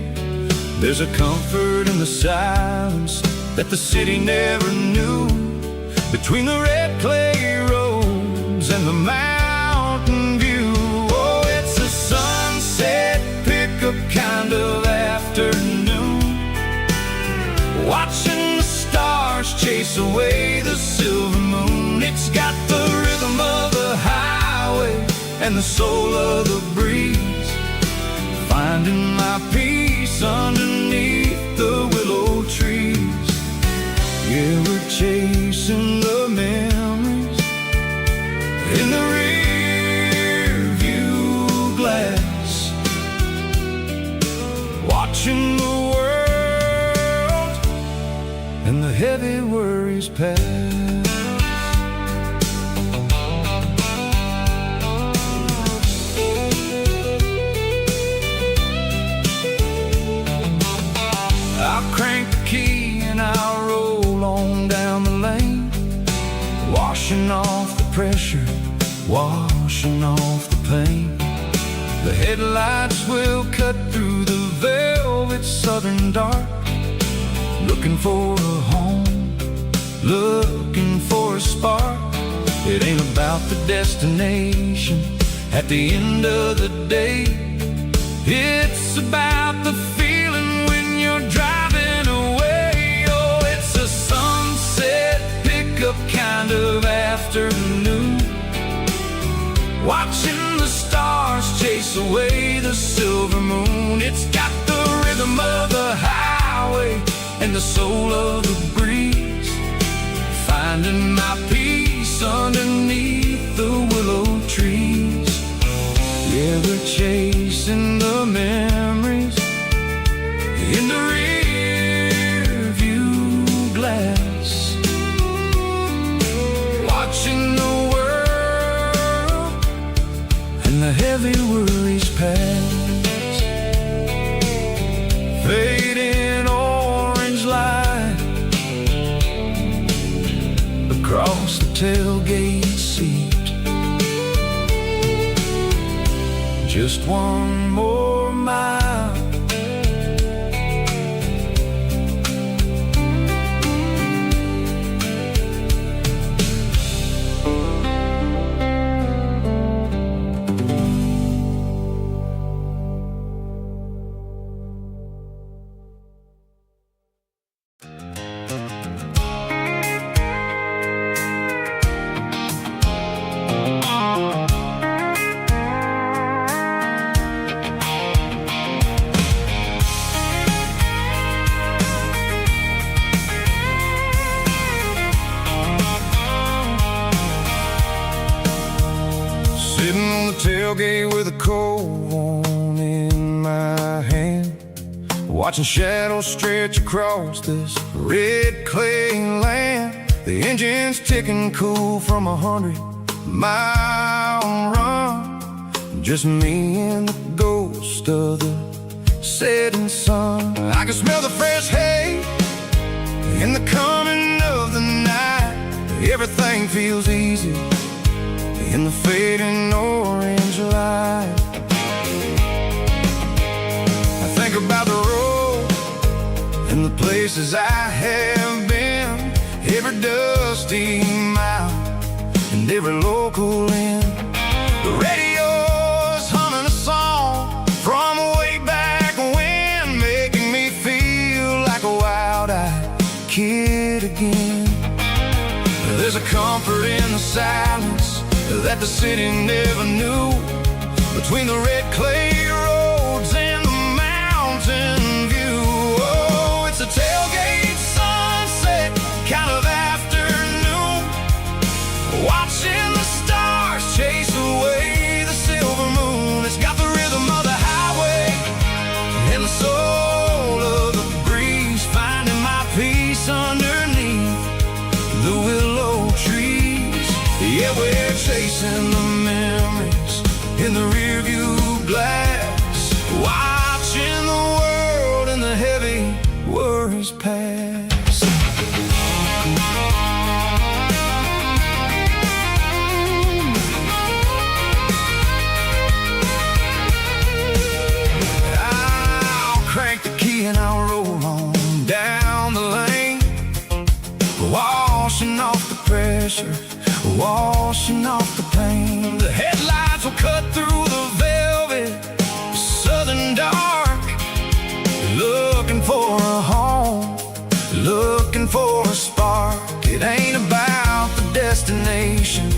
There's a comfort in the silence that the city never knew, between the red clay roads and the mountain view. Oh, it's a sunset pickup kind of afternoon, watching the stars chase away the silver moon. It's got the rhythm of the highway and the soul of the breeze, finding my peace underneath the willow trees. Yeah, we're chasing the memories in the rear view glass, watching the world and the heavy worries pass. I'll crank the key and I'll roll on down the lane, washing off the pressure, washing off the pain. The headlights will cut through the velvet southern dark, looking for a home, looking for a spark. It ain't about the destination at the end of the day, it's about the feeling when you're driving away. Oh, it's a sunset pickup kind of afternoon, watching the stars chase away the silver moon. It's got the rhythm of the highway and the soul of the breeze, finding my peace underneath the willow trees. Yeah, we're chasing the memories in the rear view glass, watching the world and the heavy worries pass. Fading orange light across the tailgate seat. Just one more mile. Sitting on the tailgate with a cold one in my hand, watching shadows stretch across this red clay land. The engine's ticking cool from 100-mile run. Just me and the ghost of the setting sun. I can smell the fresh hay in the coming of the night. Everything feels easy in the fading orange light. I think about the road and the places I have been, every dusty mile and every local inn. The radio's humming a song from way back when, making me feel like a wild-eyed kid again. There's a comfort in the silence that the city never knew, between the red clay roads and the mountain view. Oh, it's a tailgate sunset kind of afternoon, watching the stars chase away the silver moon. It's got the rhythm of the highway and the soul of the breeze, finding my peace underneath the willow trees. Yeah, we're chasing the memories in the rearview glass, watching the world and the heavy worries pass. I'll crank the key and I'll roll on down the lane, washing off the pressure, washing off the pain. The headlights will cut through the velvet southern dark, looking for a home, looking for a spark. It ain't about the destination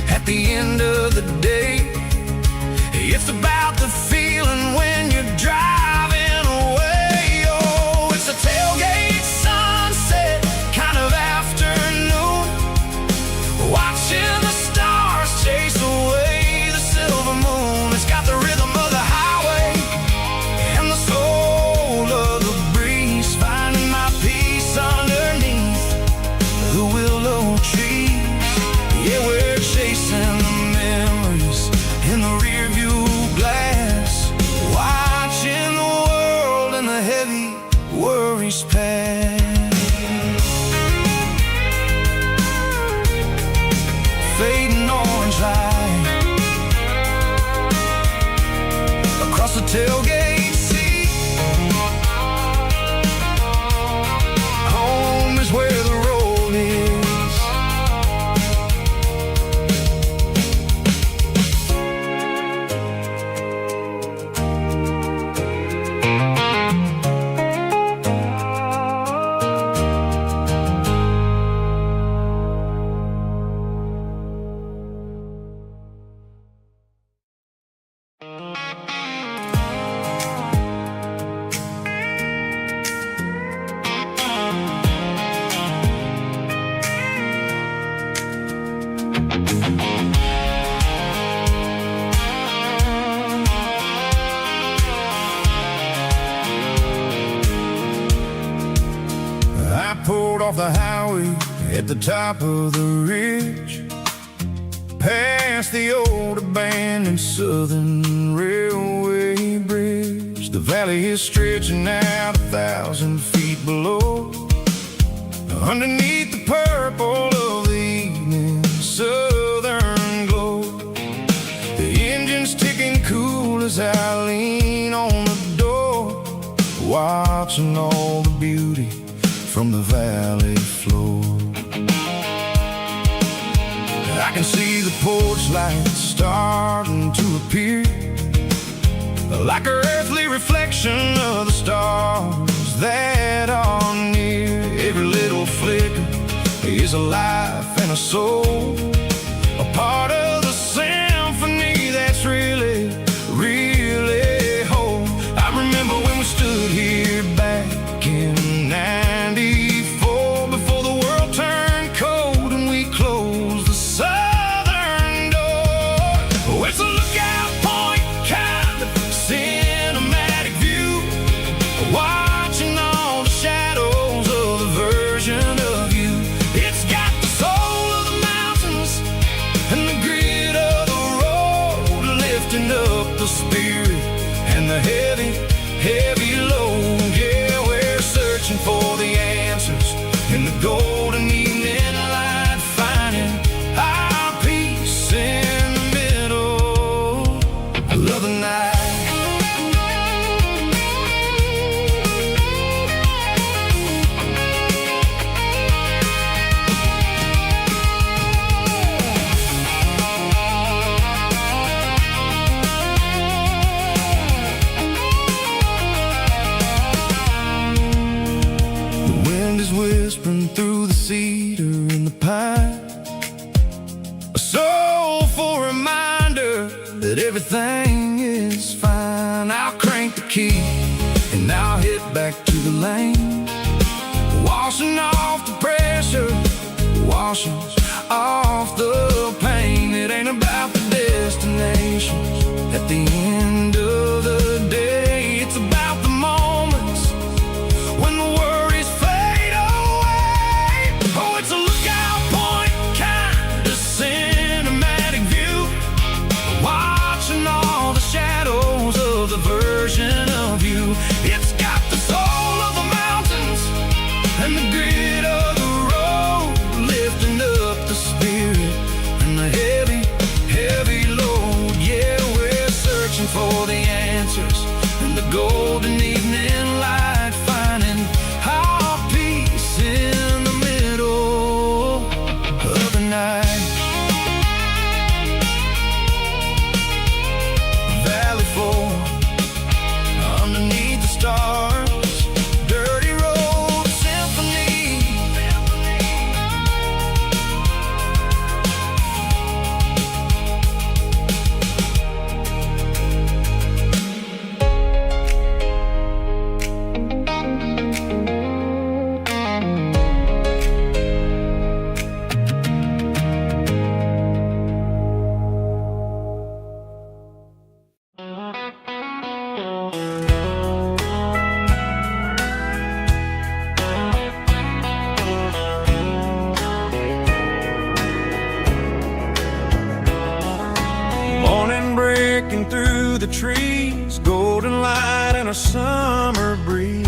at the end of the day, it's about the feeling when you're driving away. Oh, it's a tailgate sunset kind of afternoon, watching the stars chase away the silver moon. It's got the rhythm of the highway and the soul of the breeze, finding my peace underneath the willow trees. Yeah, we're chasing the memories in the rearview glass, watching the world and the heavy worries pass. Fading orange light across the tailgate seat. Home is where the road is. I pulled off the highway at the top of the ridge, past the old abandoned southern railway bridge. The valley is stretching out 1,000 feet below, underneath the purple of the can see the porch lights starting to appear, like an earthly reflection of the stars that are near. Every little flicker is a life and a soul, a part of the symphony that's really, really whole. I remember when we stood here back in '94, before the world turned cold and we closed the southern door. Oh, it's a lookout point kind of cinematic view, watching all the shadows of the version of you. It's got the soul of the mountains and the grit of the road, lifting up the spirit and the heavy, heavy load. Yeah, we're searching for the answers in the golden evening light, finding our peace in the middle of the night. Whispering through the cedar and the pine, a soulful reminder that everything is fine. I'll crank the key and I'll hit back to the lane, washing off the pressure, washing off the pain. It ain't about the destinations at the end of the day, it's about the moments when the worries fade away. Oh, it's a lookout point kind of cinematic view, watching all the shadows of the version of you. It's got the soul of the mountains and the grit of the road, lifting up the spirit and the heavy, heavy load. Yeah, we're searching for the answers in the golden evening light, finding our peace in the middle of the night. Valley floor underneath the stars, dirty road symphony. Morning breaking through the trees, golden light and a summer breeze.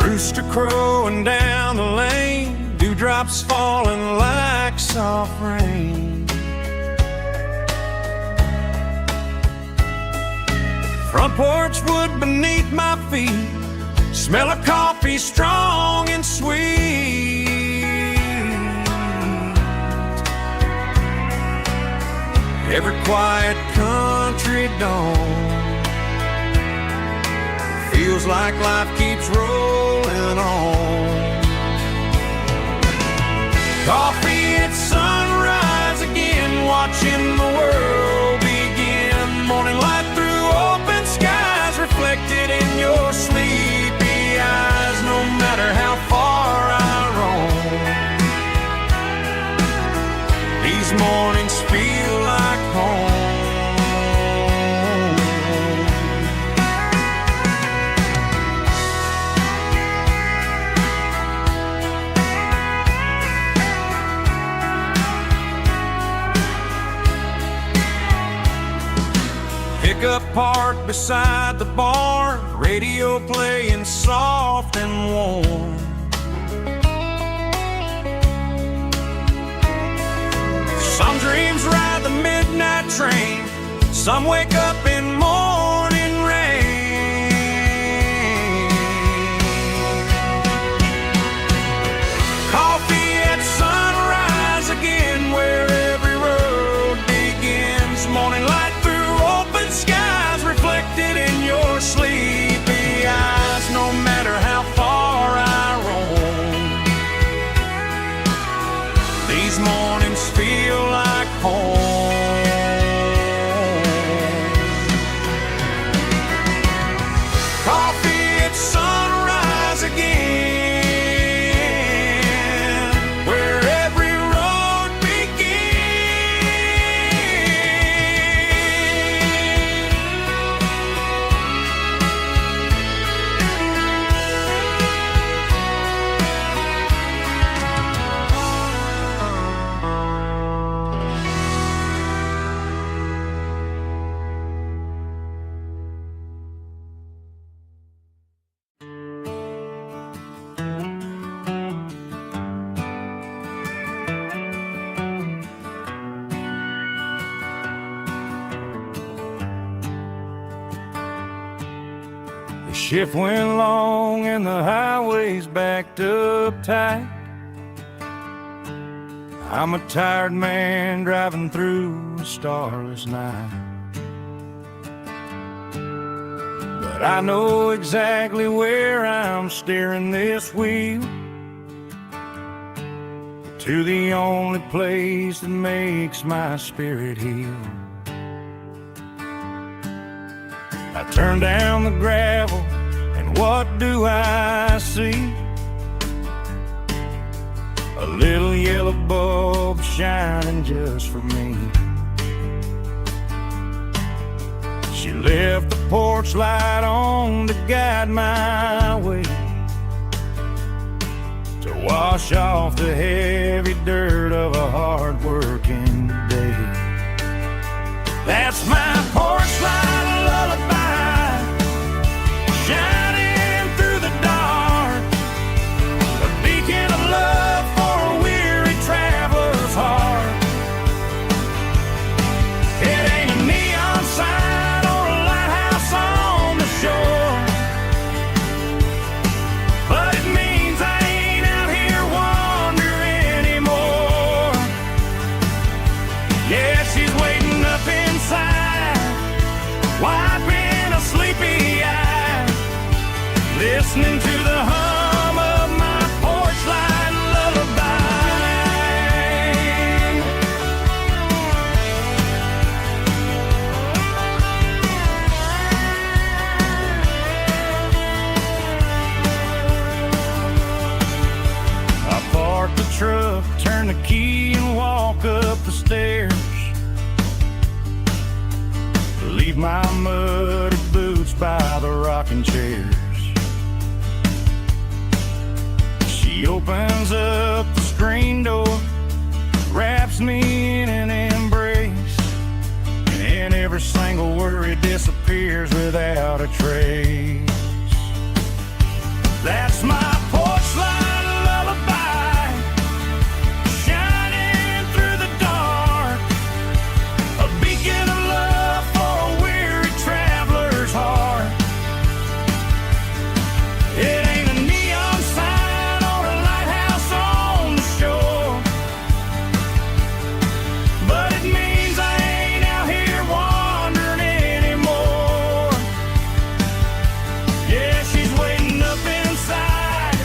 Rooster crowing down the lane, dewdrops falling like soft rain. Front porch wood beneath my feet, smell of coffee strong and sweet. Every quiet country dawn feels like life keeps rolling on. Coffee at sunrise again, watching the world begin. Morning light through open skies, reflected in your sleepy eyes. No matter how far I roam, these mornings feel like home. Pickup parked beside the barn, radio playing soft and warm. Some dreams ride the midnight train, some wake up in morning rain. shift went long and the highway's backed up tight. I'm a tired man driving through a starless night. But I know exactly where I'm steering this wheel, to the only place that makes my spirit heal. I turn down the gravel, and what do I see? A little yellow bulb shining just for me. She left the porch light on to guide my way, to wash off the heavy dirt of a hard-working day. That's my porch light lullaby, shining through the dark, a beacon of love for a weary traveler's heart. It ain't a neon sign or a lighthouse on the shore, but it means I ain't out here wandering anymore. Yeah, she's waiting up inside, wiping a sleepy eye, listening to the hum of my porch light lullaby. I park the truck, turn the key and walk up the stairs, leave my muddy boots by the rocking chairs. She opens up the screen door, wraps me in an embrace, and every single worry disappears without a trace. That's my porch light lullaby, shining through the dark, a beacon of love for a weary traveler's heart. It ain't a neon sign or a lighthouse on the shore, but it means I ain't out here wandering anymore. Yeah, she's waiting up inside,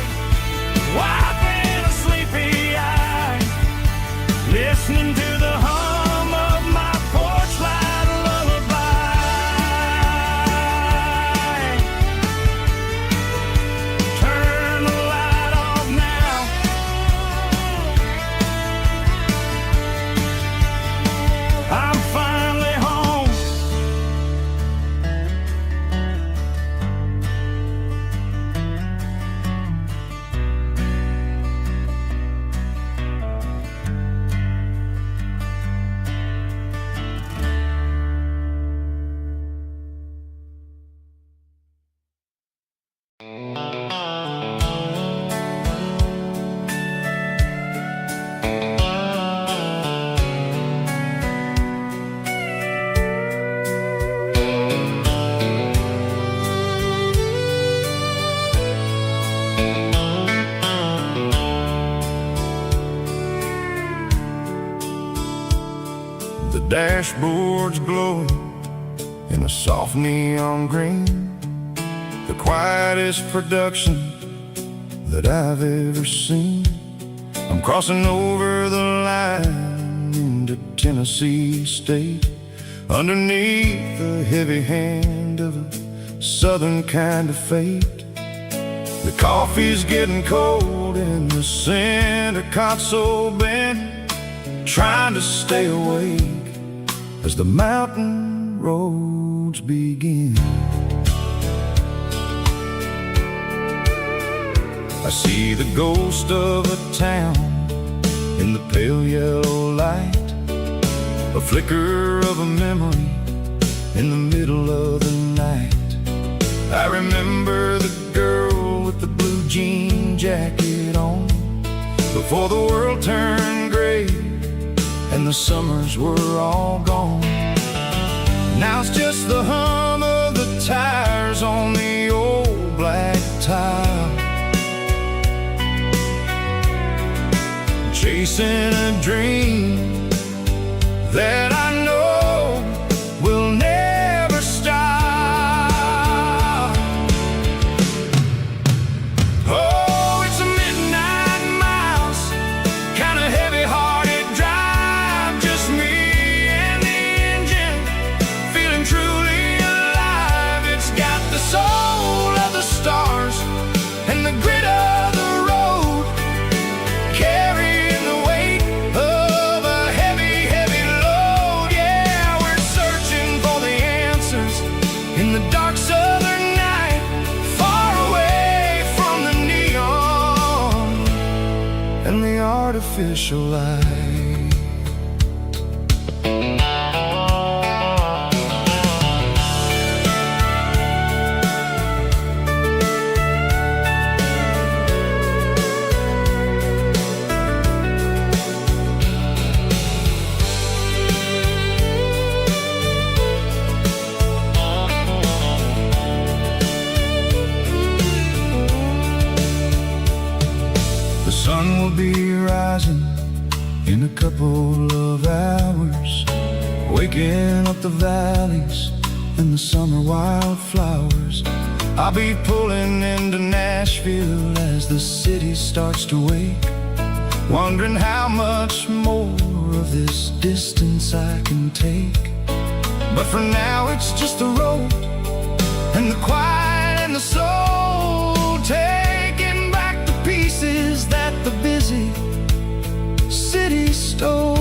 wiping a sleepy eye, listening to the hum of my porch light lullaby. Turn the light off now, I'm finally home. The dashboard's glowing in a soft neon green, the quietest production that I've ever seen. I'm crossing over the line into Tennessee State, underneath the heavy hand of a southern kind of fate. The coffee's getting cold in the center console bin, trying to stay awake as the mountain roads begin. I see the ghost of a town in the pale yellow light, a flicker of a memory in the middle of the night. I remember the girl with the blue jean jacket on, before the world turned gray and the summers were all gone. Now it's just the hum of the tires on the old chasing a dream that I know will never stop. Oh, it's a midnight mouse, kind of heavy-hearted drive, just me and the engine, feeling truly alive. It's got the soul of the stars and the grit of the road, carrying the weight of a heavy, heavy load. Yeah, we're searching for the answers in the dark southern night, far away from the neon and the artificial light. The sun will be rising in a couple of hours, waking up the valleys and the summer wildflowers. I'll be pulling into Nashville as the city starts to wake, wondering how much more of this distance I can take. But for now it's just the road and the quiet and the soul, taking back the pieces that the busy city stole.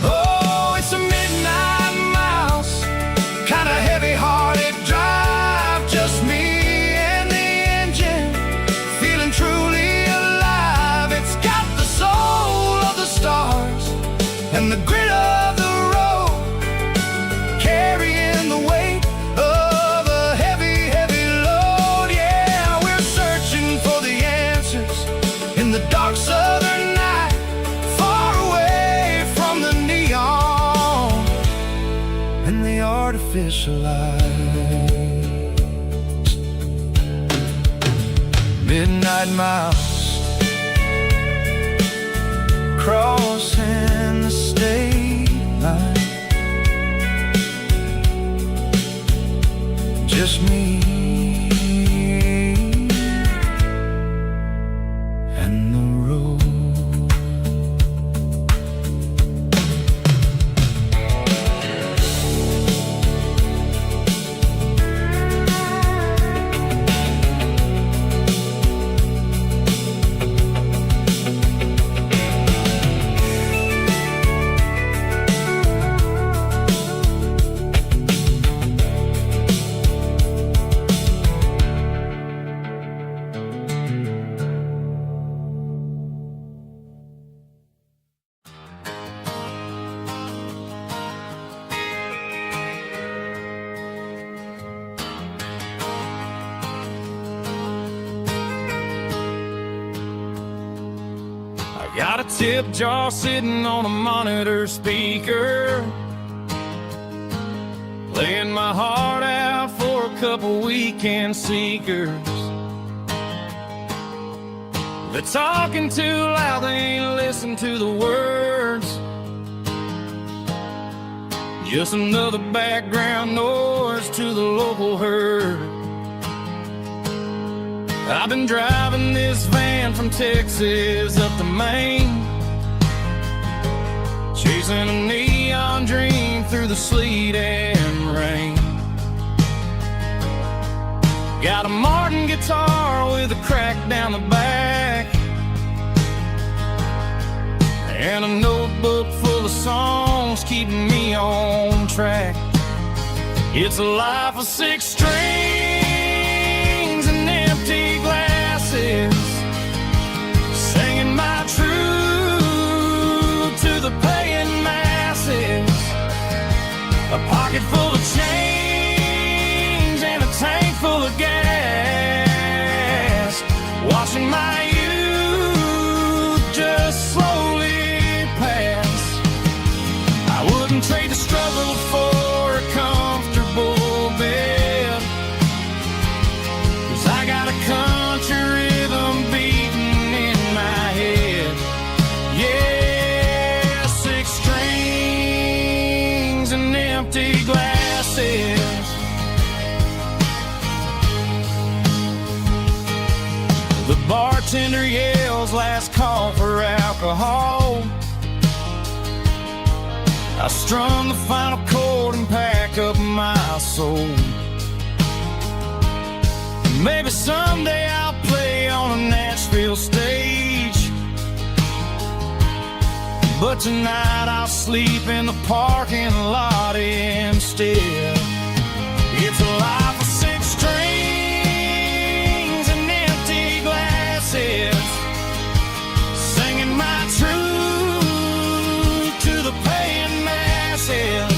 Oh, it's a midnight mouse, kind of heavy-hearted drive, just me and the engine, feeling truly alive. It's got the soul of the stars and the grit of the road, carrying the weight of a heavy, heavy load. Yeah, we're searching for the answers in the dark southern night, far away from the neon and the artificial light. Midnight mouse, crossing the state line, just me and the road. Got a tip jar sitting on a monitor speaker, playing my heart out for a couple weekend seekers. They're talking too loud, they ain't listen to the words, just another background noise to the local herd. I've been driving this van from Texas up to Maine, chasing a neon dream through the sleet and rain. Got a Martin guitar with a crack down the back, and a notebook full of songs keeping me on track. It's a life of 6 strings and empty glasses, singing my truth to the paying masses. A pocket full of change and a tank full of gas, watching my youth just slowly pass. I wouldn't trade the struggle for a comfortable bed, The bartender yells last call for alcohol. I strum the final chord and pack up my soul. Maybe someday I'll play on a Nashville stage, but tonight I'll sleep in the parking lot instead. It's a life of 6 strings and empty glasses, singing my truth to the paying masses.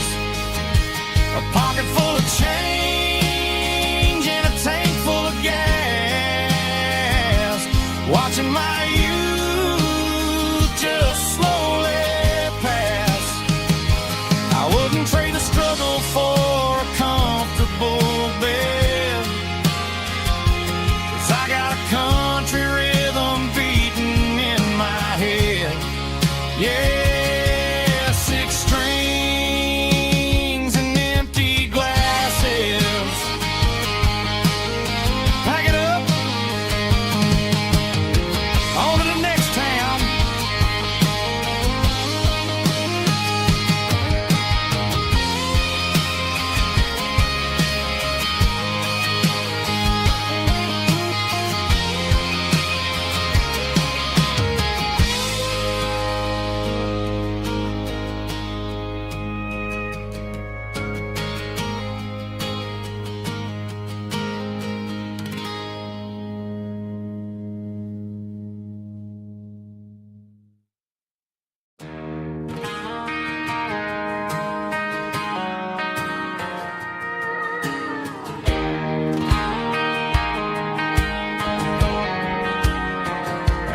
A pocket full of change and a tank full of gas, watching my youth just slowly pass. I wouldn't trade the struggle for a comfortable bed, 'cause I got a country rhythm beating in my head. Yeah, 6 strings and empty glasses. Pack it up, on to the next town.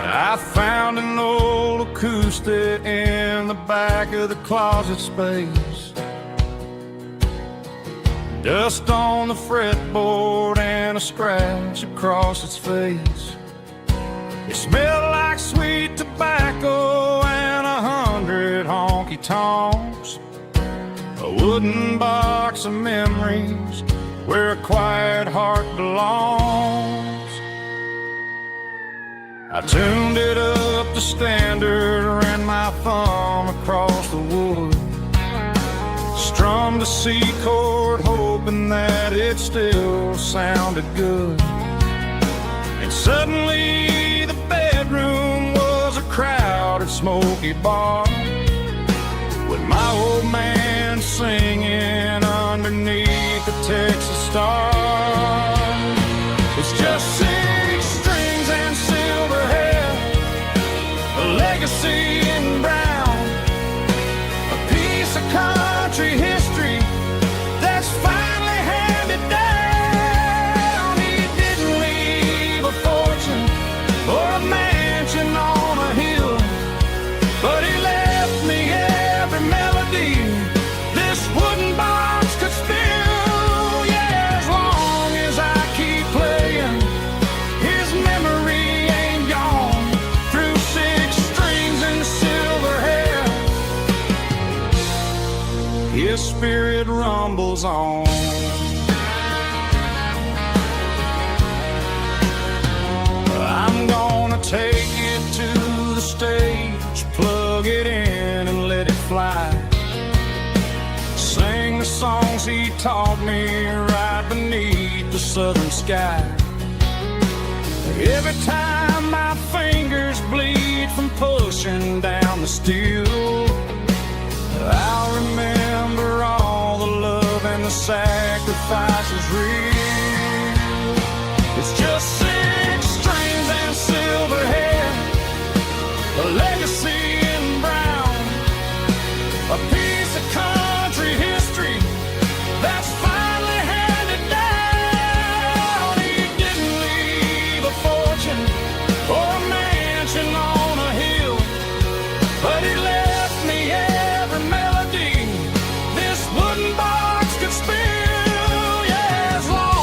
I found an old acoustic in the back of the closet space. Dust on the fretboard and a scratch across its face. It smelled like sweet tobacco and 100 honky-tonks. A wooden box of memories where a quiet heart belongs. I tuned it up to standard, ran my thumb across the wood, strummed a C chord, hoping that it still sounded good. And suddenly the bedroom was a crowded, smoky bar, with my old man singing underneath the Texas star. It's just 6 strings and silver hair, a legacy in brown, a piece of country history that's finally handed down. He didn't leave a fortune or a mansion on a hill, but he left me every melody this wooden box could spill. Yeah, as long as I keep playing, his memory ain't gone. Through 6 strings and silver hair, his spirit rumbles on. I'm gonna take it to the stage, plug it in and let it fly. Sing the songs he taught me right beneath the southern sky. Every time my fingers bleed from pushing down the steel, I'll remember all the love and the sacrifices real. It's just 6 strings and silver hair, a legacy in brown, a piece of country history that's finally handed down. He didn't leave a fortune or a mansion on a hill, but he left me every melody this wooden box could spill. Yeah, as long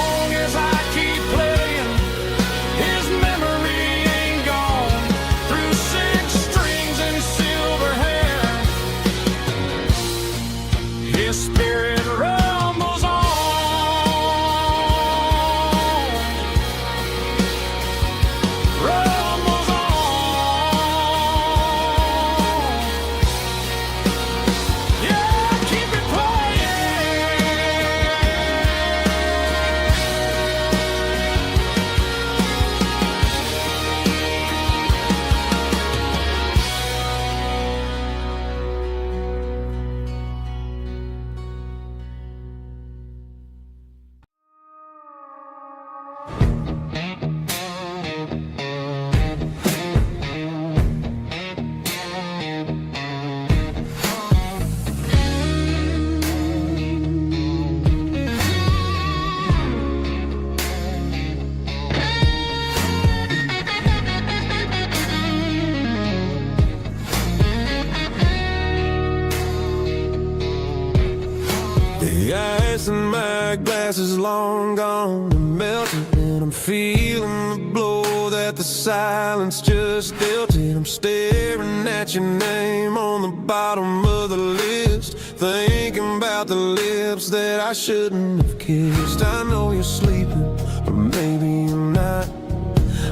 grass is long gone and melted, and I'm feeling the blow that the silence just dealt it. I'm staring at your name on the bottom of the list, thinking about the lips that I shouldn't have kissed. I know you're sleeping, but maybe you're not.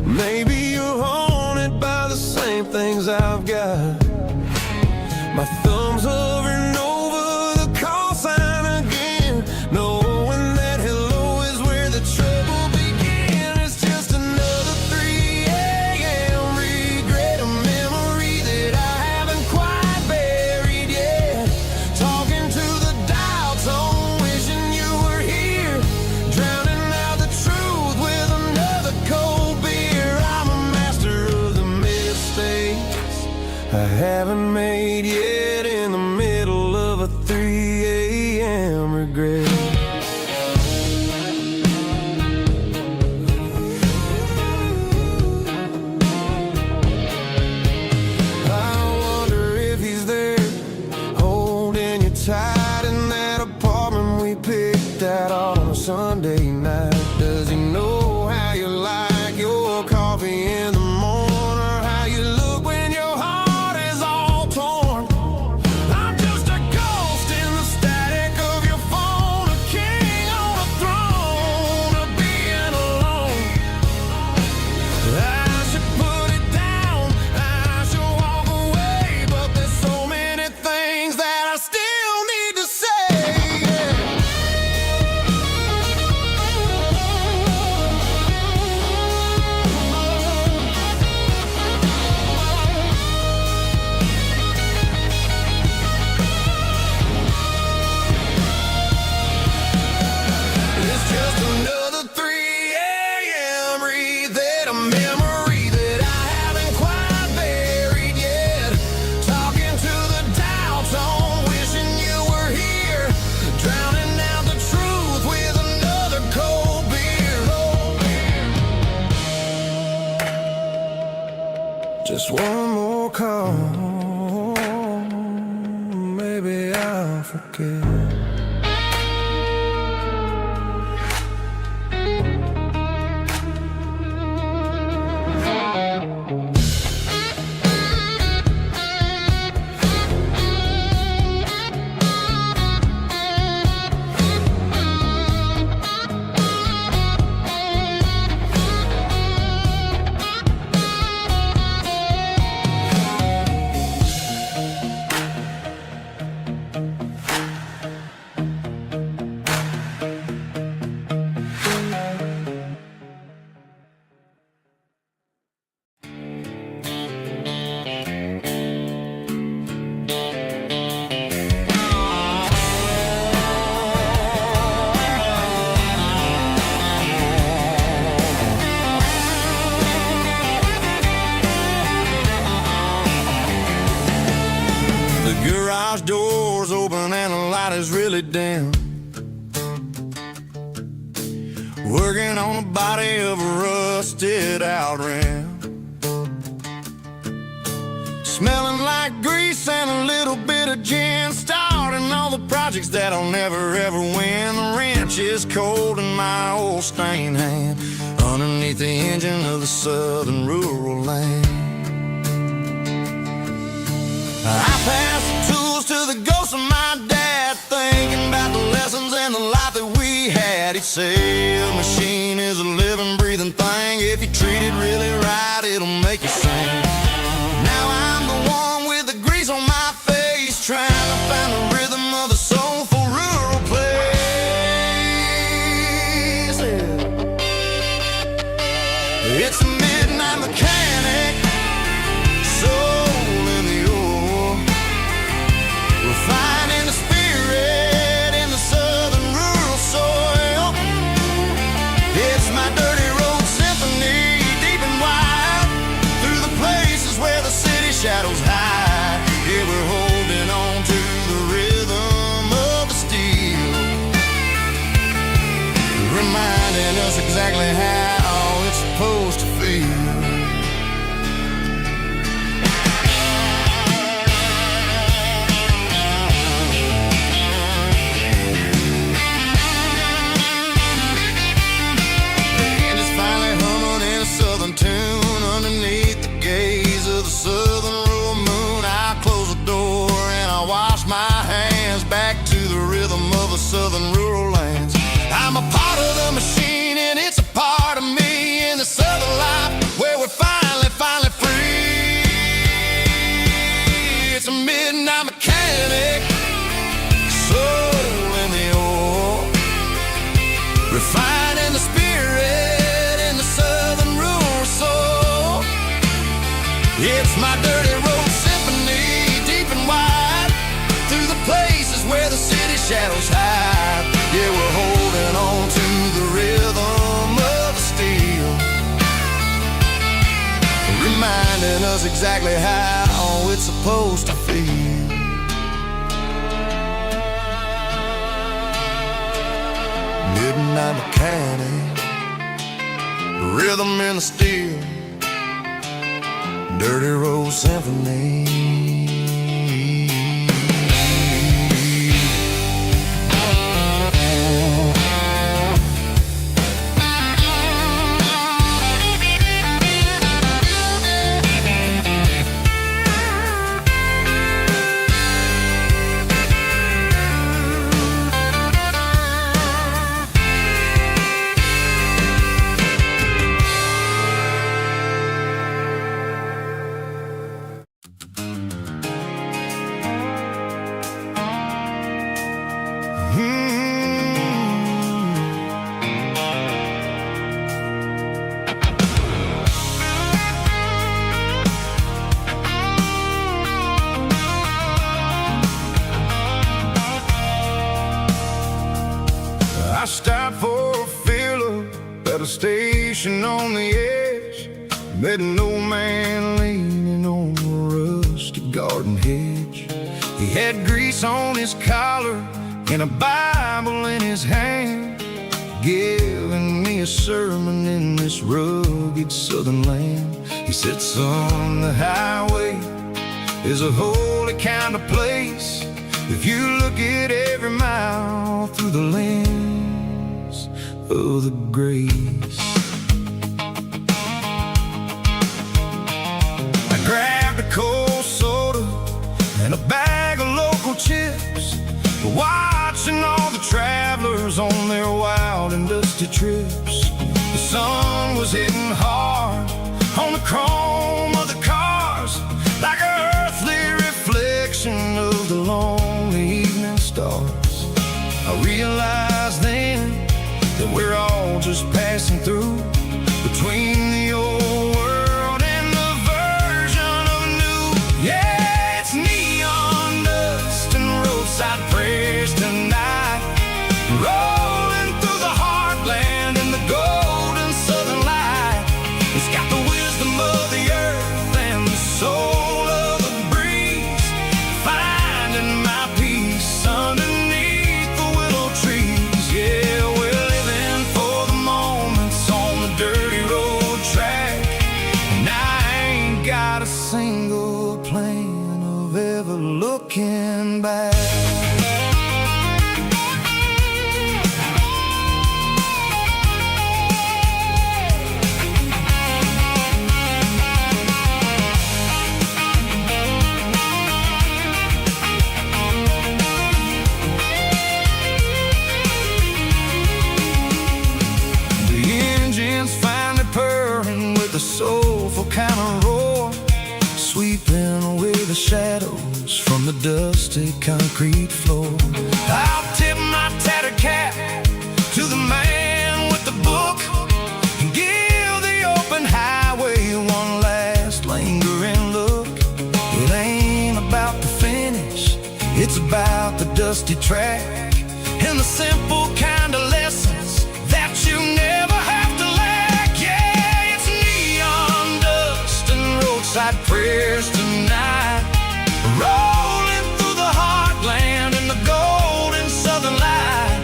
Maybe you're haunted by the same things I've got. My thumb's hovering over the call sign again, knowing that hello is where the trouble began. It's just another 3 a.m. regret, a memory that I haven't quite buried yet. Talking to the dial tone, wishing you were here, drowning out the truth with another cold beer. I'm a master of the mistakes I haven't made yet, in the middle of a 3 a.m. regret. I wonder if he's there, holding you tight in that apartment we picked out on a Sunday night. Does he know how you like your coffee in the morning, or how you look when your heart is all torn? I'm just a ghost in the static of your phone, a king on a throne of being alone. I should put it down, I should walk away, but there's so many things that I still need to say. It's just another 3 a.m. read, a memory that I haven't quite buried yet. Talking to the dial tone, wishing you were here, drowning out the truth with another cold beer. Just one more call, maybe I'll forget. The garage door's open and the light is really dim. Working on the body of a rusted out rim. Smelling like grease and a little bit of gin. Starting all the projects that I'll never ever win. The wrench is cold in my old stained hand, underneath the engine of the southern rural land. I pass the tools to the ghost of my dad, thinking about the lessons and the life that we had. He'd say a machine is a living, breathing thing. If you treat it really right, it'll make you sing. Now I'm the one with the grease on my face, trying to find the rhythm of the soulful rural place. It's a midnight mechanic, soul in the ore, refining the spirit in the southern rural soil. It's my dirty road symphony, deep and wide, through the places where the city shadows hide. Yeah, we're holding on to the rhythm of the steel, reminding us exactly how it's supposed to feel. It's my dirty road symphony, deep and wide, through the places where the city shadows hide. Yeah, we're holding on to the rhythm of the steel, reminding us exactly how it's supposed to feel. Midnight mechanic, rhythm in the steel, dirty road symphony. I stopped for a fill-up at a station on the edge. Met an old man leaning on a rusty garden hedge. He had grease on his collar and a Bible in his hand, giving me a sermon in this rugged southern land. He said, son, the highway is a holy kind of place if you look at every mile through the lens of the grace. I grabbed a cold soda and a bag of local chips, watching all the travelers on their wild and dusty trips. The sun was hitting hard on the chrome of the cars, like an earthly reflection of the lonely evening stars. I realized then that we're all just passing through between the old world and the version of new. Yeah, it's neon dust and roadside prayers tonight, rolling through the heartland in the golden southern light. It's got the wisdom of the earth and the soul of the breeze, finding my peace underneath the willow trees. Yeah, we're living for the moments on the dirty road track, and I ain't got a single plan of ever looking back. Finally purring with a soulful kind of roar, sweeping away the shadows from the dusty concrete floor. I'll tip my tattered cap to the man with the book and give the open highway one last lingering look. It ain't about the finish, it's about the dusty track and the simple kind of lessons that you never have to lack. Yeah, it's neon dust and roadside prayers tonight, rolling through the heartland in the golden southern light.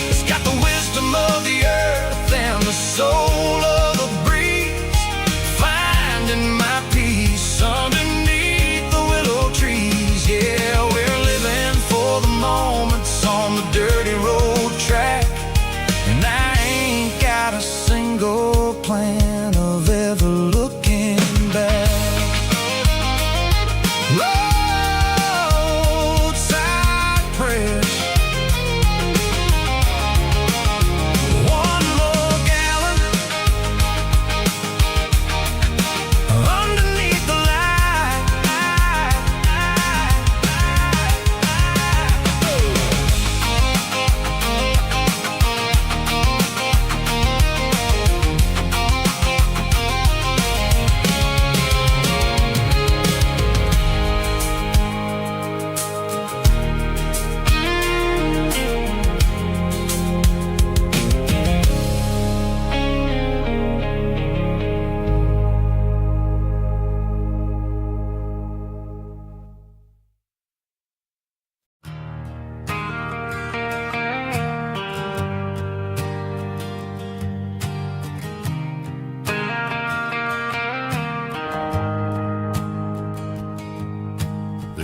It's got the wisdom of the earth and the soul of the breeze, finding my peace underneath the willow trees. Yeah, we're living for the moments on the dirty road track, and I ain't got a single plan of ever looking back.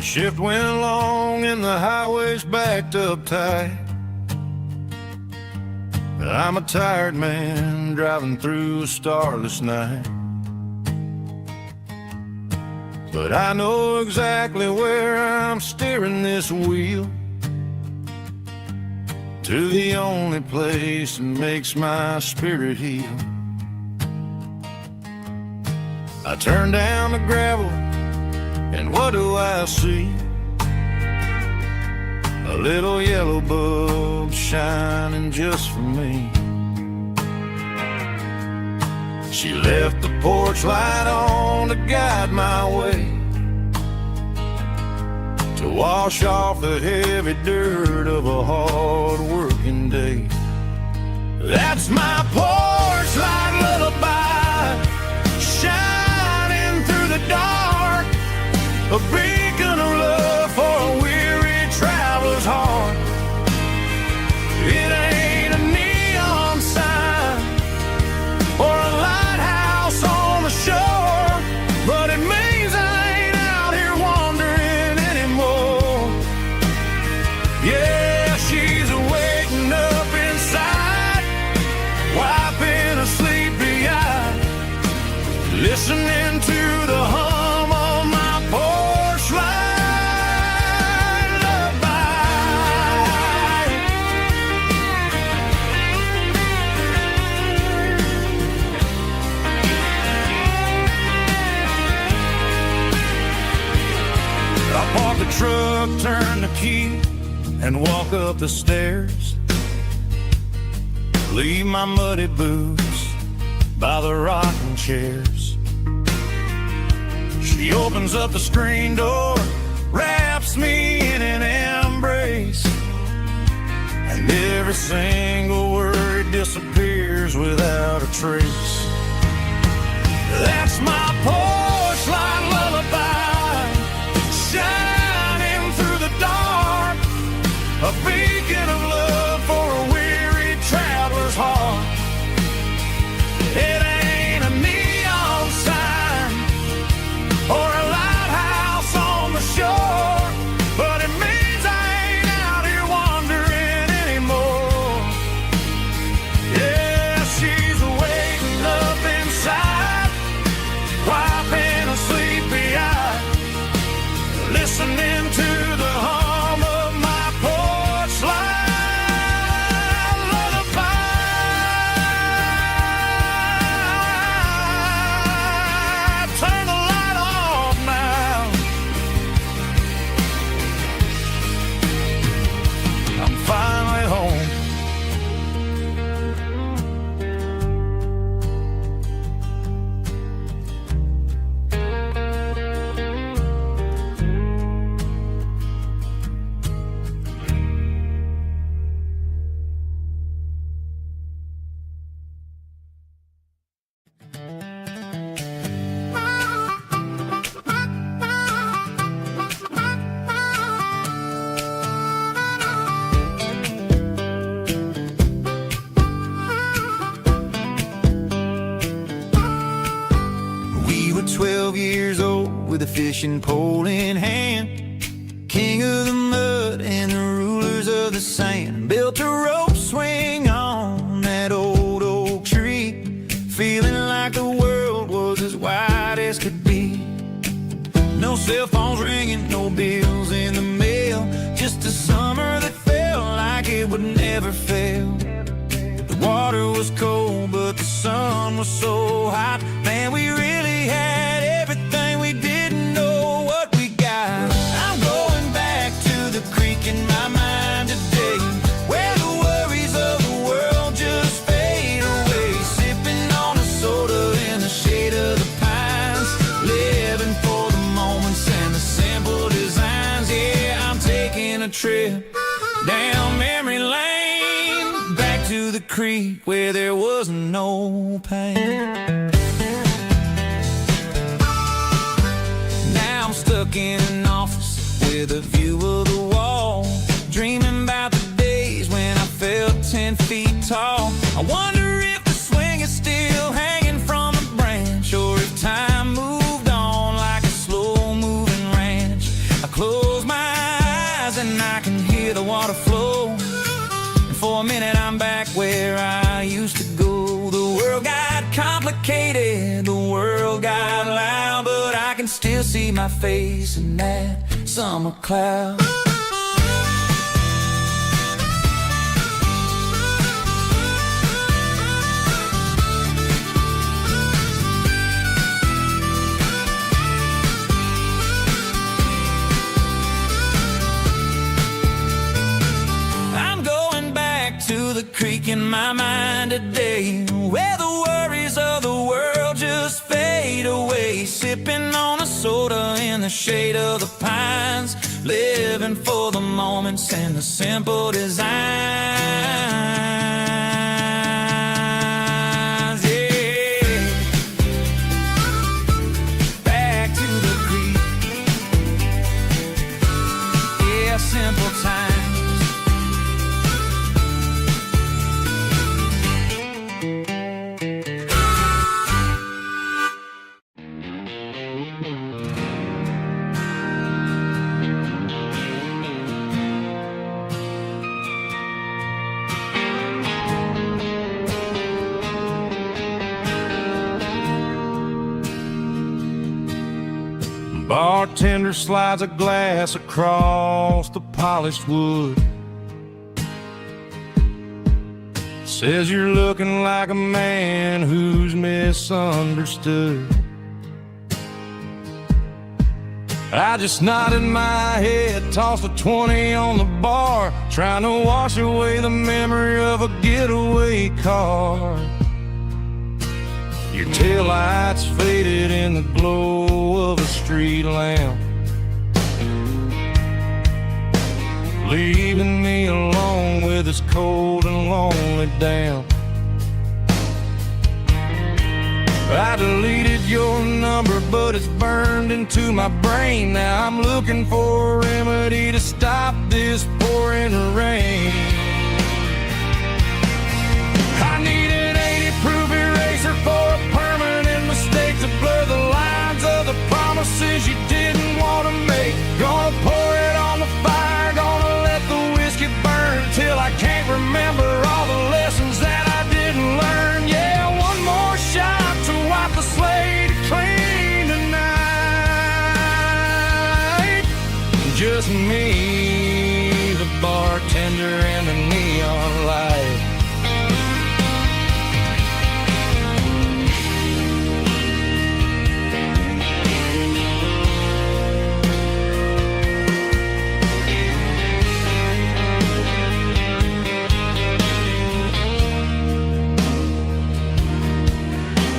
shift went long and the highway's backed up tight. I'm a tired man driving through a starless night, but I know exactly where I'm steering this wheel, to the only place that makes my spirit heal. I turn down the gravel, and what do I see? A little yellow bulb shining just for me. She left the porch light on to guide my way, to wash off the heavy dirt of a hard-working day. That's my porch light lullaby, shining through the dark, a beacon of love for a weary traveler's heart. It ain't a neon sign or a lighthouse on the shore, but it means I ain't out here wandering anymore. Yeah, she's waiting up inside, wiping a sleepy eye, listening to the hum of my porch light lullaby. I park the truck, turn the key, and walk up the stairs. Leave my muddy boots by the rocking chairs. She opens up the screen door, wraps me in an embrace, and every single word disappears without a trace. That's my porch light lullaby, shining through the dark, a beacon of love for a weary traveler's heart. It ain't a neon sign or a lighthouse on the shore, but it means I ain't out here wandering anymore. Yeah, she's waiting up inside, wiping a sleepy eye, listening to the hum of my porch light lullaby. Turn the light off now, I'm finally home. We were 12 years old with a fishing pole in hand, king of the mud and the rulers of the sand. Built a rope swing on that old oak tree, feeling like the world was as wide as could be. No cell phones ringing, no bills in the mail, just a summer that felt like it would never fail. The water was cold, but the sun was so hot. Man, we really had everything, we didn't know what we got. I'm going back to the creek in my mind today, where the worries of the world just fade away. Sipping on a soda in the shade of the pines, living for the moments and the simple designs. Yeah, I'm taking a trip down memory lane, back to the creek where there was no pain. Now I'm stuck in an office with a view of the wall, dreaming about the days when I felt 10 feet tall. I wonder if the swing is still hanging from the branch, or if time moved on like a slow-moving ranch. I close complicated, the world got loud, but I can still see my face in that summer cloud. To the creek in my mind today, where the worries of the world just fade away, sipping on a soda in the shade of the pines, living for the moments and the simple designs. Yeah, back to the creek. Yeah, simple times. Bartender slides a glass across the polished wood. Says you're looking like a man who's misunderstood. I just nodded my head, tossed a 20 on the bar, trying to wash away the memory of a getaway car. Your taillights faded in the glow of a street lamp, leaving me alone with this cold and lonely damp. I deleted your number, but it's burned into my brain. Now I'm looking for a remedy to stop this pouring rain. I need an 80-proof eraser for a permanent mistake, to blur the lines of the promises you didn't want to make. Gonna pour it on the fire, gonna let the whiskey burn till I can't remember all the lessons that I didn't learn. Yeah, one more shot to wipe the slate clean tonight. Just me, the bartender, and the neon light.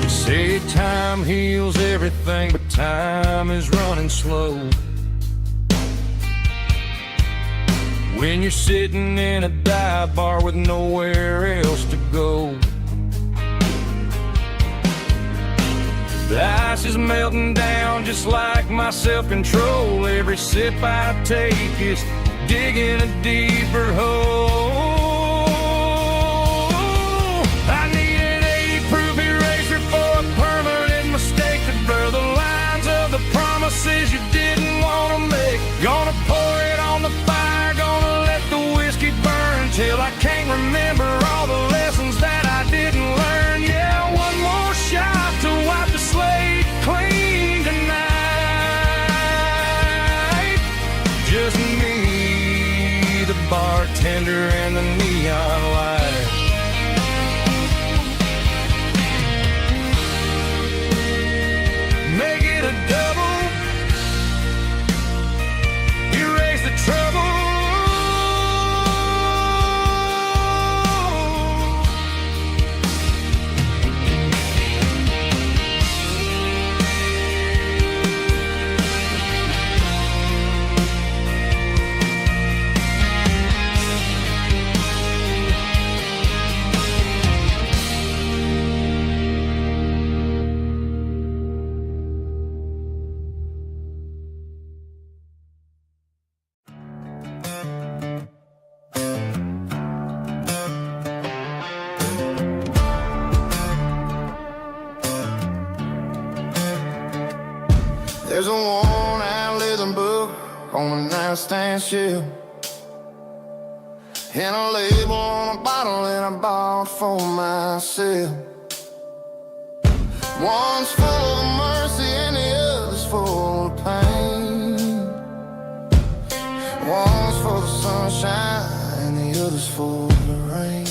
Say time heals everything, but time is running slow. When you're sitting in a dive bar with nowhere else to go, the ice is melting down just like my self-control. Every sip I take is digging a deeper hole. I need an 80-proof eraser for a permanent mistake, to blur the lines of the promises you didn't want to make. Gonna pour it on the fire, gonna let the whiskey burn till I can't remember all the lessons that I didn't learn. Yeah, one more shot to wipe the slate clean tonight. Just me, the bartender, and the neon light. Make it a double, erase the trouble. There's a worn-out leather book on the nightstand shelf, and a label on a bottle that I bought for myself. One's full of mercy and the other's full of pain. One's full of sunshine and the other's full of rain.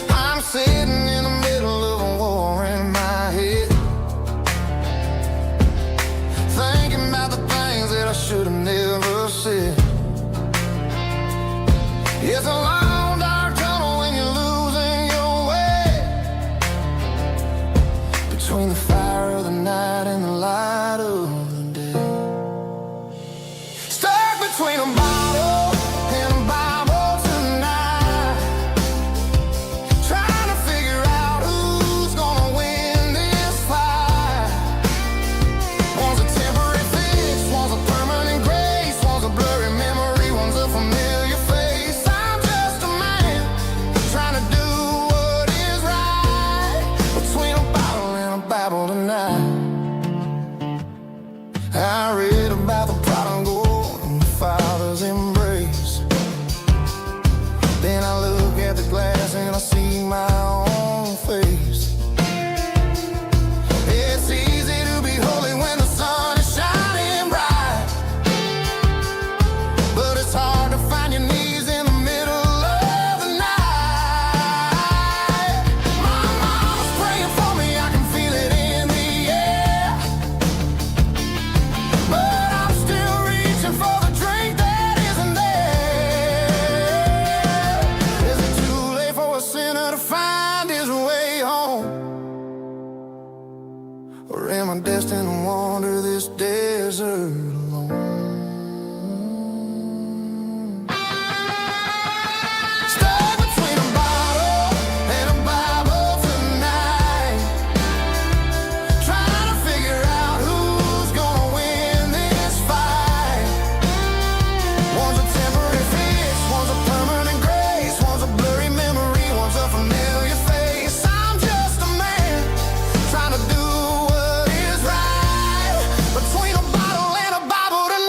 I'm sitting in the middle of a war in my head, thinking about the things that I should have never said. It's a long dark tunnel when you're losing your way, between the fire of the night and the light of the day. Stuck between a bottle and a Bible tonight, trying to figure out who's gonna win this fight. One's a temporary fix, one's a permanent grace, one's a blurry memory, one's a familiar face. I'm just a man trying to do what is right, between a bottle and a Bible tonight. I read about the prodigal and the father's embrace. Then I look at the glass and I see my own face. It's easy to be holy when the sun is shining bright, but it's hard to find your knees in the middle of the night. My mama's praying for me, I can feel it in the air, but I'm still reaching for the drink that isn't there. Is it too late for a sinner to find his way home? Or am I destined to wander this desert alone? Stuck between a bottle and a Bible tonight, trying to figure out who's gonna win this fight. One's a temporary fix, one's a permanent grace, one's a blurry memory, one's a familiar face. I'm just a man trying to do what is right, between a bottle and a Bible tonight.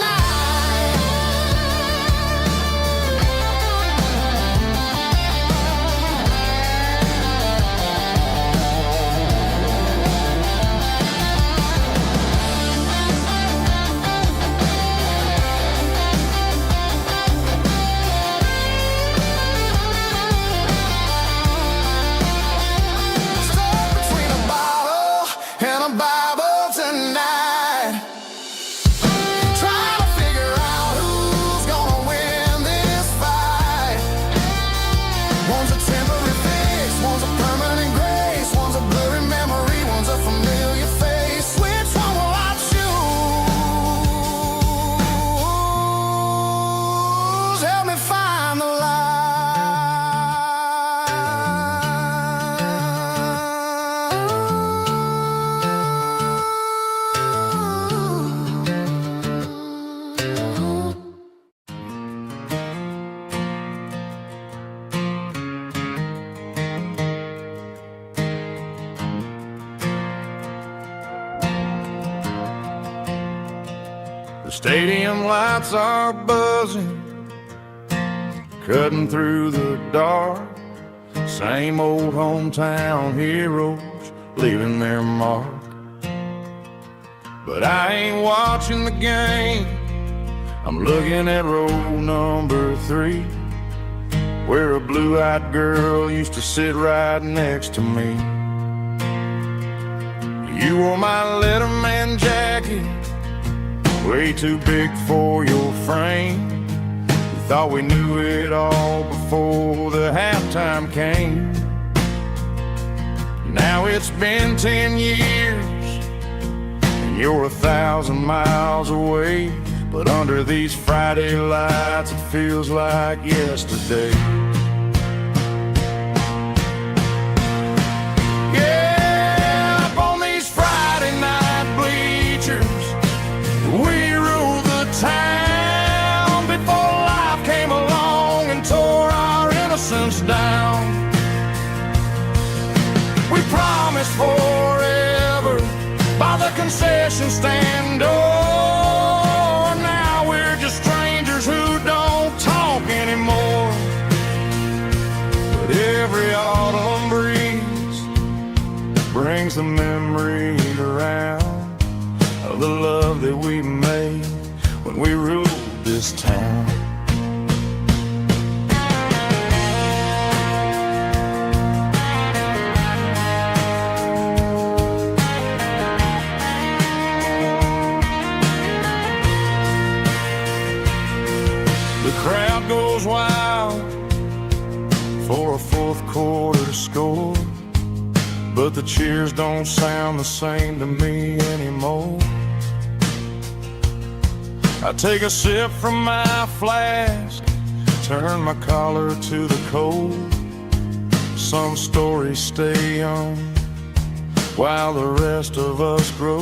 Stuck between a bottle and a Bible tonight, trying to figure out who's gonna win this fight. One's a temporary fix, one's a permanent grace, one's a blurry memory, one's a familiar face. Which one will I choose? Help me find the light. The stadium lights are buzzing, cutting through the dark. Same old hometown heroes leaving their mark. But I ain't watching the game, I'm looking at row number 3, where a blue-eyed girl used to sit right next to me. You wore my Letterman jacket, way too big for your frame. We thought we knew it all before the halftime came. Now it's been 10 years and you're 1,000 miles away, but under these Friday lights it feels like yesterday. Yeah, up on these Friday night bleachers, we rule the town before life came along and tore our innocence down. We promised forever by the concession stand door. Now we're just strangers who don't talk anymore. But every autumn breeze brings the memory around of the love that we made when we ruled this town. The crowd goes wild for a fourth quarter score, but the cheers don't sound the same to me anymore. I take a sip from my flask, turn my collar to the cold. Some stories stay young while the rest of us grow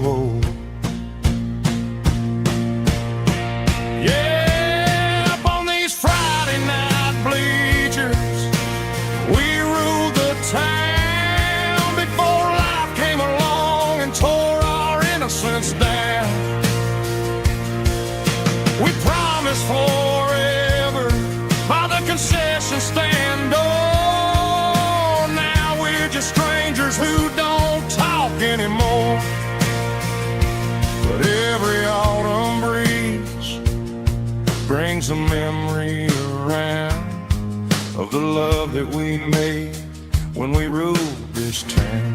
old. Yeah, up on these Friday night bleachers, we ruled the town before life came along and tore our innocence down. We promised forever by the concession stand door. Now we're just strangers who don't talk anymore. But every autumn breeze brings a memory around of the love that we made when we ruled this town.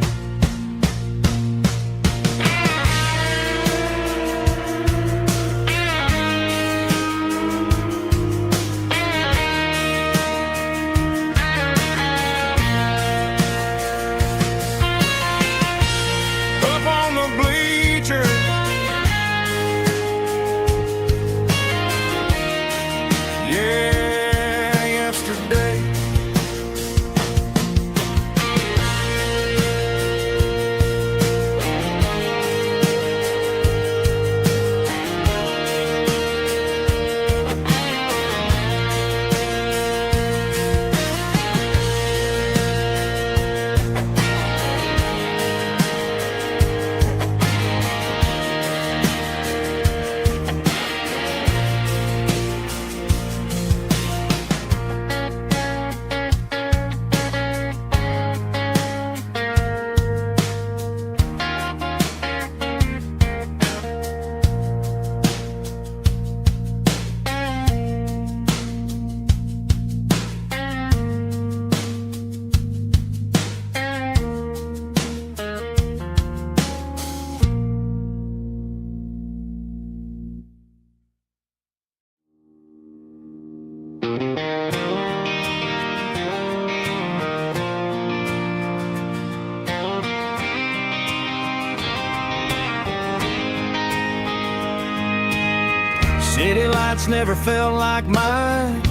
City lights never felt like mine.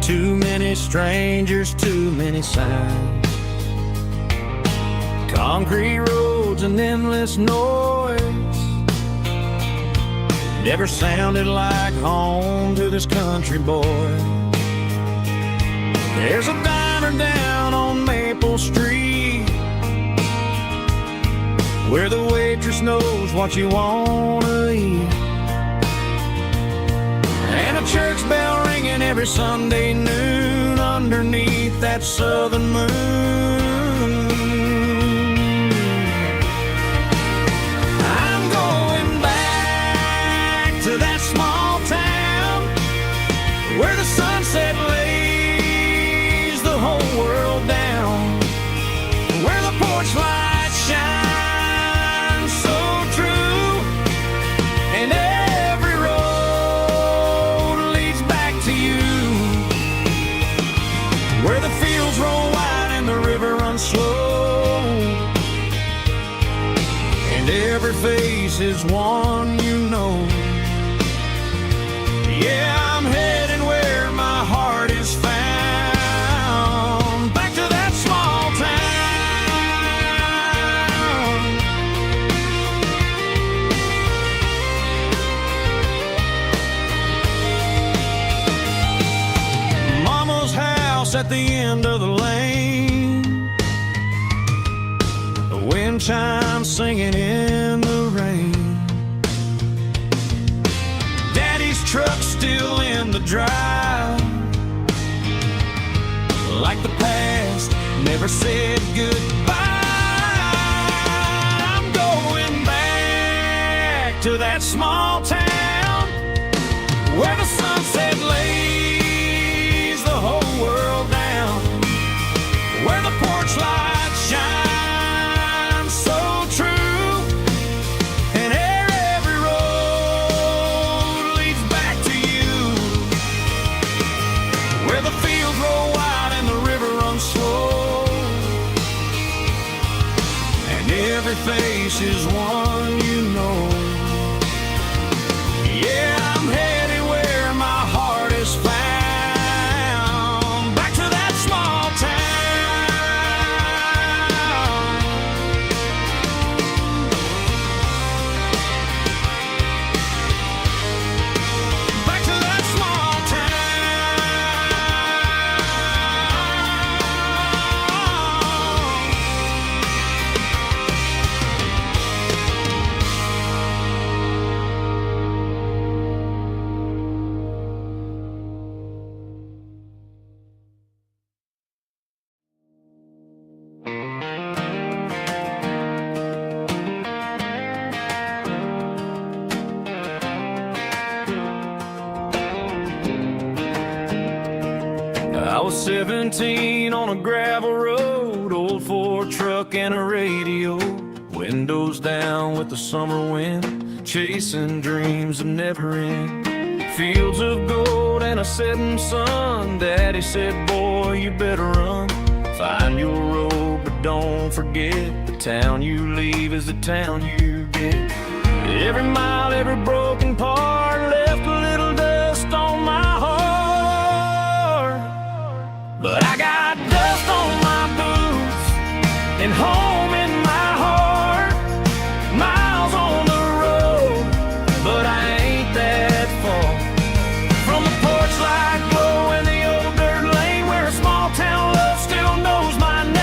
Too many strangers, too many signs. Concrete roads and endless noise never sounded like home to this country boy. There's a diner down on Maple Street where the waitress knows what you wanna eat, and a church bell ringing every Sunday noon underneath that southern moon. I'm going back to that small town where the sunset lays the whole world down, where the porch lights shine slow, and every face is one you know. Yeah, I'm heading where my heart is found, back to that small town. Mama's house at the end of the lane, wind chimes singing in the rain. Daddy's truck still in the drive, like the past never said goodbye. I'm going back to that small town where the sunset lays the whole world down, where the porch light shines so true, and every road leads back to you, where the fields roll wide and the river runs slow, and every face is one you know. Yeah, I'm headed where my heart is found, back to that small town. Back to that small I was 17 on a gravel road, old Ford truck and a radio, windows down with the summer wind, chasing dreams of never end, fields of gold and a setting sun. Daddy said, boy, you better run, find your road, but don't forget, the town you leave is the town you get. Every mile, every broken part left a little dust on my heart, but I got dust on my boots and home in my heart. Miles on the road, but I ain't that far from the porch light glow and the old dirt lane where a small town love still knows my name.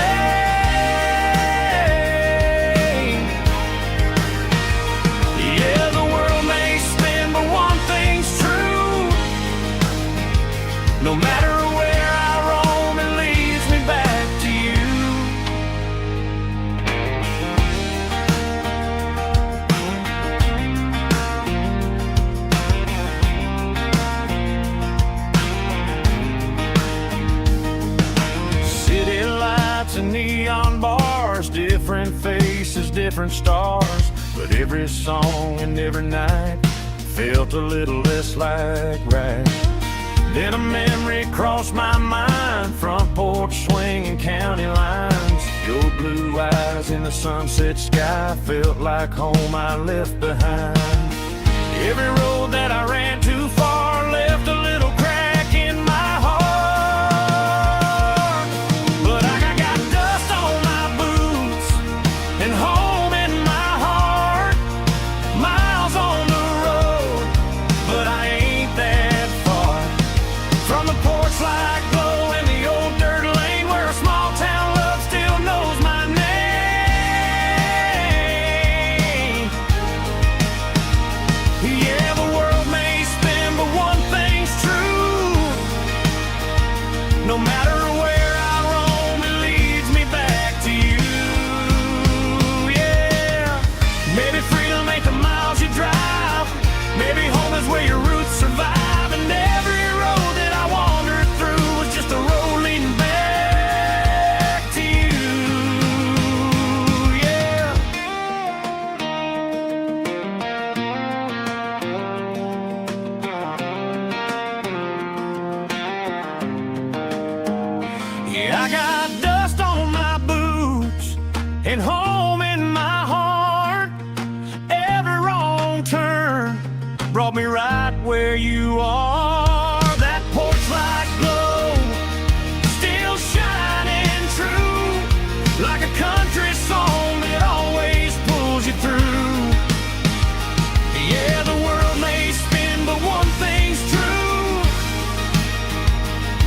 Yeah, the world may spin, but one thing's true. No matter where I roam, it leads me back to you. City lights and neon bars, different faces, different stars, but every song and every night felt a little less like right. Then a memory crossed my mind, front porch swinging county lines, your blue eyes in the sunset sky felt like home I left behind. Every road that I ran too far left a little crack in my heart, but I got dust on my boots and home in my heart. Miles on the road, but I ain't that far from the porch light glow and the old dirt lane where a small town love still knows my name. Yeah, the world may spin, but one thing's true. No matter where I roam, it leads me back to you. Yeah, maybe freedom ain't the miles you drive, maybe home is where your roots survive, and every road that I wandered through was just a road leading back to you. Yeah. Yeah, I got dust on my boots and home in my heart. Every wrong turn brought me right where you are. That porch light glow still shining true, like a country song that always pulls you through. Yeah, the world may spin, but one thing's true.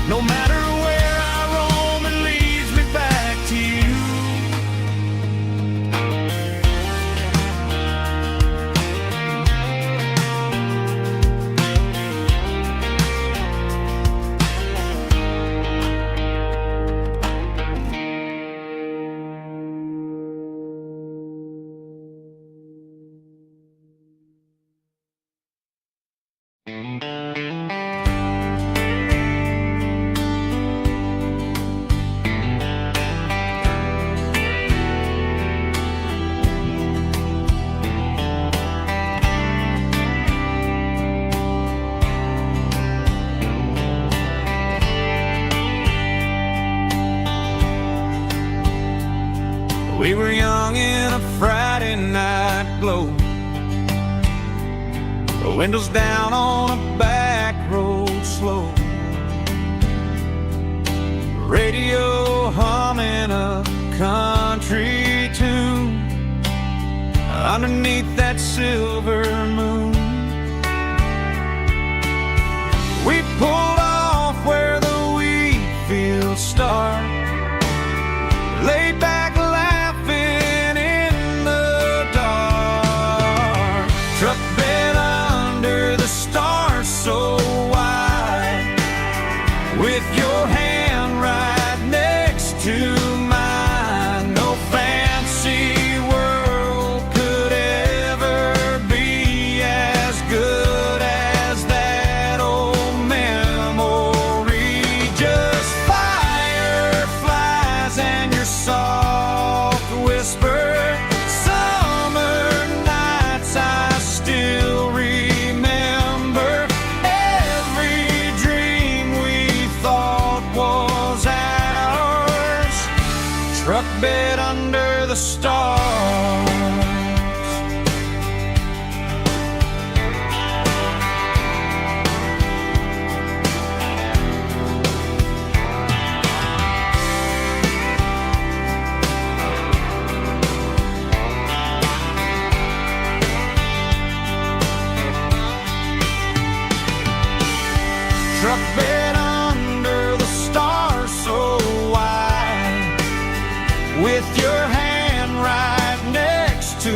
No matter where I roam, it leads me back to you. We were young in a Friday night glow, the windows down on a back road slow, radio humming a country tune underneath that silver moon. We pulled off where the wheat fields start, laid back laughing in the dark. Truck bed under the stars so wide, with your hand right next to mine. No fancy world could ever be as good as that old memory. Just fireflies and your soft whisper. Summer nights I still remember. Every dream we thought was ours. Truck bed under the stars. Truck bed under the stars so wide, with your hand right next to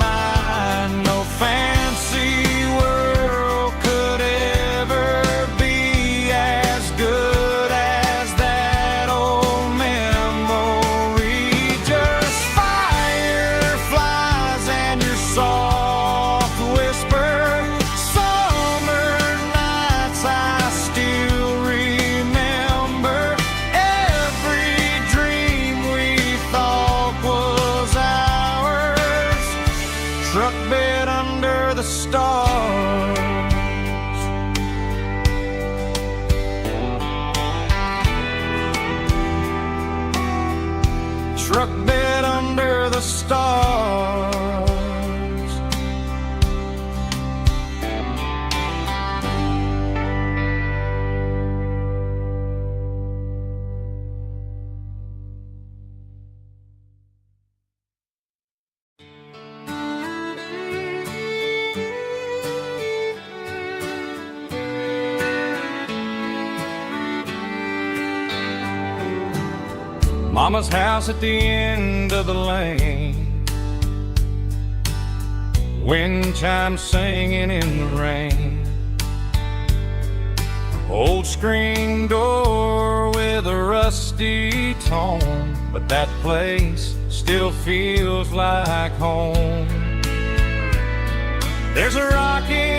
mine. No fancy world could ever be as good as that old memory. Just fireflies and your soft whisper. Summer nights I still remember. Every dream we thought was ours. Truck bed under the stars. Truck bed under the stars. Mama's house at the end of the lane, wind chimes singing in the rain. Old screen door with a rusty tone, but that place still feels like home. There's a rocking